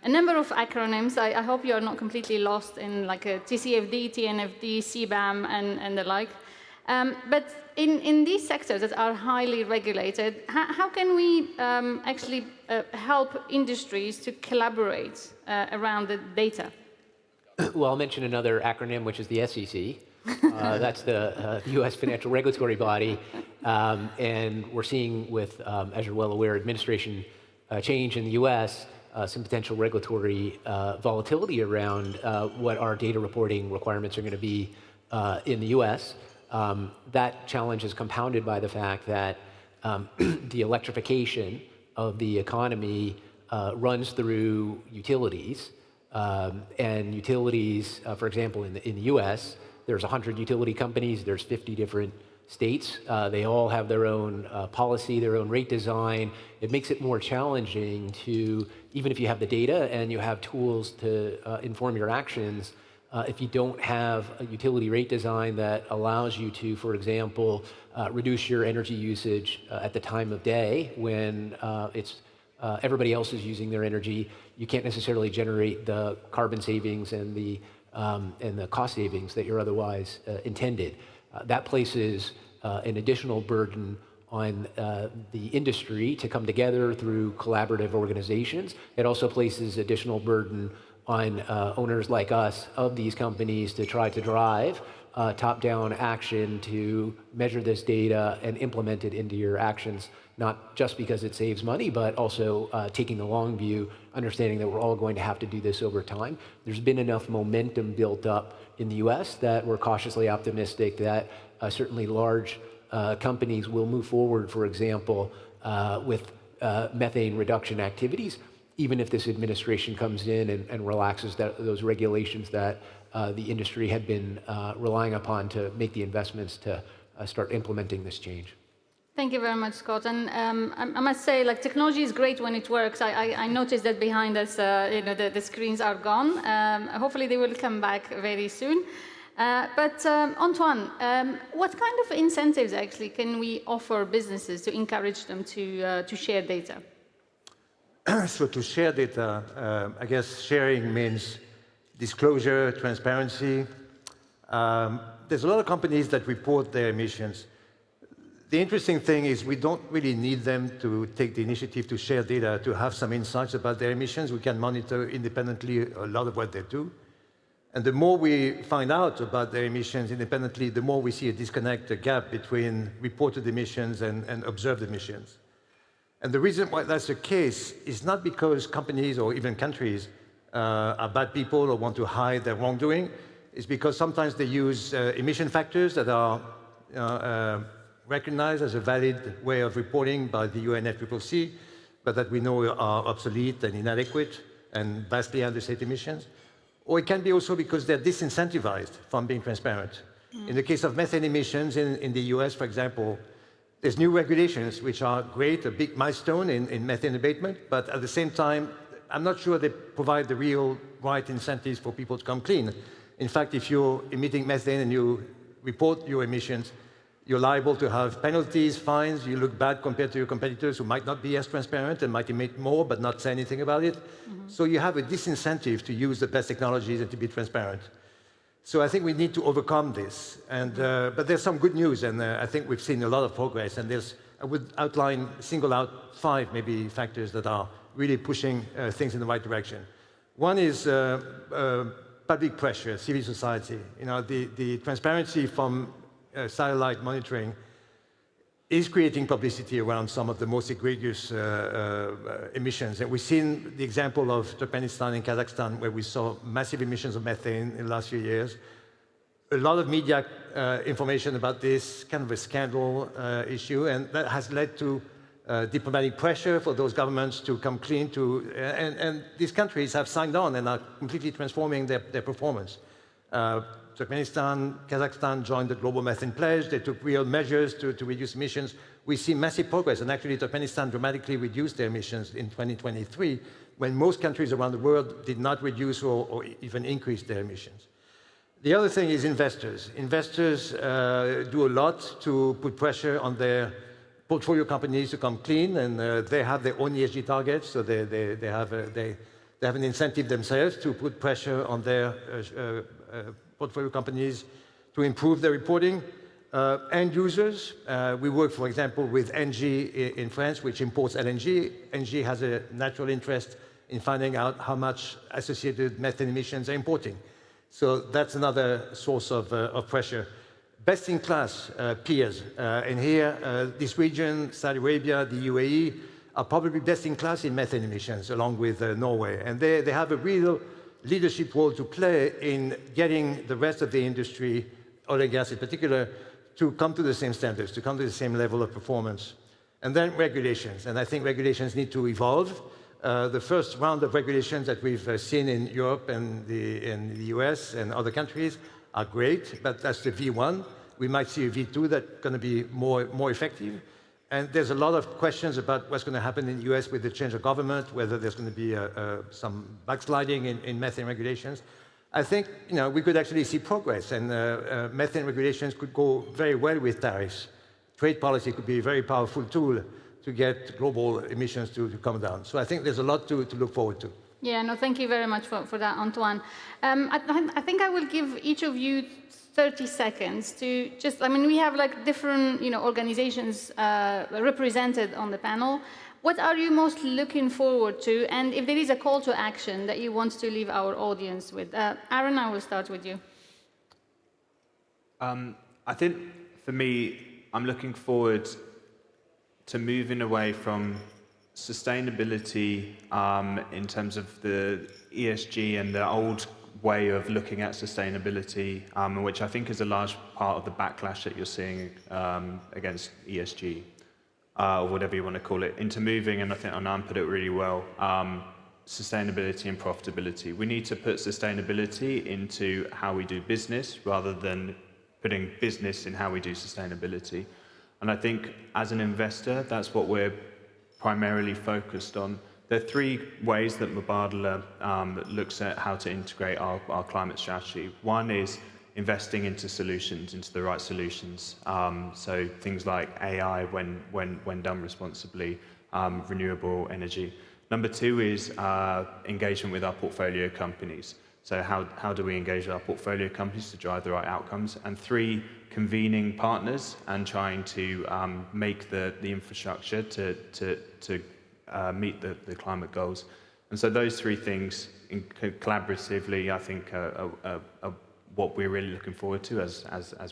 a number of acronyms. I hope you are not completely lost in like a TCFD, TNFD, CBAM, and the like. But in these sectors that are highly regulated, how can we actually help industries to collaborate around the data? Well, I'll mention another acronym, which is the SEC. That's the U.S. financial regulatory body, and we're seeing with, as you're well aware, administration change in the U.S., some potential regulatory volatility around what our data reporting requirements are going to be in the U.S. That challenge is compounded by the fact that the electrification of the economy runs through utilities, and utilities, for example, in the U.S., there's 100 utility companies, there's 50 different states. They all have their own policy, their own rate design. It makes it more challenging to, even if you have the data and you have tools to inform your actions, if you don't have a utility rate design that allows you to, for example, reduce your energy usage at the time of day when it's everybody else is using their energy, you can't necessarily generate the carbon savings and the cost savings that you're otherwise intended. That places an additional burden on the industry to come together through collaborative organizations. It also places additional burden on owners like us of these companies to try to drive top-down action to measure this data and implement it into your actions, not just because it saves money, but also taking the long view, understanding that we're all going to have to do this over time. There's been enough momentum built up in the US that we're cautiously optimistic that certainly large companies will move forward, for example, with methane reduction activities, even if this administration comes in and relaxes those regulations that the industry had been relying upon to make the investments to start implementing this change. Thank you very much, Scott. And I must say, like, technology is great when it works. I noticed that behind us, the screens are gone. Hopefully, they will come back very soon. But Antoine, what kind of incentives actually can we offer businesses to encourage them to share data? So to share data, I guess sharing means disclosure, transparency. There's a lot of companies that report their emissions. The interesting thing is we don't really need them to take the initiative to share data, to have some insights about their emissions. We can monitor independently a lot of what they do. And the more we find out about their emissions independently, the more we see a disconnect, a gap between reported emissions and observed emissions. And the reason why that's the case is not because companies or even countries are bad people or want to hide their wrongdoing. It's because sometimes they use emission factors that are recognized as a valid way of reporting by the UNFCCC, but that we know are obsolete and inadequate and vastly understate emissions. Or it can be also because they're disincentivized from being transparent. In the case of methane emissions in the US, for example, there's new regulations which are great, a big milestone in methane abatement, but at the same time, I'm not sure they provide the real right incentives for people to come clean. In fact, if you're emitting methane and you report your emissions, you're liable to have penalties, fines, you look bad compared to your competitors who might not be as transparent and might emit more but not say anything about it. So you have a disincentive to use the best technologies and to be transparent. So I think we need to overcome this. And, but there's some good news, and I think we've seen a lot of progress. And I would single out 5 maybe factors that are really pushing things in the right direction. One is public pressure, civil society. You know, the transparency from satellite monitoring is creating publicity around some of the most egregious emissions. And we've seen the example of Turkmenistan and Kazakhstan, where we saw massive emissions of methane in the last few years. A lot of media information about this, kind of a scandal issue, and that has led to diplomatic pressure for those governments to come clean and these countries have signed on and are completely transforming their performance. Turkmenistan, Kazakhstan joined the Global Methane Pledge. They took real measures to reduce emissions. We see massive progress, and actually Turkmenistan dramatically reduced their emissions in 2023, when most countries around the world did not reduce or even increase their emissions. The other thing is investors. Investors do a lot to put pressure on their portfolio companies to come clean, and they have their own ESG targets, so they have an incentive themselves to put pressure on their portfolio companies to improve their reporting. End users, we work, for example, with Engie in France, which imports LNG. Engie has a natural interest in finding out how much associated methane emissions are importing. So that's another source of pressure. Best-in-class peers. And here, this region, Saudi Arabia, the UAE, are probably best-in-class in methane emissions, along with Norway. And they have a real leadership role to play in getting the rest of the industry, oil and gas in particular, to come to the same standards, to come to the same level of performance. And then regulations. And I think regulations need to evolve. The first round of regulations that we've seen in Europe and in the US and other countries are great, but that's the V1. We might see a V2 that's going to be more effective. And there's a lot of questions about what's going to happen in the US with the change of government, whether there's going to be some backsliding in methane regulations. I think we could actually see progress, and methane regulations could go very well with tariffs. Trade policy could be a very powerful tool to get global emissions to come down. So I think there's a lot to look forward to. Yeah, no, thank you very much for that, Antoine. I think I will give each of you 30 seconds to just, I mean, we have like different, organizations represented on the panel. What are you most looking forward to? And if there is a call to action that you want to leave our audience with. Aaron, I will start with you. I think for me, I'm looking forward to moving away from sustainability in terms of the ESG and the old way of looking at sustainability, which I think is a large part of the backlash that you're seeing against ESG, or whatever you want to call it, into moving, and I think Anand put it really well, sustainability and profitability. We need to put sustainability into how we do business rather than putting business in how we do sustainability. And I think as an investor, that's what we're primarily focused on. There are three ways that Mubadala looks at how to integrate our climate strategy. One is investing into solutions, into the right solutions. So things like AI when done responsibly, renewable energy. Number two is engagement with our portfolio companies. So how do we engage with our portfolio companies to drive the right outcomes? And three, convening partners and trying to make the infrastructure to meet the climate goals. And so those three things collaboratively, I think, are what we're really looking forward to as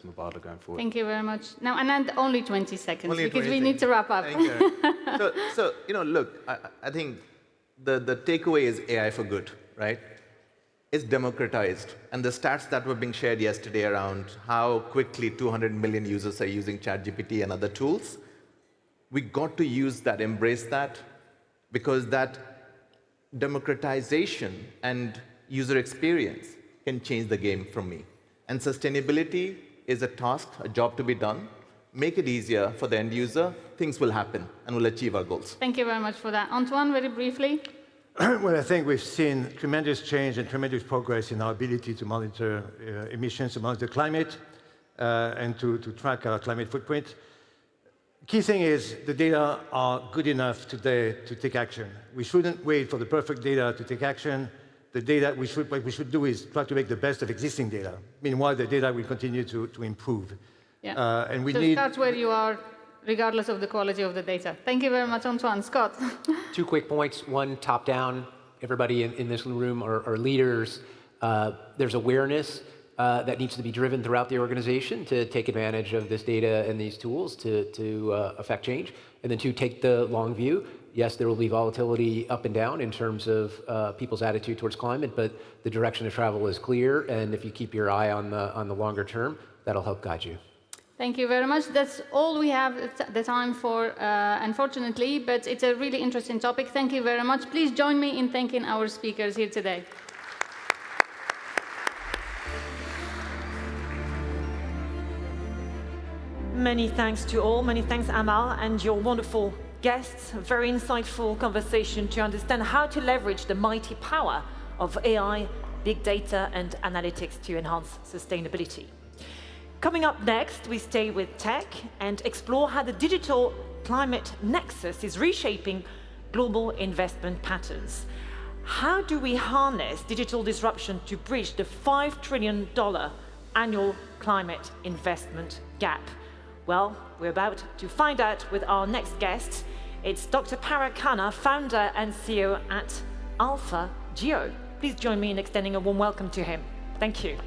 Mubadala going forward. Thank you very much. Now, Anand, only 20 seconds Only because 20 we need to wrap up. Thank you. So look, I think the takeaway is AI for good, right? It's democratized. And the stats that were being shared yesterday around how quickly 200 million users are using ChatGPT and other tools, we got to use that, embrace that, because that democratization and user experience can change the game from me. And sustainability is a task, a job to be done. Make it easier for the end user, things will happen and we'll achieve our goals. Thank you very much for that. Antoine, very briefly. Well, I think we've seen tremendous change and tremendous progress in our ability to monitor emissions, to monitor climate, and to track our climate footprint. Key thing is the data are good enough today to take action. We shouldn't wait for the perfect data to take action. The data, what we should do is try to make the best of existing data. Meanwhile, the data will continue to improve. Yeah. And we so need... start where you are, regardless of the quality of the data. Thank you very much, Antoine. Scott. 2 quick points. One, top-down. Everybody in this room are leaders. There's awareness that needs to be driven throughout the organization to take advantage of this data and these tools to affect change. And then 2, take the long view. Yes, there will be volatility up and down in terms of people's attitude towards climate, but the direction of travel is clear. And if you keep your eye on the longer term, that'll help guide you. Thank you very much. That's all we have the time for, unfortunately, but it's a really interesting topic. Thank you very much. Please join me in thanking our speakers here today. Many thanks to all. Many thanks, Amal, and your wonderful guests. A very insightful conversation to understand how to leverage the mighty power of AI, big data, and analytics to enhance sustainability. Coming up next, we stay with tech and explore how the digital climate nexus is reshaping global investment patterns. How do we harness digital disruption to bridge the $5 trillion annual climate investment gap? Well, we're about to find out with our next guest. It's Dr. Parag Khanna, founder and CEO at Alpha Geo. Please join me in extending a warm welcome to him. Thank you.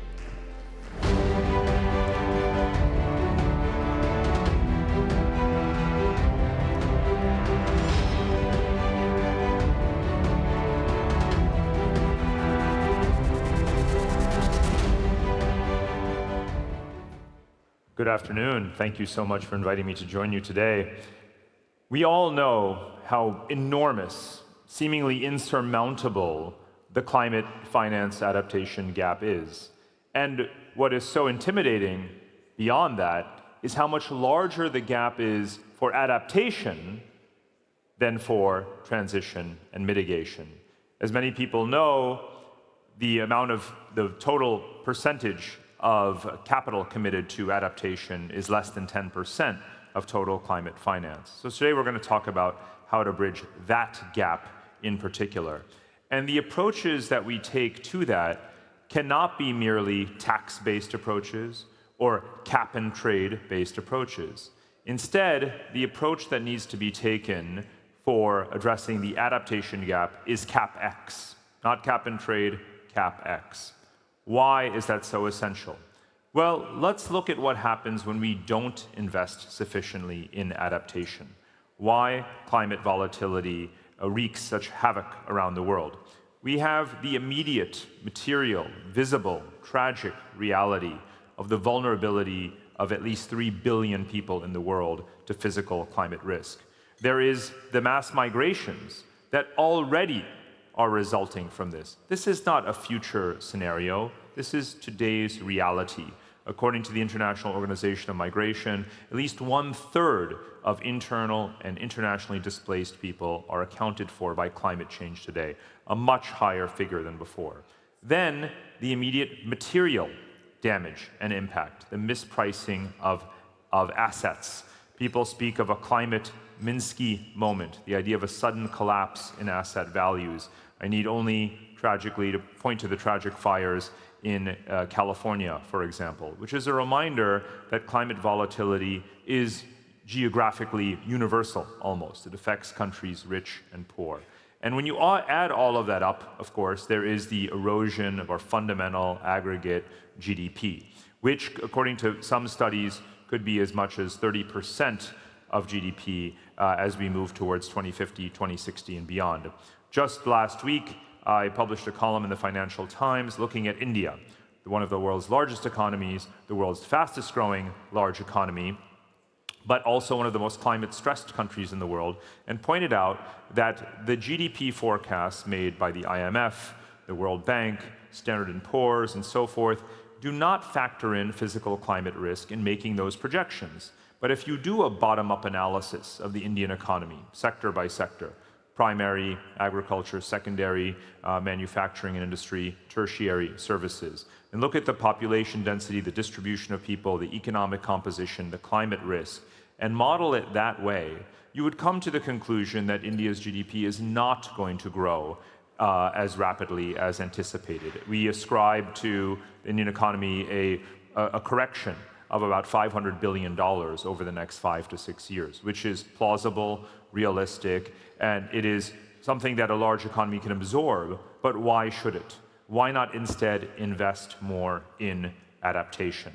Good afternoon. Thank you so much for inviting me to join you today. We all know how enormous, seemingly insurmountable, the climate finance adaptation gap is. And what is so intimidating beyond that is how much larger the gap is for adaptation than for transition and mitigation. As many people know, the total percentage of capital committed to adaptation is less than 10%, of total climate finance. So today we're going to talk about how to bridge that gap in particular. And the approaches that we take to that cannot be merely tax-based approaches or cap-and-trade-based approaches. Instead, the approach that needs to be taken for addressing the adaptation gap is CapX, not cap-and-trade, CapX. Why is that so essential? Well, let's look at what happens when we don't invest sufficiently in adaptation. Why climate volatility wreaks such havoc around the world. We have the immediate, material, visible, tragic reality of the vulnerability of at least 3 billion people in the world to physical climate risk. There is the mass migrations that already are resulting from this. This is not a future scenario. This is today's reality. According to the International Organization of Migration, at least 1/3 of internal and internationally displaced people are accounted for by climate change today, a much higher figure than before. Then the immediate material damage and impact, the mispricing of assets. People speak of a climate Minsky moment, the idea of a sudden collapse in asset values. I need only tragically to point to the tragic fires in California, for example, which is a reminder that climate volatility is geographically universal almost. It affects countries rich and poor. And when you add all of that up, of course, there is the erosion of our fundamental aggregate GDP, which, according to some studies, could be as much as 30% of GDP as we move towards 2050, 2060, and beyond. Just last week, I published a column in the Financial Times looking at India, one of the world's largest economies, the world's fastest growing large economy, but also one of the most climate-stressed countries in the world, and pointed out that the GDP forecasts made by the IMF, the World Bank, Standard & Poor's, and so forth, do not factor in physical climate risk in making those projections. But if you do a bottom-up analysis of the Indian economy, sector by sector, primary agriculture, secondary manufacturing and industry, tertiary services, and look at the population density, the distribution of people, the economic composition, the climate risk, and model it that way, you would come to the conclusion that India's GDP is not going to grow as rapidly as anticipated. We ascribe to the Indian economy a correction of about $500 billion over the next 5 to 6 years, which is plausible, realistic, and it is something that a large economy can absorb, but why should it? Why not instead invest more in adaptation?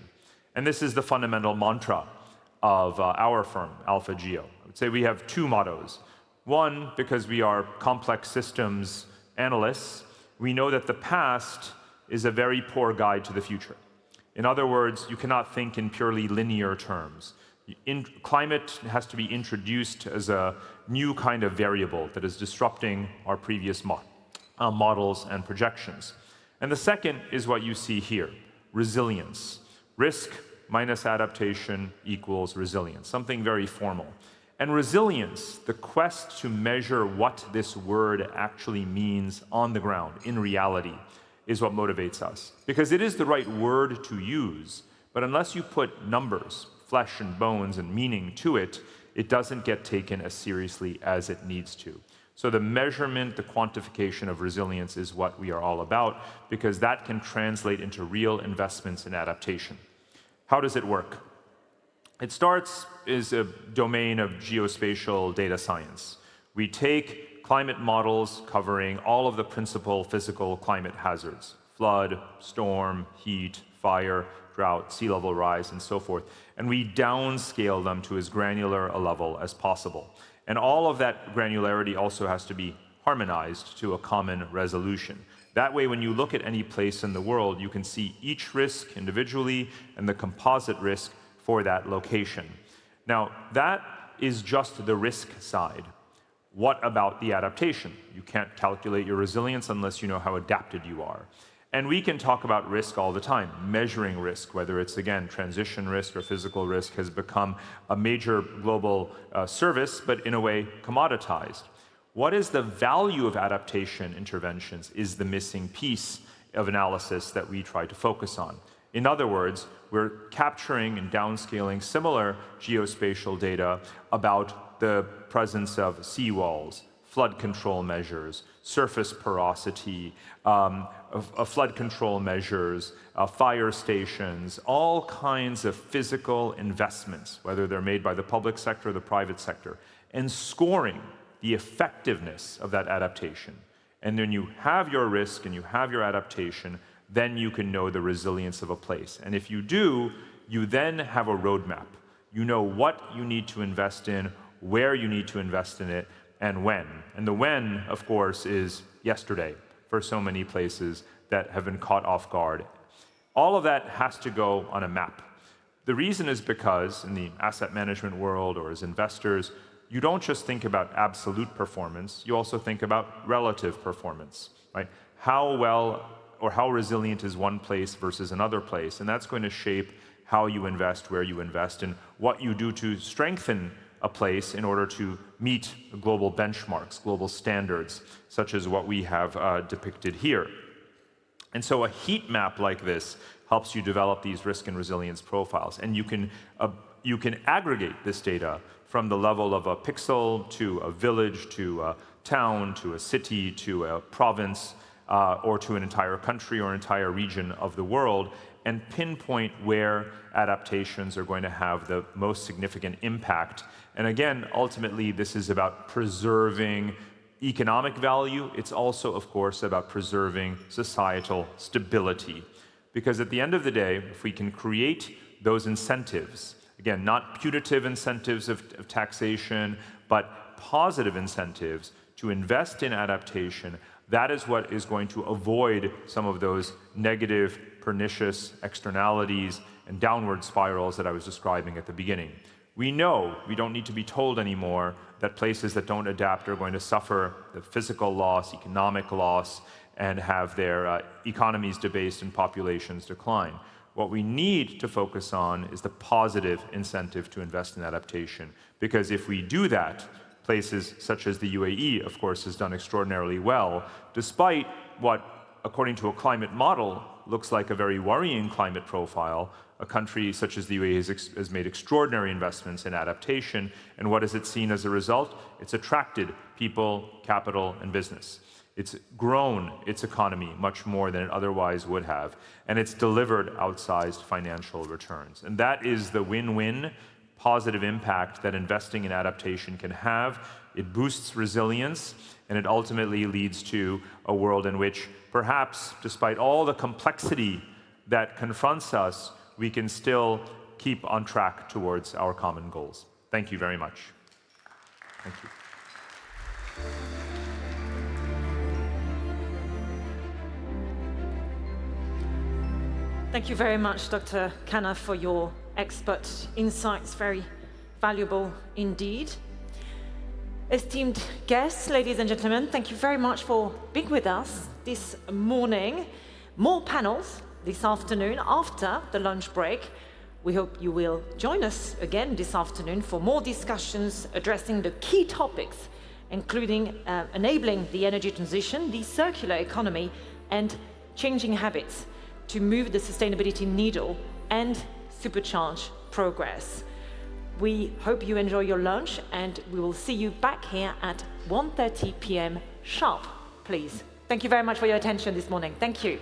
And this is the fundamental mantra of our firm, Alpha Geo. I would say we have two mottos. One, because we are complex systems analysts, we know that the past is a very poor guide to the future. In other words, you cannot think in purely linear terms. Climate has to be introduced as a new kind of variable that is disrupting our previous models and projections. And the second is what you see here, resilience. Risk minus adaptation equals resilience, something very formal. And resilience, the quest to measure what this word actually means on the ground, in reality, is what motivates us. Because it is the right word to use, but unless you put numbers, flesh and bones and meaning to it, it doesn't get taken as seriously as it needs to. So the measurement, the quantification of resilience is what we are all about, because that can translate into real investments in adaptation. How does it work? It starts as a domain of geospatial data science. We take climate models covering all of the principal physical climate hazards, flood, storm, heat, fire, drought, sea level rise, and so forth, and we downscale them to as granular a level as possible. And all of that granularity also has to be harmonized to a common resolution. That way, when you look at any place in the world, you can see each risk individually and the composite risk for that location. Now, that is just the risk side. What about the adaptation? You can't calculate your resilience unless you know how adapted you are. And we can talk about risk all the time. Measuring risk, whether it's, again, transition risk or physical risk, has become a major global service, but in a way commoditized. What is the value of adaptation interventions is the missing piece of analysis that we try to focus on. In other words, we're capturing and downscaling similar geospatial data about the presence of seawalls, flood control measures, surface porosity, flood control measures, fire stations, all kinds of physical investments, whether they're made by the public sector or the private sector, and scoring the effectiveness of that adaptation. And then you have your risk and you have your adaptation, then you can know the resilience of a place. And if you do, you then have a roadmap. You know what you need to invest in, where you need to invest in it, and when. And the when, of course, is yesterday for so many places that have been caught off guard. All of that has to go on a map. The reason is because in the asset management world or as investors, you don't just think about absolute performance, you also think about relative performance, right? How well or how resilient is one place versus another place? And that's going to shape how you invest, where you invest, and what you do to strengthen a place in order to meet global benchmarks, global standards, such as what we have depicted here. And so a heat map like this helps you develop these risk and resilience profiles. And you can aggregate this data from the level of a pixel to a village, to a town, to a city, to a province, or to an entire country or entire region of the world, and pinpoint where adaptations are going to have the most significant impact. And again, ultimately, this is about preserving economic value. It's also, of course, about preserving societal stability. Because at the end of the day, if we can create those incentives, again, not punitive incentives of taxation, but positive incentives to invest in adaptation, that is what is going to avoid some of those negative, pernicious externalities and downward spirals that I was describing at the beginning. We know, we don't need to be told anymore, that places that don't adapt are going to suffer the physical loss, economic loss, and have their economies debased and populations decline. What we need to focus on is the positive incentive to invest in adaptation. Because if we do that, places such as the UAE, of course, has done extraordinarily well, despite what, according to a climate model, looks like a very worrying climate profile. A country such as the UAE has made extraordinary investments in adaptation, and what has it seen as a result? It's attracted people, capital, and business. It's grown its economy much more than it otherwise would have, and it's delivered outsized financial returns. And that is the win-win positive impact that investing in adaptation can have. It boosts resilience, and it ultimately leads to a world in which perhaps, despite all the complexity that confronts us, we can still keep on track towards our common goals. Thank you very much. Thank you. Thank you very much, Dr. Khanna, for your expert insights. Very valuable indeed. Esteemed guests, ladies and gentlemen, thank you very much for being with us this morning. More panels this afternoon after the lunch break. We hope you will join us again this afternoon for more discussions addressing the key topics, including enabling the energy transition, the circular economy, and changing habits to move the sustainability needle and supercharge progress. We hope you enjoy your lunch, and we will see you back here at 1:30 p.m. sharp, please. Thank you very much for your attention this morning. Thank you.